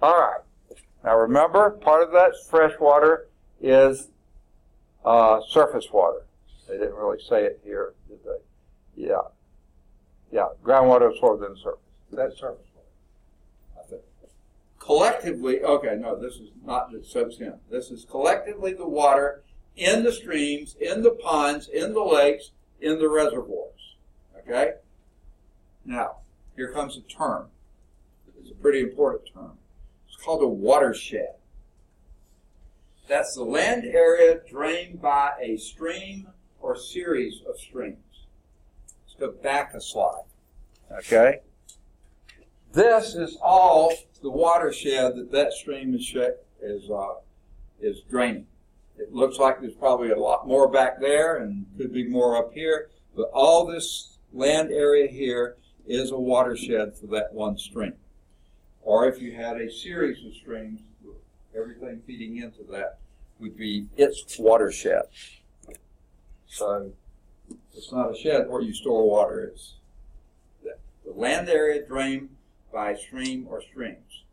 All right. Now remember, part of that fresh water is surface water. They didn't really say it here, did they? Yeah, groundwater absorbed in the surface. That's surface water, I think. Collectively, okay, no, this is not just soaks in. This is collectively the water in the streams, in the ponds, in the lakes, in the reservoirs. Okay? Now, here comes a term. It's a pretty important term. It's called a watershed. That's the land area drained by a stream or series of streams. Let's go back a slide. Okay? This is all the watershed that stream is draining. It looks like there's probably a lot more back there and could be more up here, but all this land area here is a watershed for that one stream. Or if you had a series of streams, everything feeding into that would be its watershed. So it's not a shed where you store water. It's the land area drained by a stream or streams.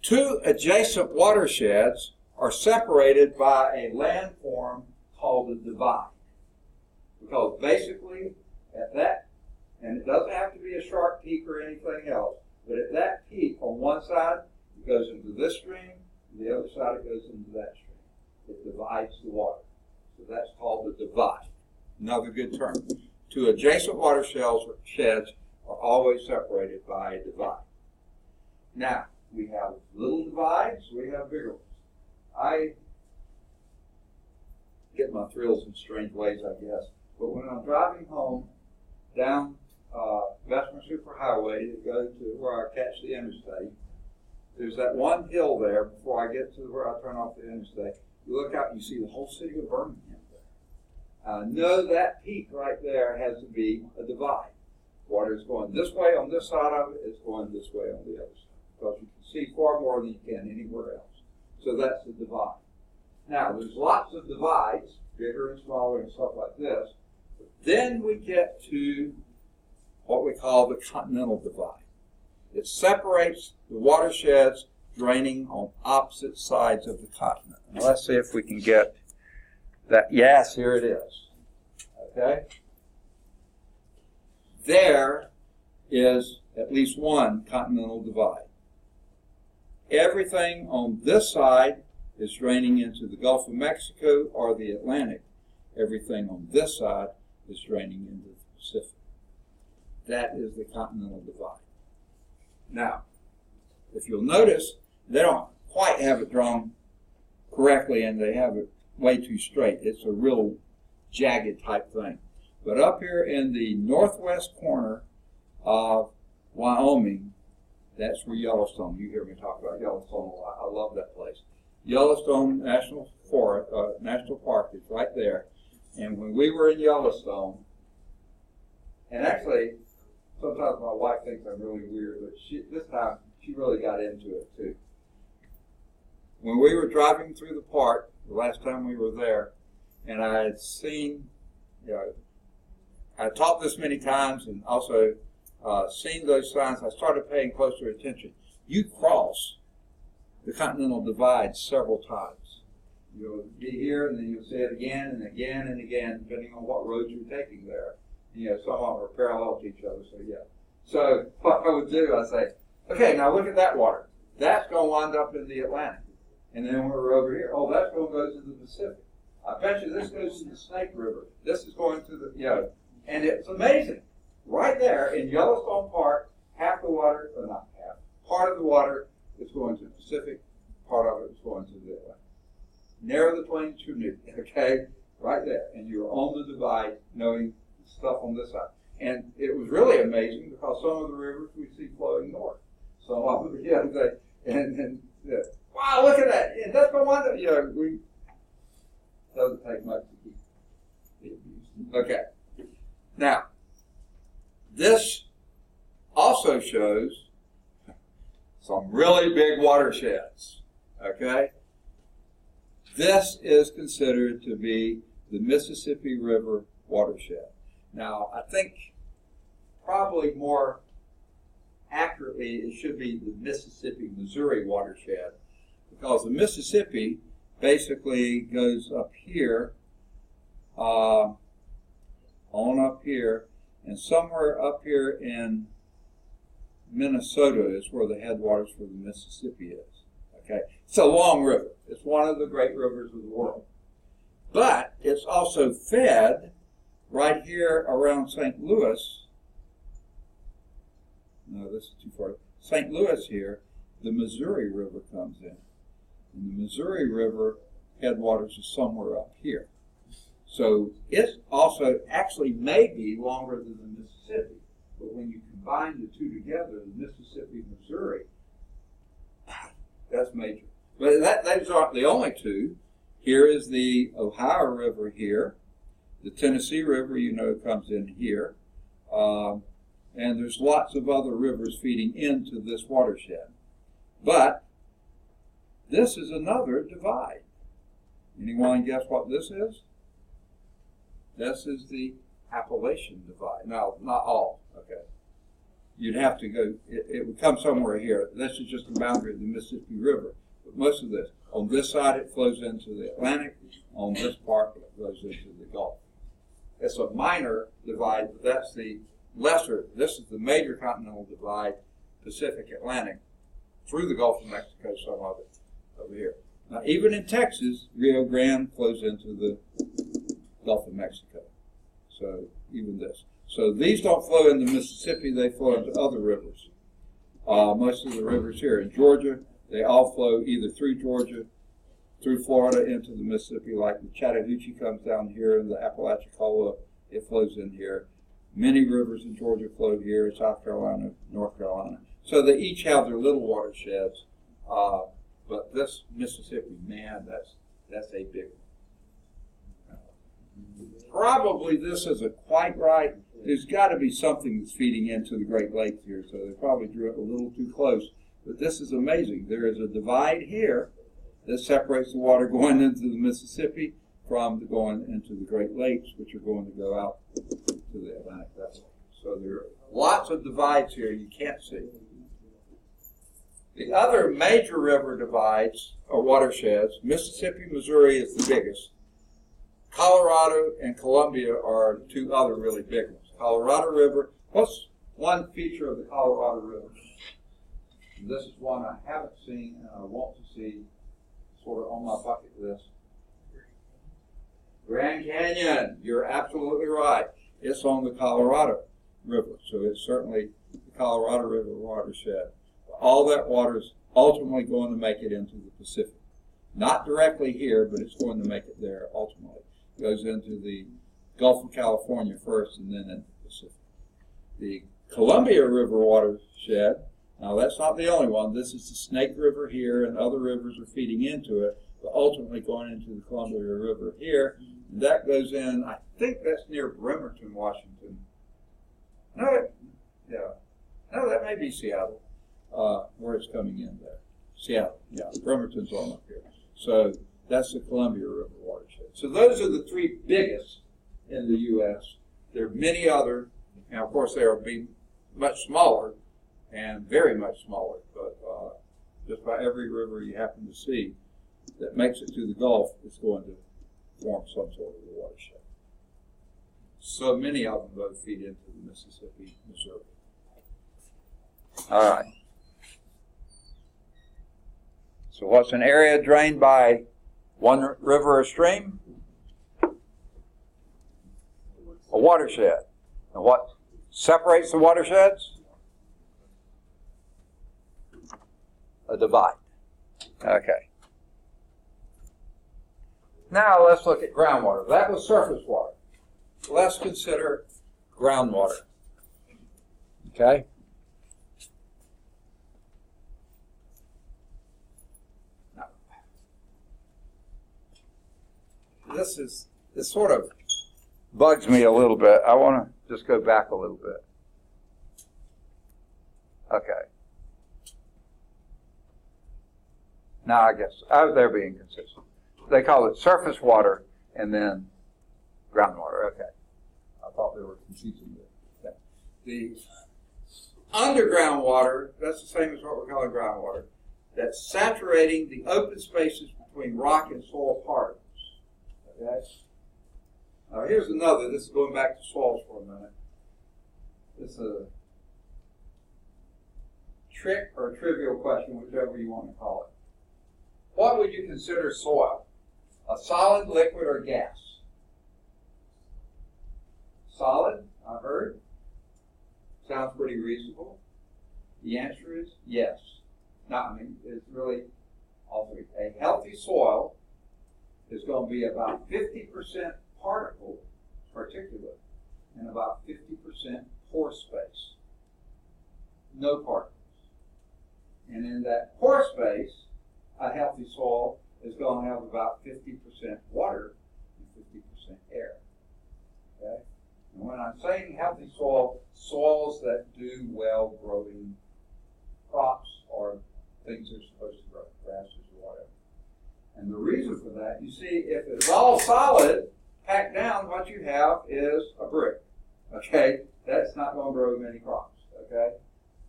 Two adjacent watersheds are separated by a landform called a divide. Because basically, at that, and it doesn't have to be a sharp peak or anything else, but at that peak on one side, it goes into this stream, and the other side it goes into that stream. It divides the water. So that's called the divide. Another good term. Two adjacent watersheds are always separated by a divide. Now, we have little divides, we have bigger ones. I get my thrills in strange ways, I guess. But when I'm driving home down Bessemer Superhighway to go to where I catch the interstate, there's that one hill there before I get to where I turn off the interstate. You look out and you see the whole city of Birmingham there. I know that peak right there has to be a divide. Water is going this way on this side of it, it's going this way on the other side. Because you can see far more than you can anywhere else. So that's the divide. Now, there's lots of divides, bigger and smaller and stuff like this. But then we get to what we call the continental divide. It separates the watersheds draining on opposite sides of the continent. Now, let's see if we can get that. Yes, here it is. Okay? There is at least one continental divide. Everything on this side is draining into the Gulf of Mexico or the Atlantic. Everything on this side is draining into the Pacific. That is the continental divide. Now, if you'll notice, they don't quite have it drawn correctly and they have it way too straight. It's a real jagged type thing. But up here in the northwest corner of Wyoming, that's where Yellowstone, you hear me talk about Yellowstone a lot. I love that place. Yellowstone National Park is right there. And when we were in Yellowstone, and actually, sometimes my wife thinks I'm really weird, but this time she really got into it too. When we were driving through the park, the last time we were there, and I had seen, I taught this many times and also seen those signs, I started paying closer attention. You cross the Continental Divide several times. You'll be here and then you'll see it again and again and again, depending on what roads you're taking there. Some of them are parallel to each other, so yeah. So what I would do, I'd say, okay, now look at that water. That's going to wind up in the Atlantic. And then we're over here. Oh, that's going to go to the Pacific. I bet you this goes to the Snake River. This is going to the, and it's amazing. Right there in Yellowstone Park, half the water, or not half, part of the water is going to the Pacific, part of it is going to the Atlantic. Narrow the twain to new, okay? Right there. And you're on the divide knowing stuff on this side. And it was really amazing because some of the rivers we see flowing north. Some of them, wow, look at that. And that's the one that, doesn't take much to keep. Okay. Now, this also shows some really big watersheds, okay? This is considered to be the Mississippi River watershed. Now, I think probably more accurately it should be the Mississippi-Missouri watershed because the Mississippi basically goes up here, on up here, and somewhere up here in Minnesota is where the headwaters for the Mississippi is. Okay, it's a long river. It's one of the great rivers of the world. But it's also fed right here around St. Louis. No, this is too far. St. Louis here, the Missouri River comes in. And the Missouri River headwaters is somewhere up here. So it also actually may be longer than the Mississippi. But when you combine the two together, the Mississippi, Missouri, that's major. But those aren't the only two. Here is the Ohio River here. The Tennessee River, comes in here. And there's lots of other rivers feeding into this watershed. But this is another divide. Anyone guess what this is? This is the Appalachian Divide. Now, not all, okay. You'd have to go, it would come somewhere here. This is just the boundary of the Mississippi River. But most of this, on this side it flows into the Atlantic, on this part it flows into the Gulf. It's a minor divide, but that's the lesser. This is the major continental divide, Pacific Atlantic, through the Gulf of Mexico, some of it over here. Now, even in Texas, Rio Grande flows into the Gulf of Mexico. So, even this. So, these don't flow into Mississippi, they flow into other rivers. Most of the rivers here in Georgia, they all flow either through Georgia, through Florida into the Mississippi, like the Chattahoochee comes down here, and the Apalachicola, it flows in here. Many rivers in Georgia flow here, South Carolina, North Carolina. So they each have their little watersheds. But this Mississippi, man, that's a big one. Probably this isn't quite right. There's got to be something that's feeding into the Great Lakes here, so they probably drew it a little too close. But this is amazing. There is a divide here that separates the water going into the Mississippi from going into the Great Lakes, which are going to go out to the Atlantic vessel. So there are lots of divides here you can't see. The other major river divides or watersheds, Mississippi, Missouri is the biggest. Colorado and Columbia are two other really big ones. Colorado River, what's one feature of the Colorado River? And this is one I haven't seen and I want to see, sort of on my bucket list. Grand Canyon, you're absolutely right. It's on the Colorado River, so it's certainly the Colorado River watershed. All that water is ultimately going to make it into the Pacific. Not directly here, but it's going to make it there ultimately. It goes into the Gulf of California first and then into the Pacific. The Columbia River watershed, now that's not the only one. This is the Snake River here, and other rivers are feeding into it, but ultimately going into the Columbia River here. And that goes in, I think that's near Bremerton, Washington. No, that may be Seattle. Where it's coming in there. Seattle, yeah, Bremerton's on up here. So that's the Columbia River watershed. So those are the three biggest in the U.S. There are many other, and of course they will be much smaller and very much smaller, but just by every river you happen to see that makes it to the Gulf is going to form some sort of a watershed. So many of them both feed into the Mississippi, Missouri. All right. So what's an area drained by one river or stream? A watershed. And what separates the watersheds? A divide. Okay. Now let's look at groundwater. That was surface water. Let's consider groundwater. Okay? This sort of bugs me a little bit. I want to just go back a little bit. Okay. Now I guess they're being consistent. They call it surface water and then groundwater. Okay. I thought they were confusing it. Okay. The underground water, that's the same as what we're calling groundwater. That's saturating the open spaces between rock and soil particles. Okay. Now here's another. This is going back to soils for a minute. This is a trick or a trivial question, whichever you want to call it. What would you consider soil? A solid, liquid, or gas? Solid, I heard. Sounds pretty reasonable. The answer is yes. Now, it's really all three. A healthy soil is going to be about 50% particulate, and about 50% pore space. No particles. And in that pore space, a healthy soil is going to have about 50% water and 50% air. Okay? And when I'm saying healthy soil, soils that do well growing crops or things that are supposed to grow, grasses or whatever. And the reason for that, you see, if it's all solid, packed down, what you have is a brick. Okay? That's not going to grow many crops. Okay?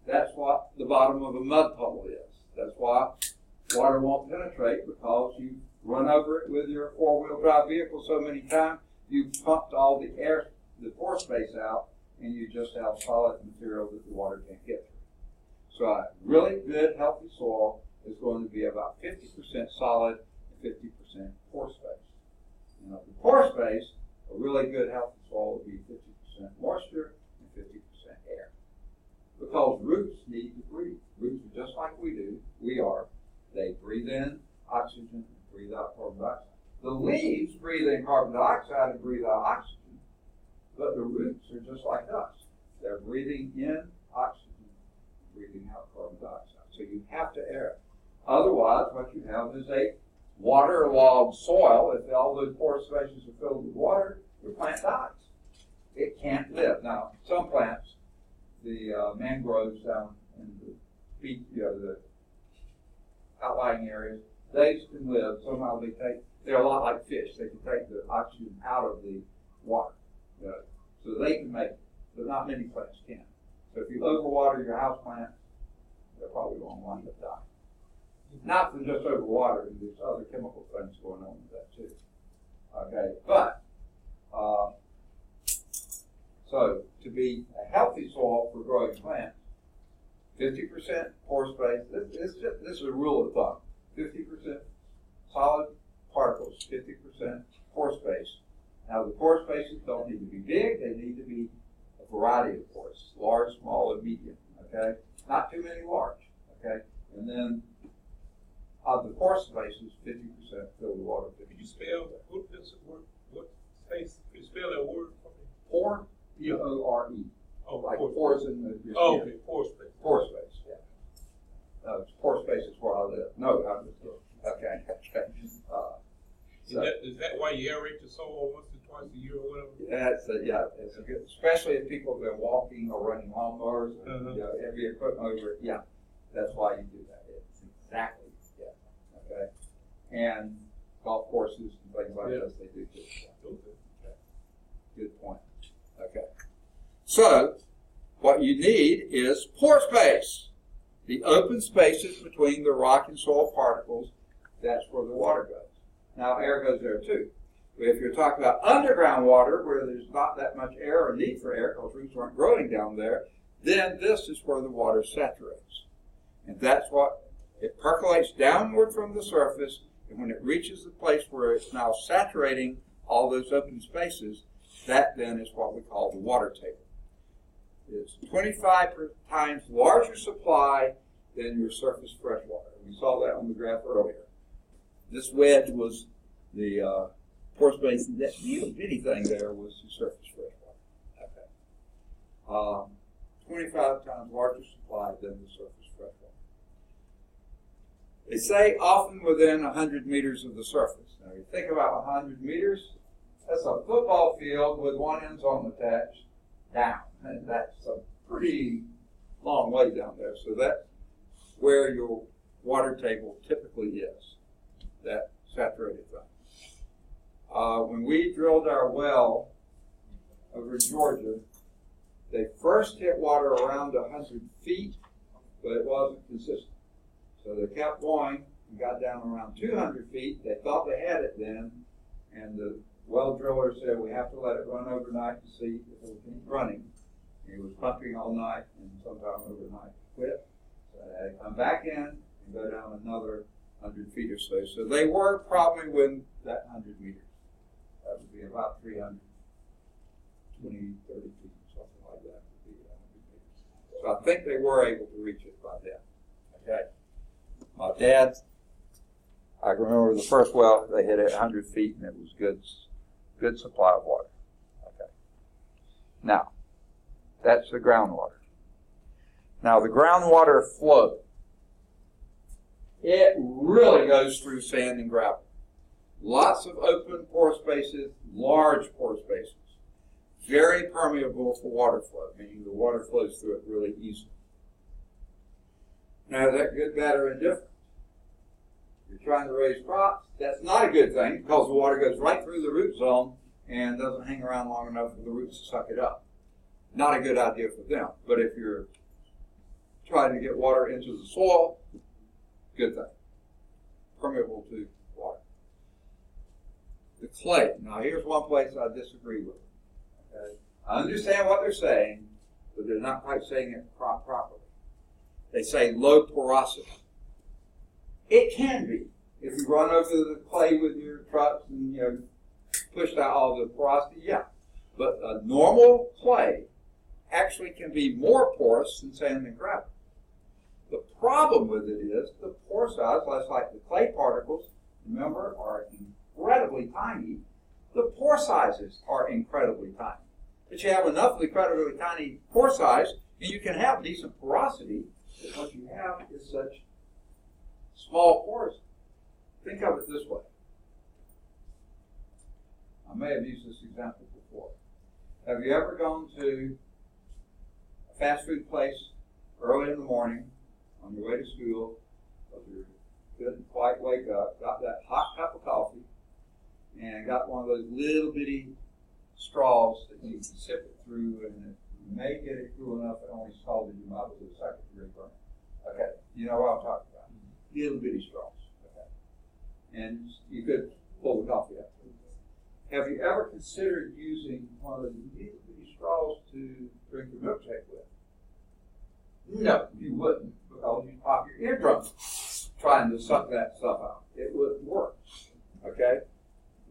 That's what the bottom of a mud puddle is. That's why water won't penetrate, because you run over it with your four-wheel drive vehicle so many times, you've pumped all the air, the pore space out, and you just have solid material that the water can't get through. So a really good, healthy soil is going to be about 50% solid and 50% pore space. Now, the pore space, a really good, healthy soil would be 50% moisture and 50% air. Because roots need to breathe. Roots are just like we do. We are. They breathe in oxygen and breathe out carbon dioxide. The leaves breathe in carbon dioxide and breathe out oxygen. But the roots are just like us. They're breathing in oxygen, breathing out carbon dioxide. So you have to air it. Otherwise, what you have is a waterlogged soil. If all those pore spaces are filled with water, your plant dies. It can't live. Now, some plants, the mangroves down in the beach, the outlying areas, they can live. Somehow they're a lot like fish. They can take the oxygen out of the water. So they can make it, but not many plants can. So if you overwater your house plant, they're probably going to wind up dying. Not from just overwatering, there's other chemical things going on with that too. Okay, but so to be a healthy soil for growing plants, 50% pore space. This is a rule of thumb. 50% solid particles, 50% pore space. Now, the pore spaces don't need to be big. They need to be a variety of pores, large, small, and medium, okay? Not too many large, okay? And then of the pore spaces, 50% fill with water. Could you spell what space? Could you spell that word for me? Pore, P-O-R-E. Oh, like pore pores in your skin. Oh, okay, pore space. Pore space, yeah. Pore space is where I live. No, I'm just kidding. Okay, okay. Is that why you aerate the soil once or twice a year or whatever? It's a good, especially if people have been walking or running lawnmowers, heavy equipment over it. Yeah, that's why you do that. It's exactly, okay. And golf courses and things like this, they do too. Okay. Good point. Okay. So, what you need is pore space. The open spaces between the rock and soil particles, that's where the water goes. Now, air goes there too. But if you're talking about underground water, where there's not that much air or need for air, because roots aren't growing down there, then this is where the water saturates. And that's what, it percolates downward from the surface, and when it reaches the place where it's now saturating all those open spaces, that then is what we call the water table. It's 25 times larger supply than your surface fresh water. We saw that on the graph earlier. This wedge was the pore space. That bitty thing there was the surface fresh water. Okay. 25 times larger supply than the surface fresh water. They say often within 100 meters of the surface. Now, you think about 100 meters, that's a football field with one end zone attached down. And that's a pretty long way down there. So that's where your water table typically is, that saturated zone. When we drilled our well over in Georgia, they first hit water around 100 feet, but it wasn't consistent. So they kept going and got down around 200 feet. They thought they had it then, and the well driller said, we have to let it run overnight to see if it will keep running. He was pumping all night, and sometime overnight quit. So they had to come back in and go down another 100 feet or so. So they were probably within that 100 meters. That would be about 320, 30 feet, something like that. Would be 100 meters. So I think they were able to reach it by then. Okay. My dad, I remember the first well, they hit it 100 feet, and it was good supply of water. Okay. Now, that's the groundwater. Now, the groundwater flow, it really goes through sand and gravel. Lots of open pore spaces, large pore spaces. Very permeable for water flow, meaning the water flows through it really easily. Now, is that good, bad, or indifferent? You're trying to raise crops, that's not a good thing because the water goes right through the root zone and doesn't hang around long enough for the roots to suck it up. Not a good idea for them. But if you're trying to get water into the soil, good thing. Permeable to water. The clay. Now here's one place I disagree with. Okay? I understand what they're saying, but they're not quite saying it properly. They say low porosity. It can be. If you run over the clay with your trucks and push out all the porosity, yeah. But a normal clay actually can be more porous than sand and gravel. The problem with it is the pore size, like the clay particles, remember, are incredibly tiny. The pore sizes are incredibly tiny. But you have enough of the incredibly tiny pore size, and you can have decent porosity, but what you have is such small pores. Think of it this way. I may have used this example before. Have you ever gone to a fast food place early in the morning on your way to school, because you couldn't quite wake up, got that hot cup of coffee, and got one of those little bitty straws that you can sip it through, and you may get it cool enough it only scalded your mouth with a second degree burn. Okay, you know what I'm talking about. Little bitty straws. Okay. And you could pull the coffee out. Have you ever considered using one of those little bitty straws to drink your milkshake with? No, you wouldn't, because you'd pop your eardrum trying to suck that stuff out. It wouldn't work. Okay?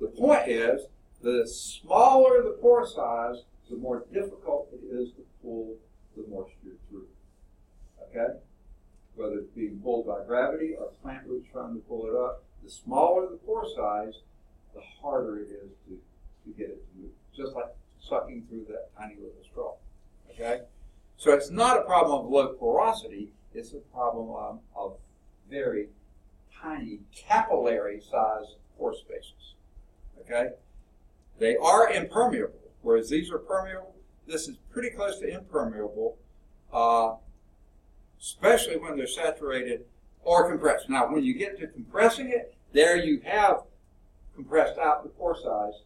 The point is, the smaller the pore size, the more difficult it is to pull the moisture through. Okay? Whether it's being pulled by gravity or plant roots trying to pull it up, the smaller the pore size, the harder it is to get it to move. Just like sucking through that tiny little straw. Okay? So it's not a problem of low porosity, it's a problem of very tiny capillary size pore spaces. Okay? They are impermeable, whereas these are permeable. This is pretty close to impermeable, especially when they're saturated or compressed. Now, when you get to compressing it, there you have compressed out the pore size,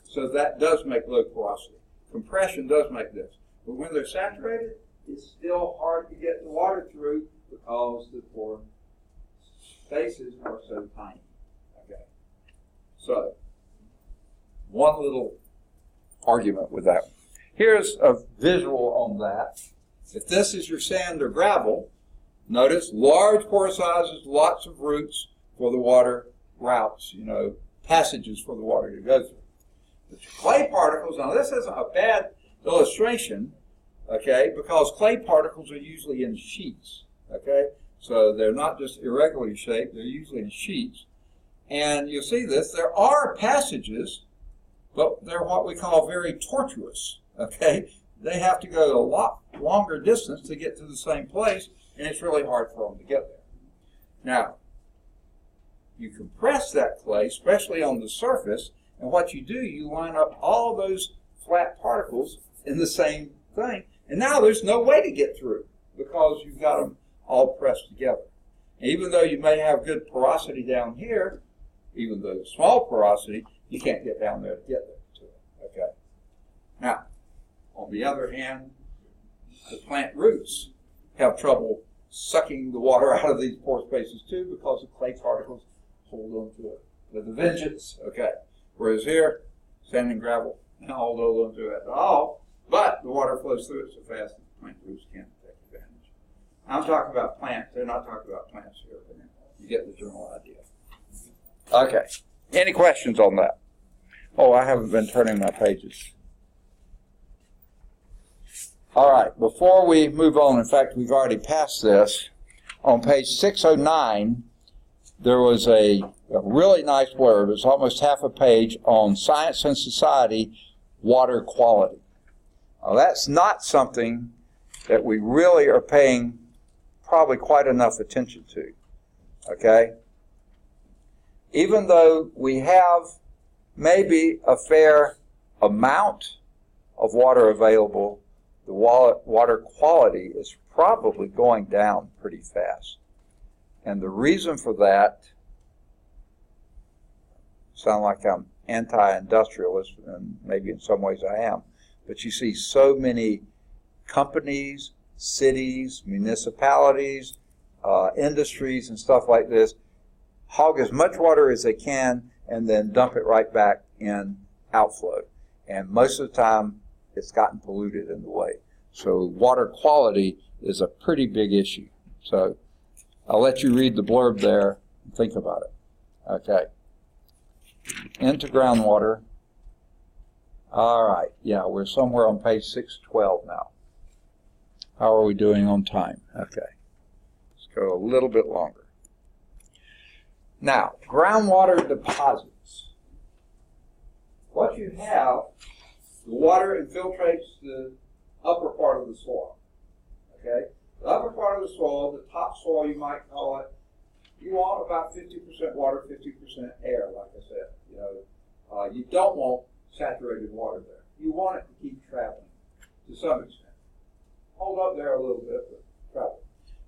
so that does make low porosity. Compression does make this. But when they're saturated, it's still hard to get the water through because the pore spaces are so tiny. Okay. So, one little argument with that. Here's a visual on that. If this is your sand or gravel, notice large pore sizes, lots of roots for the water routes, passages for the water to go through. But your clay particles, now this isn't a bad illustration, okay, because clay particles are usually in sheets, okay? So they're not just irregularly shaped, they're usually in sheets. And you'll see this, there are passages, but they're what we call very tortuous, okay? They have to go a lot longer distance to get to the same place, and it's really hard for them to get there. Now, you compress that clay, especially on the surface, and what you do, you line up all those flat particles in the same thing, and now there's no way to get through because you've got them all pressed together. And even though you may have good porosity down here, even though small porosity, you can't get down there to get there to it. Okay. Now, on the other hand, the plant roots have trouble sucking the water out of these pore spaces too because the clay particles hold on to it with a vengeance. Okay. Whereas here, sand and gravel don't hold on to it at all, but the water flows through it so fast that the plant roots can't take advantage. I'm talking about plants. They're not talking about plants here. You get the general idea. Okay. Any questions on that? Oh, I haven't been turning my pages. All right. Before we move on, in fact, we've already passed this. On page 609, there was a really nice blurb. It's almost half a page on Science and Society, water quality. Now, that's not something that we really are paying probably quite enough attention to. Okay? Even though we have maybe a fair amount of water available, the water quality is probably going down pretty fast. And the reason for that, sound like I'm anti-industrialist, and maybe in some ways I am, but you see so many companies, cities, municipalities, industries and stuff like this hog as much water as they can and then dump it right back in outflow. And most of the time it's gotten polluted in the way. So water quality is a pretty big issue. So I'll let you read the blurb there and think about it. Okay. Into groundwater. All right. Yeah, we're somewhere on page 612 now. How are we doing on time? Okay. Let's go a little bit longer. Now, groundwater deposits. What you have, the water infiltrates the upper part of the soil. Okay? The upper part of the soil, the topsoil you might call it, you want about 50% water, 50% air, like I said. You don't want saturated water there. You want it to keep traveling to some extent. Hold up there a little bit, but travel.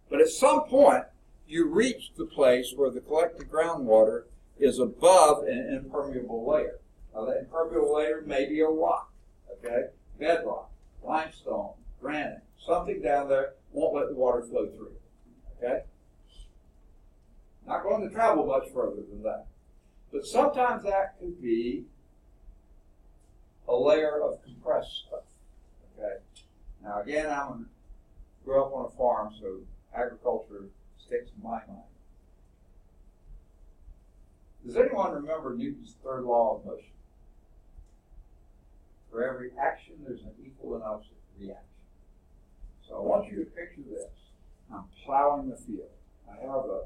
But at some point, you reach the place where the collected groundwater is above an impermeable layer. Now, that impermeable layer may be a rock, okay? Bedrock, limestone, granite, something down there won't let the water flow through, okay? Not going to travel much further than that. But sometimes that could be a layer of compressed stuff, okay? Now, again, grew up on a farm, so agriculture sticks in my mind. Does anyone remember Newton's third law of motion? For every action, there's an equal and opposite reaction. So I want you to picture this. I'm plowing the field. I have a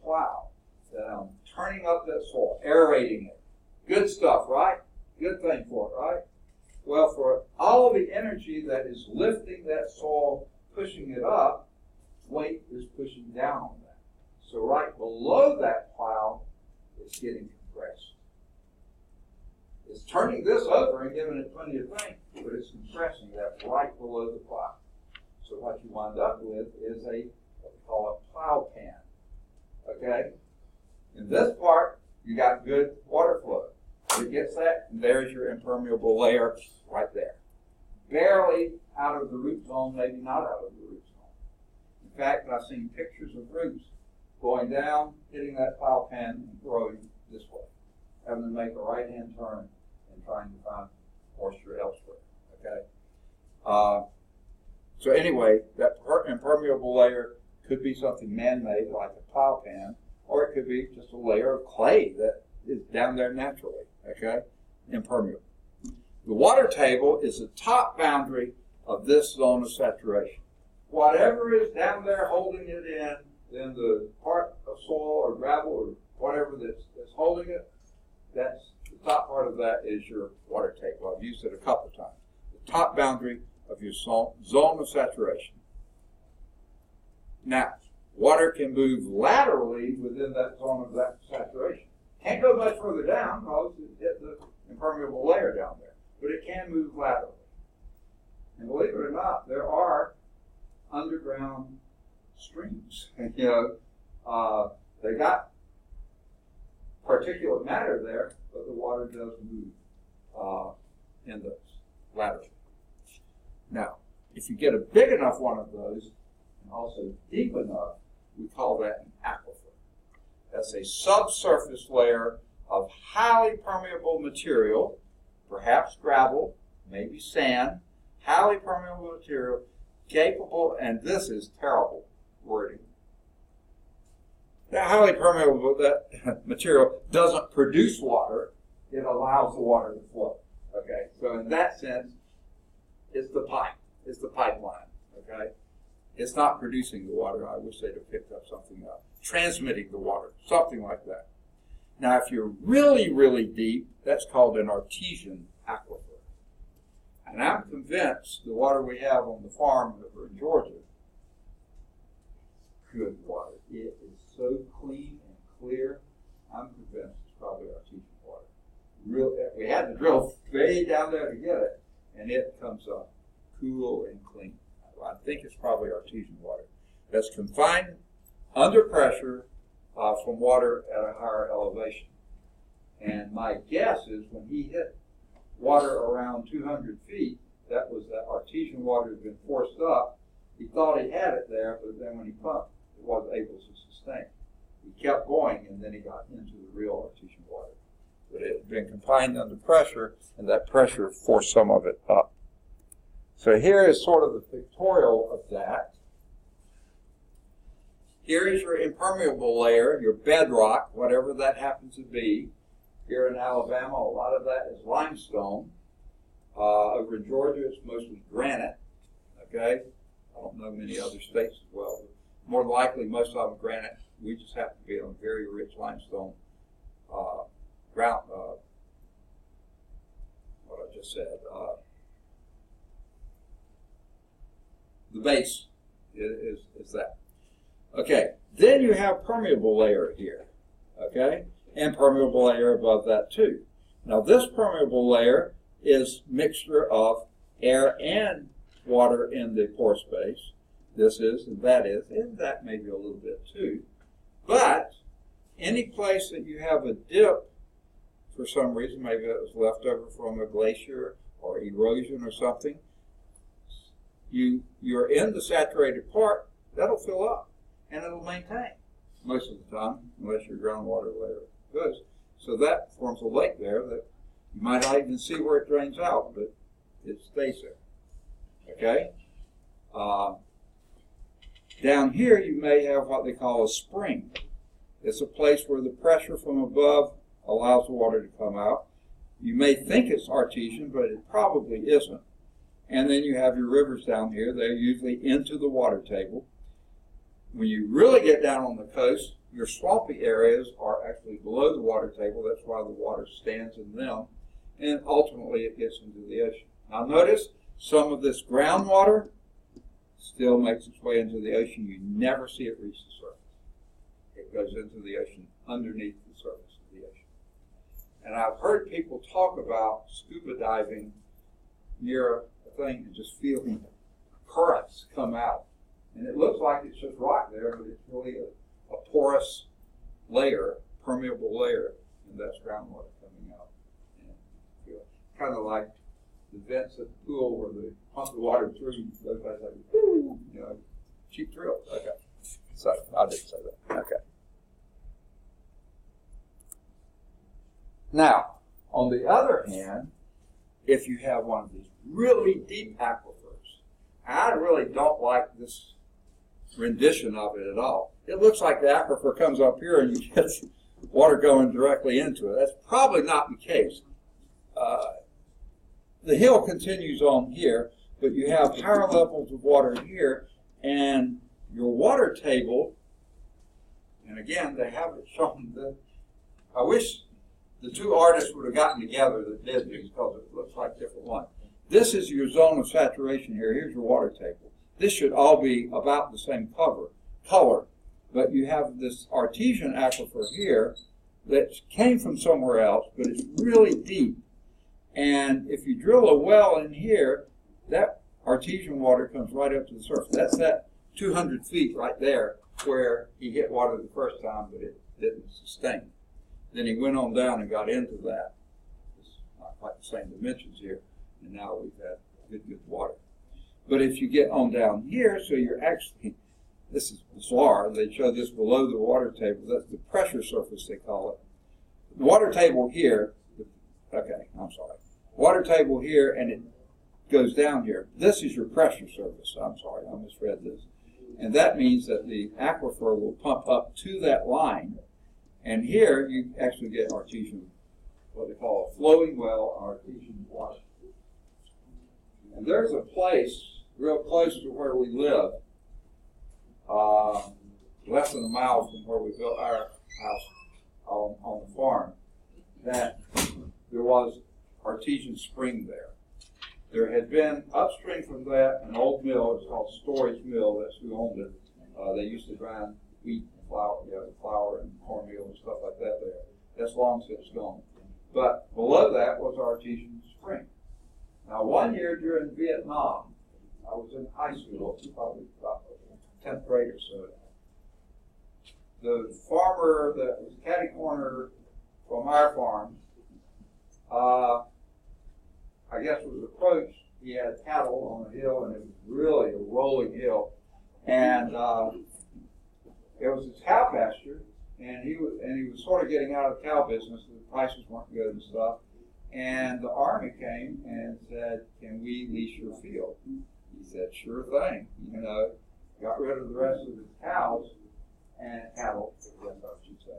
plow that I'm turning up that soil, aerating it. Good stuff, right? Good thing for it, right? Well, for all of the energy that is lifting that soil, pushing it up, weight is pushing down on that. So right below that plow, it's getting compressed. It's turning this over and giving it plenty of thing, but it's compressing that right below the plow. So what you wind up with is what we call a plow pan. Okay? In this part, you got good water flow. It gets that, and there's your impermeable layer right there. Barely out of the root zone, maybe not out of the root zone. In fact, I've seen pictures of roots going down, hitting that plow pan, and growing this way, having to make a right-hand turn and trying to find moisture elsewhere. Okay. So anyway, that impermeable layer could be something man-made, like a plow pan, or it could be just a layer of clay that is down there naturally. Okay, impermeable. The water table is the top boundary of this zone of saturation. Whatever is down there holding it in, then the part of soil or gravel or whatever that's holding it, that's the top part of that is your water table. I've used it a couple of times. The top boundary of your zone of saturation. Now, water can move laterally within that zone of that saturation. Can't go much further down because it hit the impermeable layer down there, but it can move laterally. And believe it or not, there are underground streams. They got particulate matter there, but the water does move in those laterally. Now, if you get a big enough one of those, and also deep enough, we call that an aquifer. That's a subsurface layer of highly permeable material, perhaps gravel, maybe sand, highly permeable material, capable, and this is terrible wording. That highly permeable material doesn't produce water, it allows the water to flow. Okay, so in that sense, it's the pipe, it's the pipeline. Okay, it's not producing the water. I wish they'd have picked up something else. Transmitting the water, something like that. Now, if you're really, really deep, that's called an artesian aquifer. And I'm convinced the water we have on the farm over in Georgia, good water. It is so clean and clear. I'm convinced it's probably artesian water. We had to drill way down there to get it, and it comes up cool and clean. I think it's probably artesian water. That's confined under pressure from water at a higher elevation. And my guess is when he hit water around 200 feet, that was that artesian water had been forced up. He thought he had it there, but then when he pumped, it wasn't able to sustain. He kept going, and then he got into the real artesian water. But it had been confined under pressure, and that pressure forced some of it up. So here is sort of the pictorial of that. Here is your impermeable layer, your bedrock, whatever that happens to be. Here in Alabama, a lot of that is limestone. Over in Georgia, it's mostly granite. Okay? I don't know many other states as well. But more than likely, most of them granite. We just happen to be on very rich limestone ground. What I just said. The base is that. Okay, then you have permeable layer here, okay, and permeable layer above that too. Now this permeable layer is mixture of air and water in the pore space. This is, and that maybe a little bit too. But any place that you have a dip for some reason, maybe it was left over from a glacier or erosion or something, you're in the saturated part, that'll fill up. And it'll maintain most of the time, unless your groundwater layer goes. So that forms a lake there that you might not even see where it drains out, but it stays there. Okay? Down here, you may have what they call a spring. It's a place where the pressure from above allows the water to come out. You may think it's artesian, but it probably isn't. And then you have your rivers down here. They're usually into the water table. When you really get down on the coast, your swampy areas are actually below the water table. That's why the water stands in them. And ultimately, it gets into the ocean. Now notice, some of this groundwater still makes its way into the ocean. You never see it reach the surface. It goes into the ocean underneath the surface of the ocean. And I've heard people talk about scuba diving near a thing and just feeling currents come out. And it looks like it's just rock there, but it's really a porous layer, permeable layer, and that's groundwater coming out. And you know, kind of like the vents at the pool where they pump the water through. Those guys like, woo, you know, cheap thrill. Okay. So I didn't say that. Okay. Now, on the other hand, if you have one of these really deep aquifers, I really don't like this rendition of it at all. It looks like the aquifer comes up here and you get water going directly into it. That's probably not the case. The hill continues on here, but you have higher levels of water here, and your water table, and again, they haven't shown that. I wish the two artists would have gotten together that did these, because it looks like different ones. This is your zone of saturation here. Here's your water table. This should all be about the same color, but you have this artesian aquifer here that came from somewhere else, but it's really deep. And if you drill a well in here, that artesian water comes right up to the surface. That's that 200 feet right there where he hit water the first time, but it didn't sustain. Then he went on down and got into that. It's not quite the same dimensions here, and now we've had good water. But if you get on down here, so you're actually, this is bizarre, they show this below the water table, that's the pressure surface they call it. The water table here, okay, I'm sorry. Water table here, and it goes down here. This is your pressure surface. I'm sorry, I misread this. And that means that the aquifer will pump up to that line. And here you actually get artesian, what they call a flowing well, artesian water. And there's a place real close to where we live, less than a mile from where we built our house on the farm, that there was artesian spring there. There had been upstream from that an old mill. It's called Storage Mill. That's who owned it. They used to grind wheat, flour and cornmeal and stuff like that there. That's long since gone. But below that was artesian spring. Now, one year during Vietnam, I was in high school, probably about 10th grade or so. the farmer that was catty corner from our farm, I guess was approached. He had cattle on a hill, and it was really a rolling hill, and it was his cow pasture, and he was sort of getting out of the cow business. The prices weren't good and stuff, and the Army came and said, "Can we lease your field?" He said, "Sure thing." You know, got rid of the rest of his cows and cattle, I guess I should say,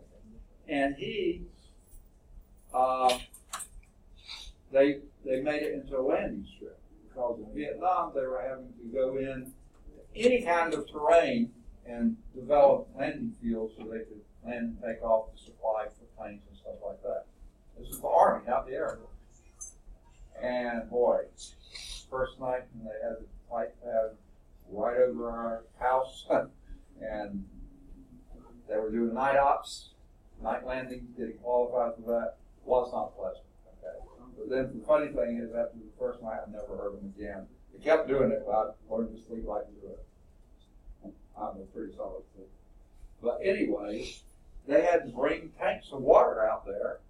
and they made it into a landing strip, because in Vietnam they were having to go in any kind of terrain and develop landing fields so they could land and take off the supply for planes and stuff like that. This is the Army, not the Air Force. And boy, first night when they had the flight pad right over our house, and they were doing night ops, night landing, getting qualified for that, was not pleasant. Okay. But then the funny thing is, after the first night, I never heard them again. They kept doing it, but I learned to sleep like it. I'm a pretty solid sleep. But anyway, they had to bring tanks of water out there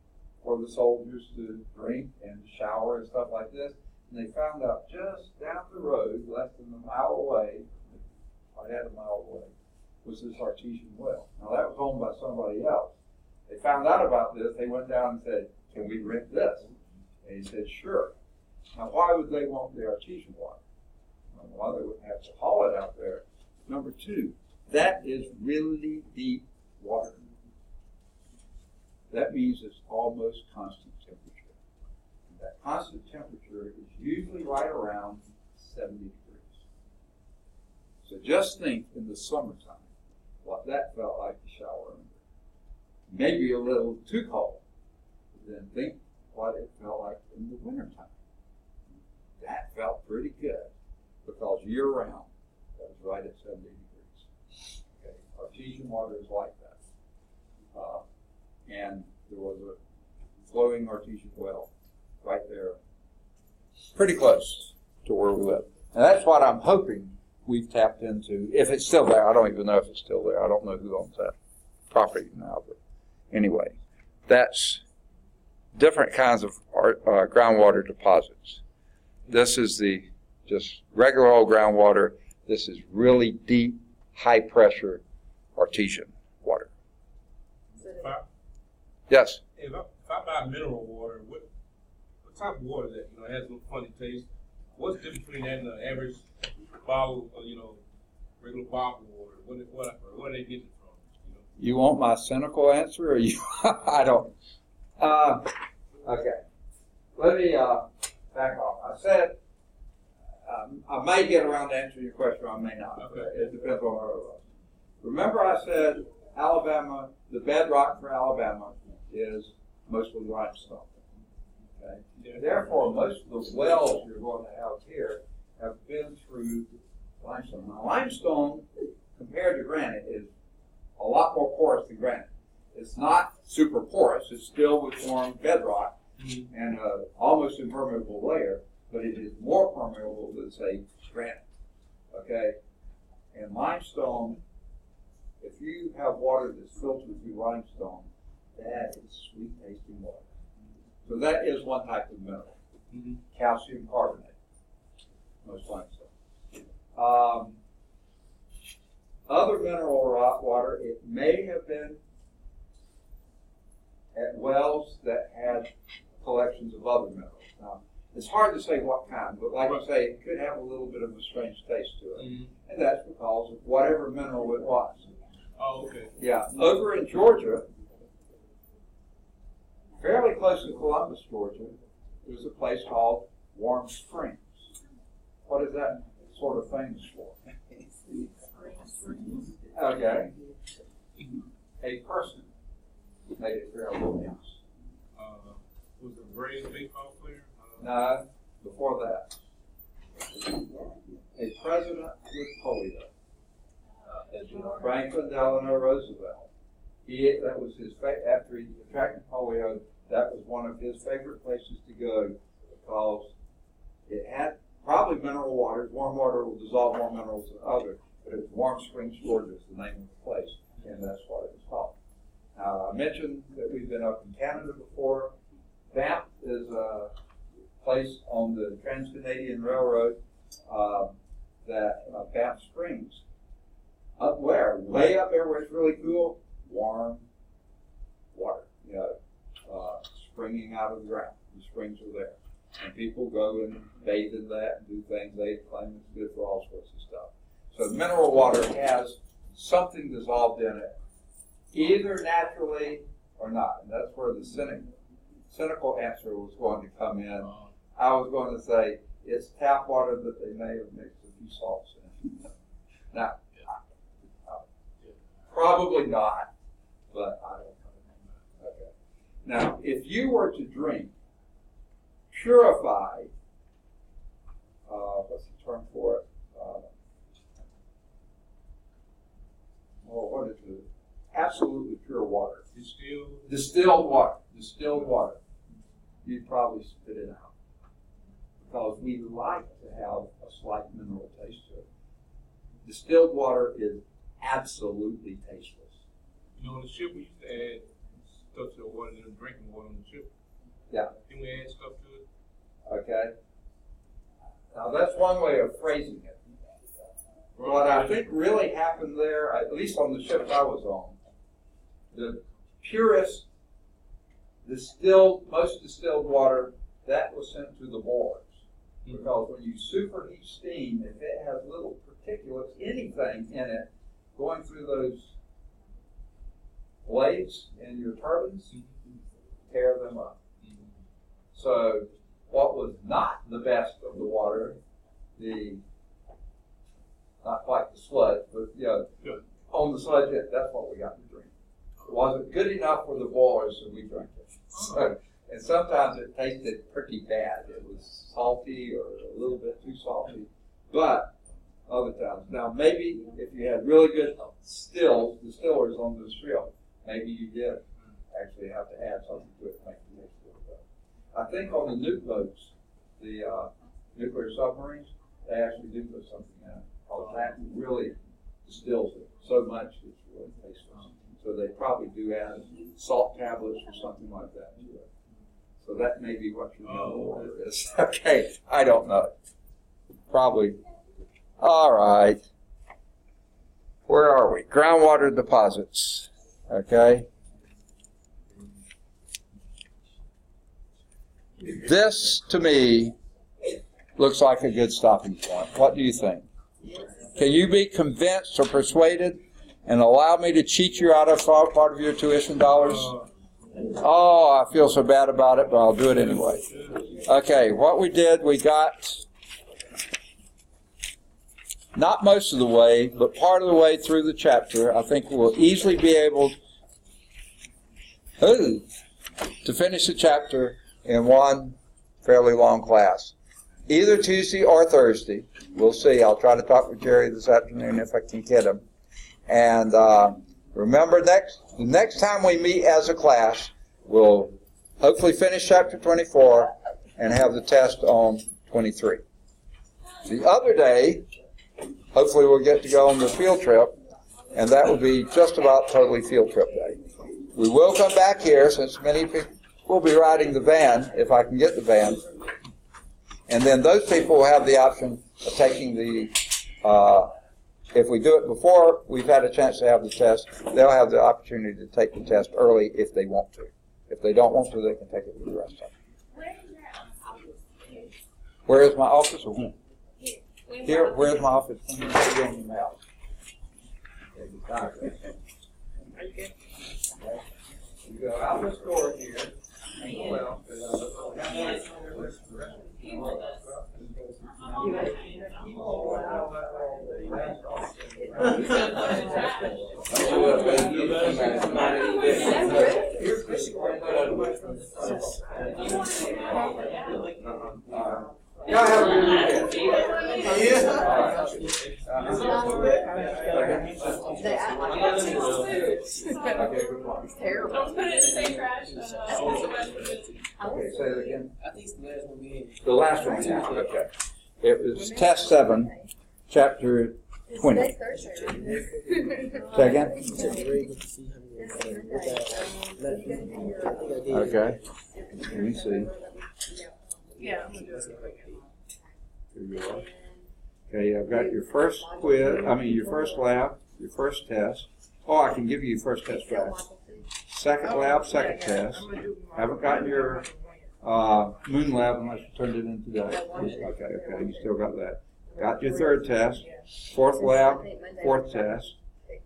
for the soldiers to drink and shower and stuff like this. And they found out just down the road, less than a mile away, I had a mile away, was this artesian well. Now that was owned by somebody else. They found out about this, they went down and said, "Can we rent this?" And he said, "Sure." Now why would they want the artesian water? Well, they would have to haul it out there. Number two, that is really deep water. That means it's almost constant temperature. That constant temperature is usually right around 70 degrees. So just think in the summertime what that felt like to shower under. Maybe a little too cold. Then think what it felt like in the wintertime. That felt pretty good, because year round, that was right at 70 degrees. Okay. Artesian water is like that. And there was a flowing artesian well right there, pretty close to where we live. And that's what I'm hoping we've tapped into, if it's still there. I don't even know if it's still there. I don't know who owns that property now. But anyway, that's different kinds of groundwater deposits. This is the just regular old groundwater. This is really deep, high pressure artesian water. Yes? If I buy mineral water, what type of water is that? You know, it has a little funny taste. What's the difference between that and the average bottle, regular bottled water? What are they getting it from? You know? You want my cynical answer, or you? I don't. Okay. Let me back off. I said I may get around to answering your question, or I may not. Okay. It depends on where it was. Remember, I said Alabama. The bedrock for Alabama is mostly limestone. Okay. Yeah. Therefore, most of the wells you're going to have here have been through limestone. Now, limestone, compared to granite, is a lot more porous than granite. It's not super porous. It still would form bedrock and an almost impermeable layer, but it is more permeable than, say, granite. Okay? And limestone, if you have water that's filtered through limestone, that is sweet tasting water. So that is one type of mineral. Calcium carbonate, most limestone. Other mineral water, it may have been at wells that had collections of other minerals. Now, it's hard to say what kind, but like I say, it could have a little bit of a strange taste to it. And that's because of whatever mineral it was. Oh, okay. Yeah, over in Georgia, fairly close to Columbus, Georgia, there's a place called Warm Springs. What is that sort of famous for? Okay. A person made it fairly famous. Was it a Braves baseball player? No, before that. A president with polio. Franklin Delano Roosevelt. That was his after he contracted polio, that was one of his favorite places to go, because it had probably mineral waters. Warm water will dissolve more minerals than others, but it was Warm Springs, Georgia is the name of the place. and that's what it's called. Now, I mentioned that we've been up in Canada before. Banff is a place on the Trans-Canadian Railroad Banff Springs. Up where? Way up there where it's really cool, warm water, springing out of the ground. The springs are there. And people go and bathe in that and do things. They claim it's good for all sorts of stuff. So mineral water has something dissolved in it, either naturally or not. And that's where the cynical answer was going to come in. I was going to say it's tap water that they may have mixed a few salts in. Now, probably not, but I don't know. Okay. Now, if you were to drink purified, what's the term for it? What is it? Absolutely pure water. Distilled water. You'd probably spit it out. Because we like to have a slight mineral taste to it. Distilled water is absolutely tasteless. On the ship we used to add stuff to the water and drinking water on the ship. Yeah. Can we add stuff to it? Okay. Now that's one way of phrasing it. What I think really happened there, at least on the ship I was on, the purest most distilled water, that was sent to the boilers. Because when you superheat steam, if it has little particulates, anything in it, going through those blades in your turbines, tear them up. So what was not the best of the water, not quite the sludge, but on the sludge, that's what we got to drink. It wasn't good enough for the boilers, so we drank it. So, and sometimes it tasted pretty bad. It was salty or a little bit too salty. But other times, now maybe if you had really good distillers on the ship, maybe you did actually have to add something to it to make it taste a little better. I think on the nuke boats, the nuclear submarines, they actually do put something in it. Because that really distills it so much it's really tasteless. So they probably do add salt tablets or something like that to it. So that may be what your mineral water is. Okay, I don't know. Probably. All right. Where are we? Groundwater deposits. Okay. This, to me, looks like a good stopping point. What do you think? Can you be convinced or persuaded and allow me to cheat you out of part of your tuition dollars? Oh, I feel so bad about it, but I'll do it anyway. Okay, what we did, we got not most of the way, but part of the way through the chapter. I think we'll easily be able to finish the chapter in one fairly long class. Either Tuesday or Thursday. We'll see. I'll try to talk with Jerry this afternoon if I can get him. And remember, the next time we meet as a class, we'll hopefully finish chapter 24 and have the test on 23. The other day, hopefully we'll get to go on the field trip, and that will be just about totally field trip day. We will come back here, since many people will be riding the van, if I can get the van. And then those people will have the option of taking the, if we do it before we've had a chance to have the test, they'll have the opportunity to take the test early if they want to. If they don't want to, they can take it for the rest of them. Where is my office? Here, where's my office? You go out this door here. Well, y'all have a good weekend. It's terrible. Don't put it in the same trash. Okay, say it again. I think it's the last one we had. The last one, yeah, okay. It was test 7, chapter 20. Today's Thursday, right? Say again? Check the rig to see how many Okay. Let me see. Yeah, I'm gonna do it. Here you are. Okay, I've got your first your first lab, your first test. Oh, I can give you your first test back. Second lab, second test. Haven't gotten your moon lab unless you turned it in today. Okay, you still got that. Got your third test. Fourth lab, fourth test.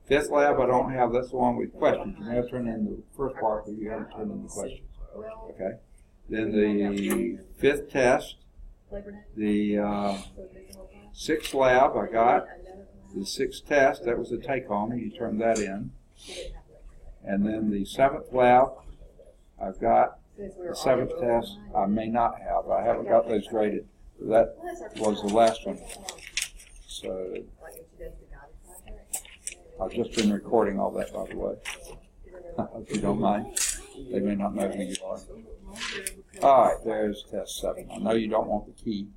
Fifth lab, I don't have. That's the one with questions. You may have turned in the first part, but you haven't turned in the questions. Okay. Then the fifth test, the sixth lab, I got. The sixth test, that was a take-home. You turned that in. And then the seventh lab, I've got. The seventh test, I may not have. I haven't got those graded. That was the last one. So I've just been recording all that, by the way. If you don't mind. They may not know who you are. All right, there's test 7. I know you don't want the key.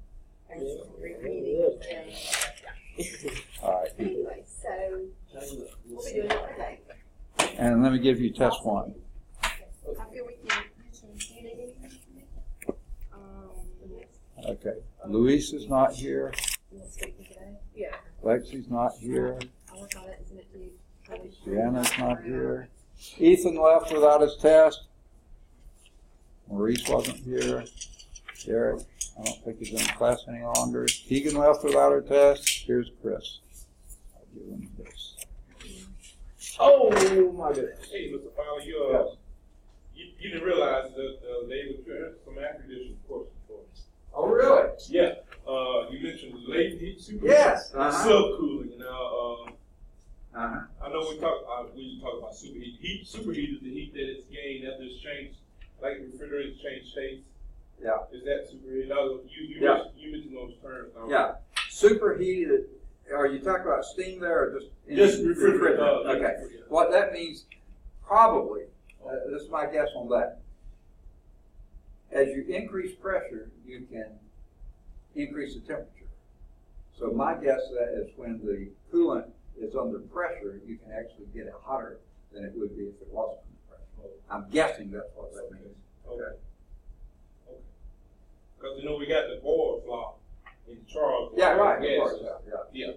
All right. Anyway, so we'll be doing it today. And let me give you test 1. I feel we can. Okay. Luis is not here. Yeah. Lexi's not here. I'll work on it and send it to you. Brianna's not here. Ethan left without his test. Maurice wasn't here. Derek, I don't think he's in class any longer. Keegan left without her test. Here's Chris. I'll give him this. Oh my goodness. Hey, Mr. Fowler, you didn't realize that they were some acquisition courses for us. Oh, really? Yeah. You mentioned latent heat superheating. Yes. And subcooling. Now, Uh-huh. I know we talk about superheat. Superheat is the heat that it's gained after it's changed, like refrigerators change states. Yeah. Is that superheat? No, Yeah. you mentioned those terms. Yeah. Superheated. Are you talking about steam there or just? Just refrigerator. Okay. What that means, probably, this is my guess on that. As you increase pressure, you can increase the temperature. So my guess that is when the coolant is under pressure, you can actually get it hotter than it would be if it wasn't under pressure. I'm guessing that's what that means. Okay. Because we got the boil flaw in Charles. Yeah, right. Yes. Of course, yeah.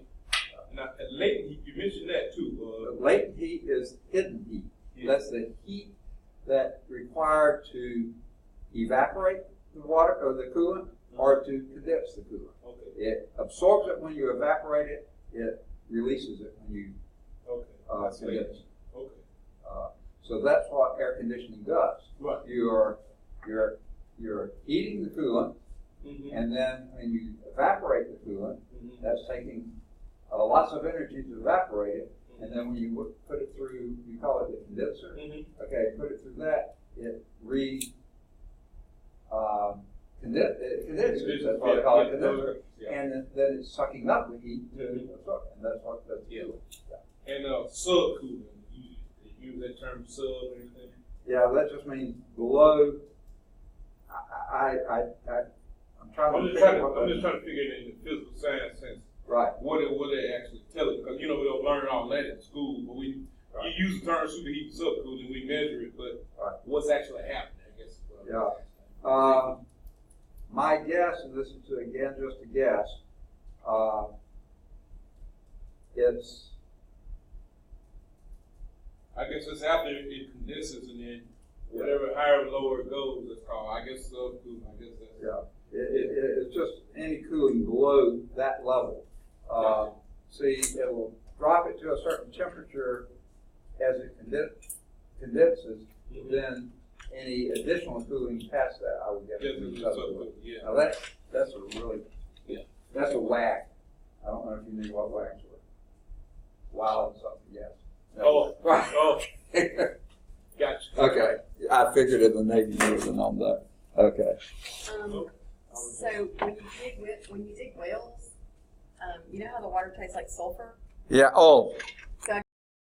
Now, latent heat, you mentioned that too. Latent heat is hidden heat. Yeah. That's the heat that required to evaporate the water or the coolant or to condense the coolant. Okay. It absorbs it when you evaporate it. It releases it when you Okay. condense it. Okay. So that's what air conditioning does. Right. You're heating the coolant, Mm-hmm. and then when you evaporate the coolant, Mm-hmm. that's taking lots of energy to evaporate it. And then when you put it through, you call it the condenser. Mm-hmm. Okay, put it through that, it condenses. That's why they call it condenser. Yeah. And then it's sucking up the heat to Mhm. absorb it. And that's what that's Yeah. doing. And subcooling, you use that term sub or anything? Yeah, that just means below. I'm trying I'm to just figure what trying that to figure it in the physical science sense. Right. What they actually tell it, because we don't learn all that in school, but you use the term superheat and subcooling, we measure it, but Right. what's actually happening, I guess. Is what I'm Yeah. asking. My guess, and this is just a guess, I guess it's after it condenses and then whatever higher or lower it goes, it's called. I guess subcooling. I guess that's. yeah, it's just any cooling below that level. See, it will drop it to a certain temperature as it condenses. Mhm. Then any additional cooling past that, I would guess. Yes, would be it's subcooling. subcooling, yeah. Now that's a really, that's a WAG. I don't know if you knew what WAGs were. Wow, and something, yes. Oh, Right. oh, gotcha. Okay, I figured in the Navy you would have known that. Okay. So when you dig wells, you know how the water tastes like sulfur? Yeah. Oh,